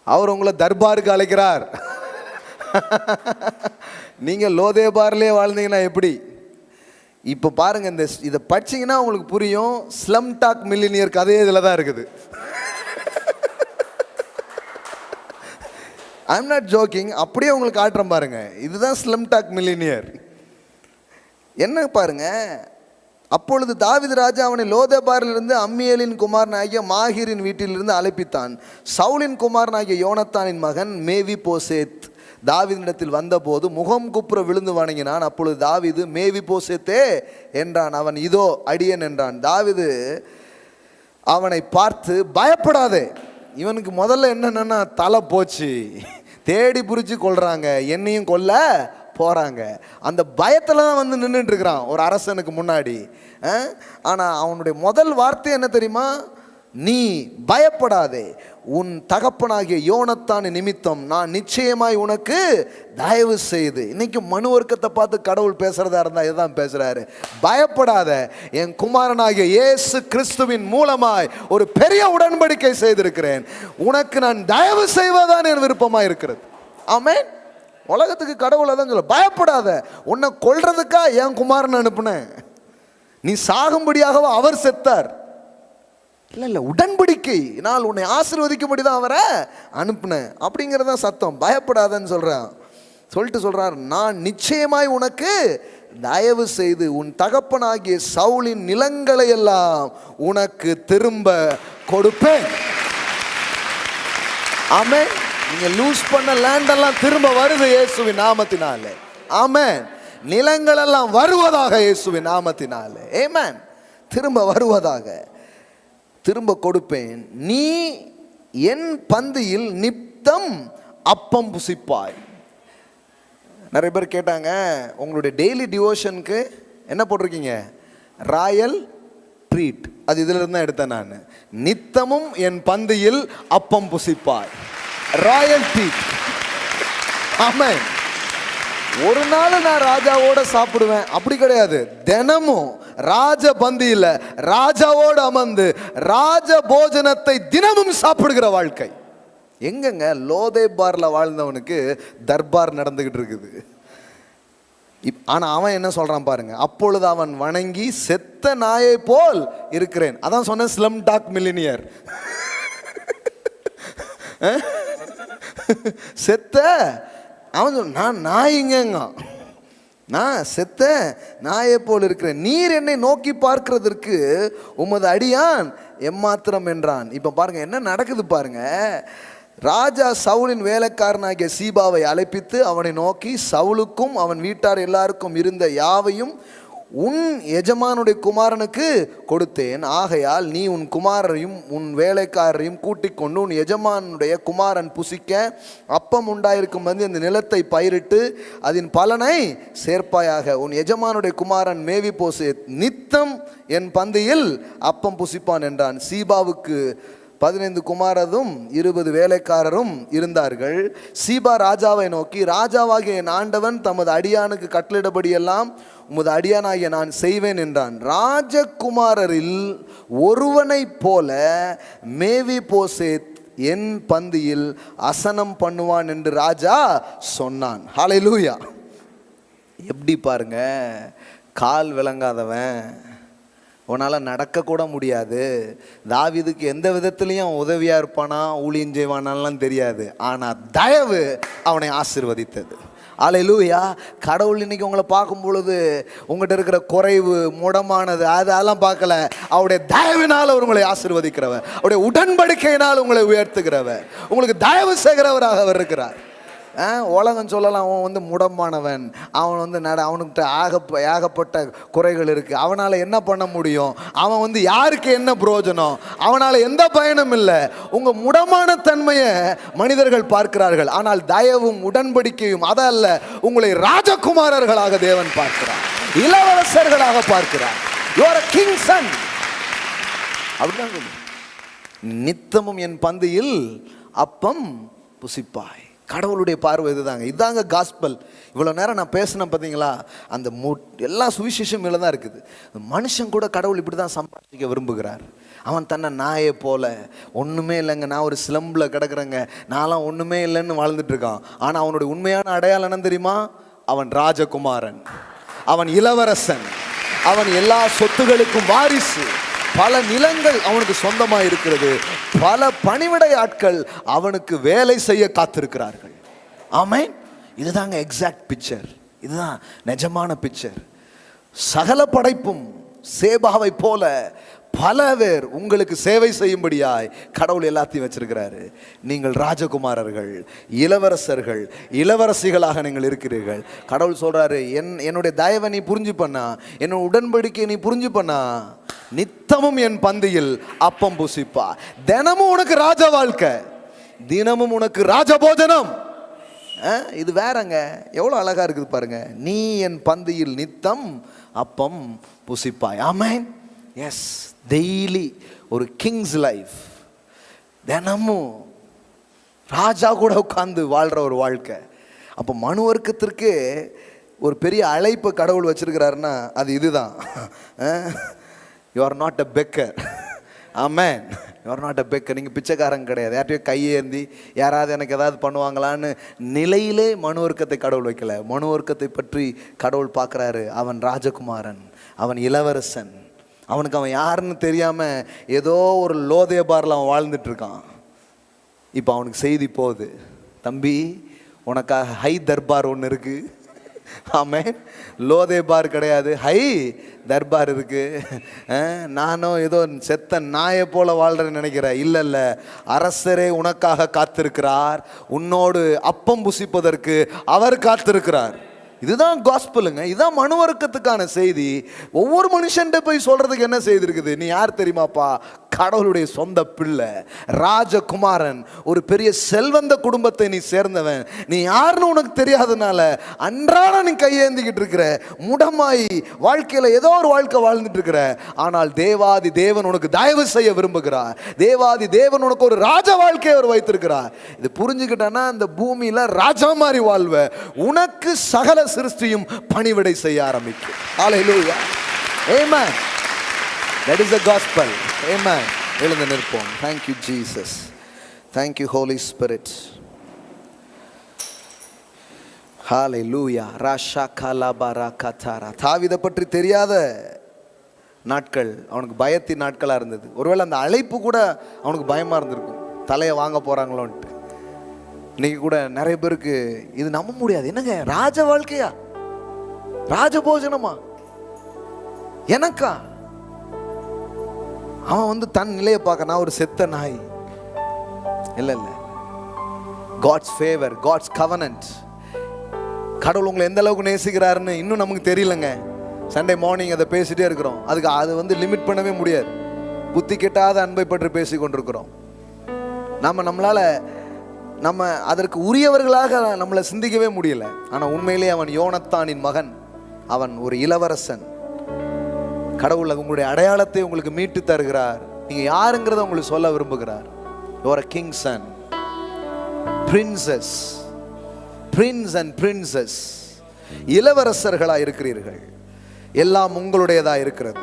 அவர் உங்களை தர்பாருக்கு அழைக்கிறார். நீங்க லோதேபார்லயே வாழ்ந்தீங்கன்னா எப்படி? இப்போ பாருங்க, இதை படிச்சீங்கன்னா உங்களுக்கு புரியும். ஸ்லம் டாக் மில்லினியர் கதையே இதில் தான் இருக்குது. ஐம் நாட் ஜோக்கிங், அப்படியே உங்களுக்கு காட்டுறேன் பாருங்க. இதுதான் ஸ்லம் டாக் மில்லினியர். என்ன பாருங்க, அப்பொழுது தாவீது ராஜா அவனை லோதேபாரிலிருந்து அம்மியேலின் குமாரனாகிய மாகீரின் வீட்டிலிருந்து அழைப்பித்தான். சவுலின் குமாரனாகிய யோனத்தானின் மகன் மேவி போசேத் தாவீதினிடத்தில் வந்தபோது முகம் குப்புற விழுந்து வணங்கினான். அப்பொழுது தாவீது மேவி போசேத்தே என்றான். அவன் இதோ அடியேன் என்றான். தாவீது அவனை பார்த்து பயப்படாதே. இவனுக்கு முதல்ல என்னன்னா தலை போச்சு, தேடி புரிச்சு கொள்றாங்க, என்னையும் கொல்ல போறாங்க. அந்த பயத்துல தான் நின்றுட்டு இருக்கிறான் ஒரு அரசனுக்கு முன்னாடி. ஆனா அவனுடைய முதல் வார்த்தை என்ன தெரியுமா? நீ பயப்படாதே, உன் தகப்பனாகிய யோனத்தான் நிமித்தம் நான் நிச்சயமாய் உனக்கு தயவு செய்து. இன்னைக்கு மனு வர்க்கத்தை பார்த்து கடவுள் பேசுறதா இருந்தா இதுதான் பேசுறாரு. பயப்படாத, என் குமாரனாகிய இயேசு கிறிஸ்துவின் மூலமாய் ஒரு பெரிய உடன்படிக்கை செய்திருக்கிறேன், உனக்கு நான் தயவு செய்வதான் என் விருப்பமாய் இருக்கிறது. ஆமென். உலகத்துக்கு கடவுள் அதான் சொல்ல, பயப்படாத, உன்னை கொல்றதுக்கா என் குமாரன் அனுப்புனேன், நீ சாகும்படியாகவா அவர் செத்தார். இல்லை, உடன்படிக்கை, நான் உன்னை ஆசீர்வதிக்கும்படி தான் அவரை அனுப்புனேன் அப்படிங்கிறதான் சத்தம். பயப்படாதன்னு சொல்றார், நான் நிச்சயமாய் உனக்கு தயவு செய்து உன் தகப்பனாகிய சவுலின் நிலங்களை எல்லாம் உனக்கு திரும்ப கொடுப்பேன். ஆமென். நீங்க லூஸ் பண்ண லேண்ட் எல்லாம் திரும்ப வருது இயேசுவின் நாமத்தினாலே. ஆமென். நிலங்கள் எல்லாம் வருவதாக இயேசுவின் நாமத்தினாலே. ஆமென். திரும்ப வருவதாக, திரும்ப கொடுப்பேன். நீ என் பந்தியில் நித்தம் அப்பம் புசிப்பாய். நிறைய பேர் கேட்டாங்க, உங்களுடைய டெய்லி டிவோஷனுக்கு என்ன போட்டிருக்கீங்க? Royal treat. அது இதுல இருந்து தான் எடுத்தேன் நான். நித்தமும் என் பந்தியில் அப்பம் புசிப்பாய், ராயல் ட்ரீட். ஆமென். ஒரு நாள் நான் ராஜாவோட சாப்பிடுவேன் அப்படி கிடையாது. தினமும் ராஜ பந்தியில ராஜாவோடு அமர்ந்து ராஜ போஜனத்தை தினமும் சாப்பிடுகிற வாழ்க்கை. எங்கங்க லோதேபார்ல வாழ்ந்தவனுக்கு தர்பார் நடந்துகிட்டு இருக்குது. ஆனா அவன் என்ன சொல்றான் பாருங்க, அப்பொழுது அவன் வணங்கி செத்த நாயை போல் இருக்கிறேன். அதான் சொன்ன ஸ்லம் டாக் மில்லினியர். செத்த அவன் சொல், நான் நாய்ங்க, நான் செத்த நாயை போல் இருக்கிறேன், நீர் என்னை நோக்கி பார்க்கிறதற்கு உமது அடியான் எம்மாத்திரம் என்றான். இப்ப பாருங்க என்ன நடக்குது பாருங்க. ராஜா சவுலின் வேலைக்காரனாகிய சீபாவை அழைப்பித்து அவனை நோக்கி, சவுலுக்கும் அவன் வீட்டார் எல்லாருக்கும் இருந்த யாவையும் உன் எஜமானுடைய குமாரனுக்கு கொடுத்தேன். ஆகையால் நீ உன் குமாரரையும் உன் வேலைக்காரரையும் கூட்டிக் கொண்டு உன் எஜமானுடைய குமாரன் புசிக்க அப்பம் உண்டாயிருக்கும் வந்து இந்த நிலத்தை பயிரிட்டு அதன் பலனை சேர்ப்பாயாக. உன் எஜமானுடைய குமாரன் மேவி போசே நித்தம் என் பந்தியில் அப்பம் புசிப்பான் என்றான். சீபாவுக்கு 15 குமாரரும் 20 வேலைக்காரரும் இருந்தார்கள். சீபா ராஜாவை நோக்கி, ராஜாவாகிய என் ஆண்டவன் தமது அடியானுக்கு கட்டளிடபடியெல்லாம் உமது அடியானாகிய நான் செய்வேன் என்றான். ராஜகுமாரரில் ஒருவனை போல மேவி போசேத் என் பந்தியில் அசனம் பண்ணுவான் என்று ராஜா சொன்னான். ஹல்லேலூயா. எப்படி பாருங்க, கால் விளங்காதவன், உன்னால் நடக்கக்கூட முடியாது. தாவீதுக்கு எந்த விதத்துலையும் உதவியாக இருப்பானா, ஊழியம் செய்வானாலாம் தெரியாது. ஆனால் தயவு அவனை ஆசீர்வதித்தது. அல்லேலூயா. கடவுள் இன்னைக்கு உங்களை பார்க்கும் பொழுது உங்கள்கிட்ட இருக்கிற குறைவு, முடமானது, அதெல்லாம் பார்க்கல. அவருடைய தயவினால் உங்களை ஆசீர்வதிக்கிறவர், அவருடைய உடன்படிக்கையினால் உங்களை உயர்த்துகிறவர், உங்களுக்கு தயவு செய்கிறவராக அவர் இருக்கிறார். உலகம் சொல்லலாம், அவன் வந்து முடமானவன், அவன் வந்து அவனுக்கிட்ட ஏகப்பட்ட குறைகள் இருக்குது, அவனால் என்ன பண்ண முடியும், அவன் வந்து யாருக்கு என்ன பிரயோஜனம், அவனால் எந்த பயனும் இல்லை. உங்கள் முடமான தன்மையை மனிதர்கள் பார்க்கிறார்கள். ஆனால் தயவும் உடன்படிக்கையும் அதல்ல, உங்களை ராஜகுமாரர்களாக தேவன் பார்க்கிறார், இளவரசர்களாக பார்க்கிறார். You are a king's son. அப்படிதான் நித்தமும் என் பந்தியில் அப்பம் புசிப்பாய். கடவுளுடைய பார்வை இதுதாங்க. இதுதாங்க காஸ்பல். இவ்வளோ நேரம் நான் பேசினேன் பார்த்தீங்களா, அந்த எல்லா சுவிசேஷம் தான் இருக்குது. மனுஷன் கூட கடவுள் இப்படி தான் சம்பாதிக்க விரும்புகிறார். அவன் தன்னை நாயை போல, ஒன்றுமே இல்லைங்க, நான் ஒரு சிலம்பில் கிடக்குறேங்க, நான்லாம் ஒன்றுமே இல்லைன்னு வாழ்ந்துட்டு இருக்கான். ஆனால் அவனுடைய உண்மையான அடையாளம் என்ன தெரியுமா? அவன் ராஜகுமாரன், அவன் இளவரசன், அவன் எல்லா சொத்துகளுக்கும் வாரிசு, பல நிலங்கள் அவனுக்கு சொந்தமாக இருக்கிறது, பல பணிவிடை ஆட்கள் அவனுக்கு வேலை செய்ய காத்திருக்கிறார்கள். ஆமென். இதுதாங்க எக்ஸாக்ட் பிக்சர், இதுதான் நிஜமான பிக்சர். சகல படைப்பும் சேபாவை போல பல பேர் உங்களுக்கு சேவை செய்யும்படியாய் கடவுள் எல்லாத்தையும் வச்சிருக்கிறாரு. நீங்கள் ராஜகுமாரர்கள், இளவரசர்கள், இளவரசிகளாக நீங்கள் இருக்கிறீர்கள். கடவுள் சொல்றாரு, என்னுடைய தயவை நீ புரிஞ்சு பண்ணா, என்னோட உடன்படிக்கை நீ புரிஞ்சு பண்ணா, நித்தமும் என் பந்தியில் அப்பம் புசிப்பா. தினமும் உனக்கு ராஜ வாழ்க்கை, தினமும் உனக்கு ராஜபோஜனம். இது வேறங்க, எவ்வளோ அழகா இருக்குது பாருங்க. நீ என் பந்தியில் நித்தம் அப்பம் புசிப்பாய். ஆமென். எஸ், டெய்லி ஒரு கிங்ஸ் லைஃப், தினமும் ராஜா கூட உட்கார்ந்து வாழ்கிற ஒரு வாழ்க்கை. அப்போ மனு வர்க்கத்திற்கு ஒரு பெரிய அழைப்பு கடவுள் வச்சிருக்கிறாருன்னா அது இதுதான். You are not a beggar. ஆமென். You are not a beggar. நீங்கள் பிச்சைக்காரங்க கிடையாது. யார்ட்டையும் கையேந்தி யாராவது எனக்கு ஏதாவது பண்ணுவாங்களான்னு நிலையிலே மனு வர்க்கத்தை கடவுள் வைக்கல. மனு வர்க்கத்தை பற்றி கடவுள் பார்க்குறாரு. அவன் ராஜகுமாரன், அவன் இளவரசன், அவனுக்கு அவன் யாருன்னு தெரியாமல் ஏதோ ஒரு லோதே பாரில் அவன் வாழ்ந்துட்டு இருக்கான். இப்போ அவனுக்கு செய்தி போகுது, தம்பி உனக்காக ஹை தர்பார் ஒன்று இருக்குது. ஆமென். லோதே பார் கிடையாது, ஹை தர்பார் இருக்கு. நானும் ஏதோ செத்த நாயை போல வாழ்றேன்னு நினைக்கிறேன். இல்லை இல்லை, அரசரே உனக்காக காத்திருக்கிறார், உன்னோடு அப்பம் புசிப்பதற்கு அவர் காத்திருக்கிறார். இதுதான் காஸ்பலுங்க. இதுதான் மனு வர்க்கத்துக்கான செய்தி. ஒவ்வொரு மனுஷன்ட்ட போய் சொல்றதுக்கு என்ன செய்தி இருக்குது? நீ யார் தெரியுமாப்பா? கடவுளுடைய சொந்த பிள்ளை, ராஜகுமாரன், ஒரு பெரிய செல்வந்த குடும்பத்தை நீ சேர்ந்தவன். நீ யாருன்னு உனக்கு தெரியாதனால அன்றாட நீ கையேந்திக்கிட்டு இருக்கிற, முடமாய் வாழ்க்கையில ஏதோ ஒரு வாழ்க்கை வாழ்ந்துட்டு இருக்கிற. ஆனால் தேவாதி தேவன் உனக்கு தயவு செய்ய விரும்புகிறார். தேவாதி தேவன் உனக்கு ஒரு ராஜ வாழ்க்கையை அவர் வைத்திருக்கிறார். இது புரிஞ்சுக்கிட்டனா இந்த பூமியில ராஜா மாதிரி வாழ்வ, உனக்கு சகல சிருஷ்டியும் பணிவிடை செய்ய ஆரம்பிக்கும். ஹல்லேலூயா. ஆமென். That is the gospel. Amen. எழுந்து நிற்போம். Thank you Jesus. Thank you Holy Spirit. Hallelujah. Rasha கலபரா கதாரா. தாவீதை பற்றி தெரியாத நாட்கள் அவனுக்கு பயத்தின் நாட்களாக இருந்தது. ஒருவேளை அந்த அழைப்பு கூட அவனுக்கு பயமாக இருந்திருக்கும், தலையை வாங்க போகிறாங்களோன்ட்டு. இன்னைக்கு கூட நிறைய பேருக்கு இது நம்ப முடியாது. என்னங்க ராஜ வாழ்க்கையா, ராஜபோஜனமா எனக்கா? அவன் வந்து தன் நிலையை பார்க்க, நான் ஒரு செத்த நாய். இல்லை இல்லை, காட்ஸ் ஃபேவர், காட்ஸ் கவனன்ட். கடவுள் உங்களை எந்த அளவுக்கு நேசிக்கிறாருன்னு இன்னும் நமக்கு தெரியலங்க. சண்டே மார்னிங் அதை பேசிட்டே இருக்கிறோம். அதுக்கு அது வந்து லிமிட் பண்ணவே முடியாது. புத்தி கெட்டாத அன்பை பற்றி பேசி கொண்டிருக்கிறோம். நம்ம அதற்கு உரியவர்களாக நம்மளை சிந்திக்கவே முடியல. ஆனால் உண்மையிலே அவன் யோனத்தானின் மகன், அவன் ஒரு இளவரசன். கடவுள் உங்களுடைய அடையாளத்தை உங்களுக்கு மீட்டு தருகிறார். நீங்க யாருங்கிறத உங்களுக்கு சொல்ல விரும்புகிறார். You are a king's son, princess, prince and princess. இளவரசர்களா இருக்கிறீர்கள். எல்லாம் உங்களுடையதா இருக்கிறது.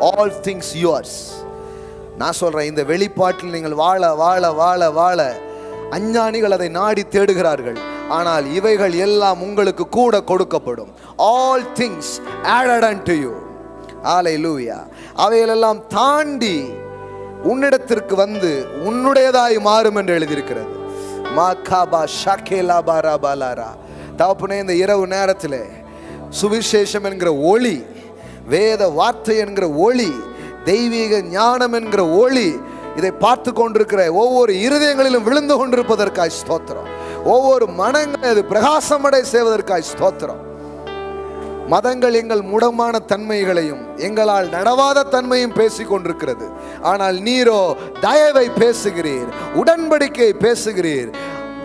All things yours. நான் சொல்றேன், இந்த வெளிப்பாட்டில் நீங்கள் வாழ வாழ வாழ வாழ அஞ்ஞானிகள் அதை நாடி தேடுகிறார்கள். ஆனால் இவைகள் எல்லாம் உங்களுக்கு கூட கொடுக்கப்படும். All things added unto you. ஹalleluya. அவைகளெல்லாம் தாண்டி உன்னிடத்திற்கு வந்து உன்னுடையதாய் மாறும் என்று எழுதியிருக்கிறது. மாகாபா ஷகேலா பாரா பாலாரா. தகப்பனே, இந்த இரவு நேரத்தில் சுவிசேஷம் என்கிற ஒளி, வேத வார்த்தை என்கிற ஒளி, தெய்வீக ஞானம் என்கிற ஒளி இதை பார்த்து கொண்டிருக்கிற ஒவ்வொரு இருதயங்களிலும் விழுந்து கொண்டிருப்பதற்காய் ஸ்தோத்திரம். ஒவ்வொரு மனங்களை அது பிரகாசமடை செய்வதற்காய் ஸ்தோத்திரம். மதங்கள் எங்கள் முடமான தன்மைகளையும் எங்களால் நடவாத தன்மையும் பேசிக் கொண்டிருக்கிறது. ஆனால் நீரோ தயவை பேசுகிறீர், உடன்படிக்கை பேசுகிறீர்,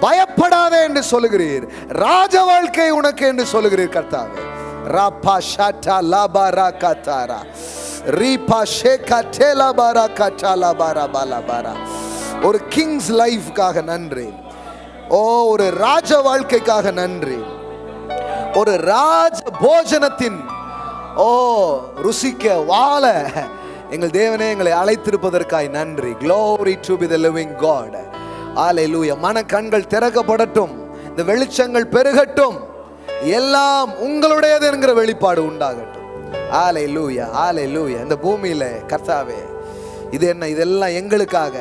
பயப்படாதே என்று சொல்லுகிறீர், ராஜ வாழ்க்கை உனக்கு என்று சொல்லுகிறீர் கர்த்தாவே. ராபா ஷாட்டா லாபாரா கத்தாரா ரீபா ஷேகா டேலாபாரா கட்டாலா பாரா பாலா பாரா. ஒரு கிங்ஸ் லைஃப்காக நன்றி. ஓ, ஒரு ராஜ வாழ்க்கைக்காக நன்றி. ஒரு ராஜ போஜனத்தின் ருசிக்க வாழ எங்கள் தேவனே எங்களை அழைத்திருப்பதற்காய் நன்றி. Glory to be the living God. ஹalleluya. மன கண்கள் திறக்கப்படட்டும், இந்த வெளிச்சங்கள் பெருகட்டும், எல்லாம் உங்களுடையது என்கிற வெளிப்பாடு உண்டாகட்டும். ஹalleluya, ஹalleluya. இந்த பூமியில கர்த்தாவே, இது என்ன, இதெல்லாம் எங்களுக்காக.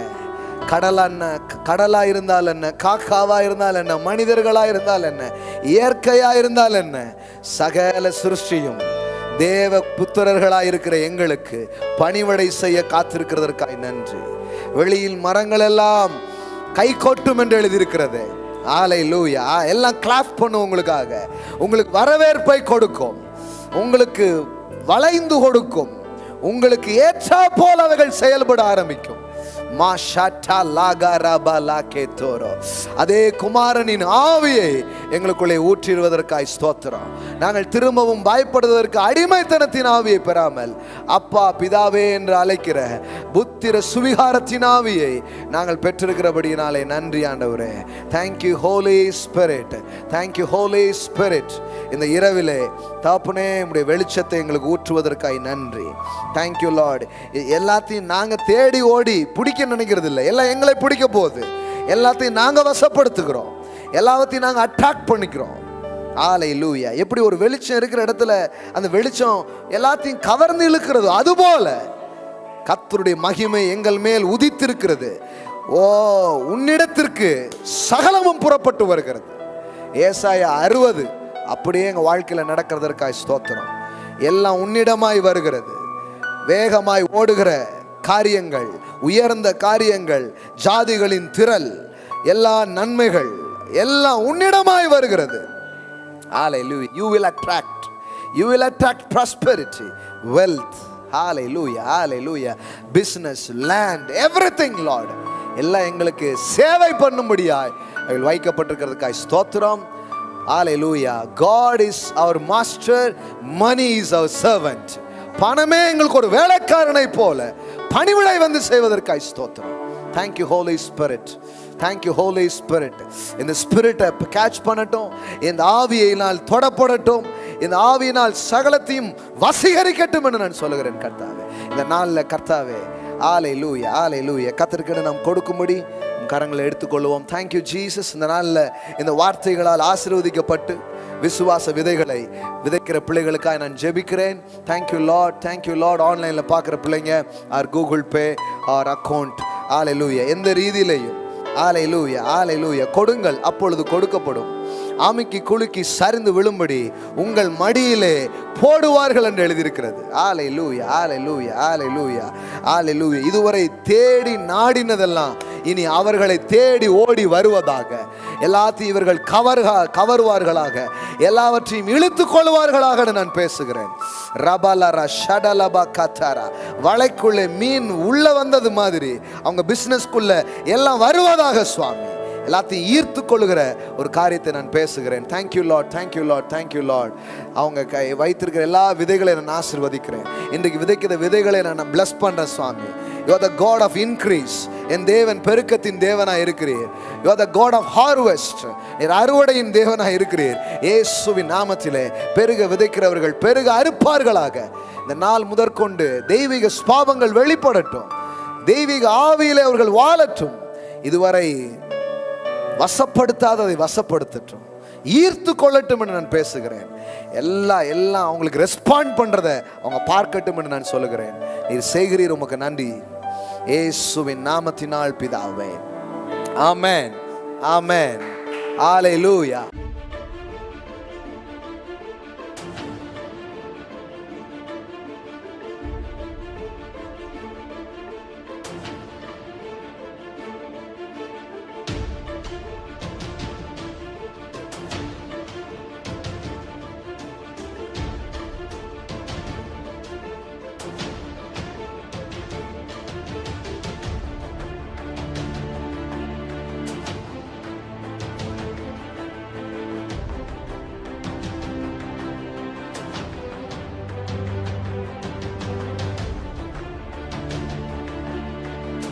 கடலா இருந்தால் என்ன, காக்காவா இருந்தால் என்ன, மனிதர்களா இருந்தால் என்ன, இயற்கையா இருந்தால் என்ன, சகல சிருஷ்டியும் தேவ புத்திரர்களாய் இருக்கிற எங்களுக்கு பணிவடை செய்ய காத்திருக்கிறதற்காய் நன்றி. வெளியில் மரங்கள் எல்லாம் கை கொட்டும் என்று எழுதியிருக்கிறது. ஹalleluya. எல்லாம் கிளாப் பண்ணும் உங்களுக்காக. உங்களுக்கு வரவேற்பை கொடுக்கும், உங்களுக்கு வளைந்து கொடுக்கும், உங்களுக்கு ஏற்றா போல் அவைகள் செயல்பட ஆரம்பிக்கும். அதே குமாரனின் ஆவியை எங்களுக்குள்ளே ஊற்றிடுவதற்காய் ஸ்தோத்திரம். நாங்கள் திரும்பவும் பயப்படுவதற்கு அடிமைத்தனத்தின் ஆவியை பெறாமல் அப்பா பிதாவே என்று அழைக்கிற புத்திர சுவிகாரத்தின் ஆவியை நாங்கள் பெற்றிருக்கிறபடியினாலே நன்றி ஆண்டவரே. Thank you Holy Spirit, thank you Holy Spirit. இந்த இரவிலே தாப்புனே உடைய வெளிச்சத்தை எங்களுக்கு ஊற்றுவதற்காய் நன்றி. Thank you Lord. எல்லாத்தையும் நாங்கள் தேடி ஓடி பிடிக்க நினைக்கிறது இல்லை, எல்லாம் எங்களை பிடிக்க போகுது. எல்லாத்தையும் நாங்கள் வசப்படுத்துகிறோம், எல்லாத்தையும் நாங்கள் அட்ராக்ட் பண்ணிக்கிறோம். ஹalleluya. எப்படி ஒரு வெளிச்சம் இருக்கிற இடத்துல அந்த வெளிச்சம் எல்லாத்தையும் கவர்ந்து இழுக்கிறது, அதுபோல கர்த்தருடைய மகிமை எங்கள் மேல் உதித்திருக்கிறது. ஓ, உன்னிடத்திற்கு சகலமும் புறப்பட்டு வருகிறது. ஏசாயா 60 அப்படியே எங்கள் வாழ்க்கையில் நடக்கிறதற்காய் ஸ்தோத்திரம். எல்லாம் உன்னிடமாய் வருகிறது. வேகமாய் ஓடுகிற காரியங்கள், உயர்ந்த காரியங்கள், ஜாதிகளின் திரள், எல்லா நன்மைகள் எல்லாம் உன்னிடமாய் வருகிறது. Hallelujah. You will attract prosperity, wealth. Hallelujah, hallelujah. Business, land, everything Lord, எல்லாம் எங்களுக்கு சேவை பண்ணும்படியாய் அவள் வைக்கப்பட்டிருக்கிறதுக்காய் ஸ்தோத்திரம். Hallelujah. God is our master, money is our servant. பணமே எங்களுக்கு ஒரு வேலைக்காரனை போல பணிவிடை வந்து செய்வதற்காய் ஸ்தோத்திரம். Thank you Holy Spirit. Thank you Holy Spirit. இந்த ஸ்பிரிட்டை கேட்ச் பண்ணட்டும், இந்த ஆவியினால் தொடப்படட்டும், இந்த ஆவியினால் சகலத்தையும் வசீகரிக்கட்டும் என்று நான் சொல்லுகிறேன் கர்த்தாவே. இந்த நாளில் கர்த்தாவே, ஹalleluya, ஹalleluya, கர்த்தருக்கு நாம் கொடுக்கும்படி கரங்களை எடுத்துக்கொள்வோம். Thank you Jesus. இந்த நாளில் இந்த வார்த்தைகளால் ஆசீர்வதிக்கப்பட்டு விசுவாச விதைகளை விதைக்கிற பிள்ளைகளுக்காக நான் ஜெபிக்கிறேன். Thank you Lord, thank you Lord. ஆன்லைனில் பார்க்குற பிள்ளைங்க or Google Pay or account, ஹalleluya, எந்த ரீதியிலையும் ஹalleluya, ஹalleluya கொடுங்கள், அப்பொழுது கொடுக்கப்படும். ஆமிக்கு குலுக்கி சரிந்து விழும்படி உங்கள் மடியிலே போடுவார்கள் என்று எழுதியிருக்கிறது. ஹalleluya, ஹalleluya, ஹalleluya, ஹalleluya. இதுவரை தேடி நாடினதெல்லாம் இனி அவர்களை தேடி ஓடி வருவதாக, எல்லாத்தையும் இவர்கள் கவருவார்களாக, எல்லாவற்றையும் இழுத்துக் கொள்வார்களாக நான் பேசுகிறேன். ரபலரா ஷடலபா கத்தாரா. வலைக்குள்ளே மீன் உள்ள வந்தது மாதிரி அவங்க பிசினஸ்க்குள்ள எல்லாம் வருவதாக சுவாமி, எல்லாத்தையும் ஈர்த்து கொள்ளுகிற ஒரு காரியத்தை நான் பேசுகிறேன். Thank you Lord, thank you Lord, thank you Lord. அவங்க வைத்திருக்கிற எல்லா விதைகளையும் நான் ஆசீர்வதிக்கிறேன். இன்றைக்கு விதைக்கிற விதைகளை நான் பிளஸ் பண்றேன் சுவாமி. You are the God of increase. என் தேவன் பெருக்கத்தின் தேவனாய் இருக்கிறீர். You are the God of harvest. நீர் அறுவடையின் தேவனாய் இருக்கிறீர். இயேசுவின் நாமத்திலே பெருக விதைக்கிறவர்கள் பெருக அறுப்பார்களாக. இந்த நாள் முதற்கொண்டு தெய்வீக ஸ்பாவங்கள் வெளிப்படட்டும், தெய்வீக ஆவியிலே அவர்கள் வாழட்டும். இதுவரை வசப்படுத்தாததை வசப்படுத்தட்டும். ஈர்த்து கொள்ளட்டும் என்று நான் பேசுகிறேன். எல்லாம் அவங்களுக்கு ரெஸ்பாண்ட் பண்றத அவங்க பார்க்கட்டும் என்று நான் சொல்லுகிறேன். நீர் செய்கிறீர், உமக்கு நன்றி. இயேசுவின் நாமத்தினால் பிதாவே, ஆமென், ஆமென், ஹல்லேலூயா.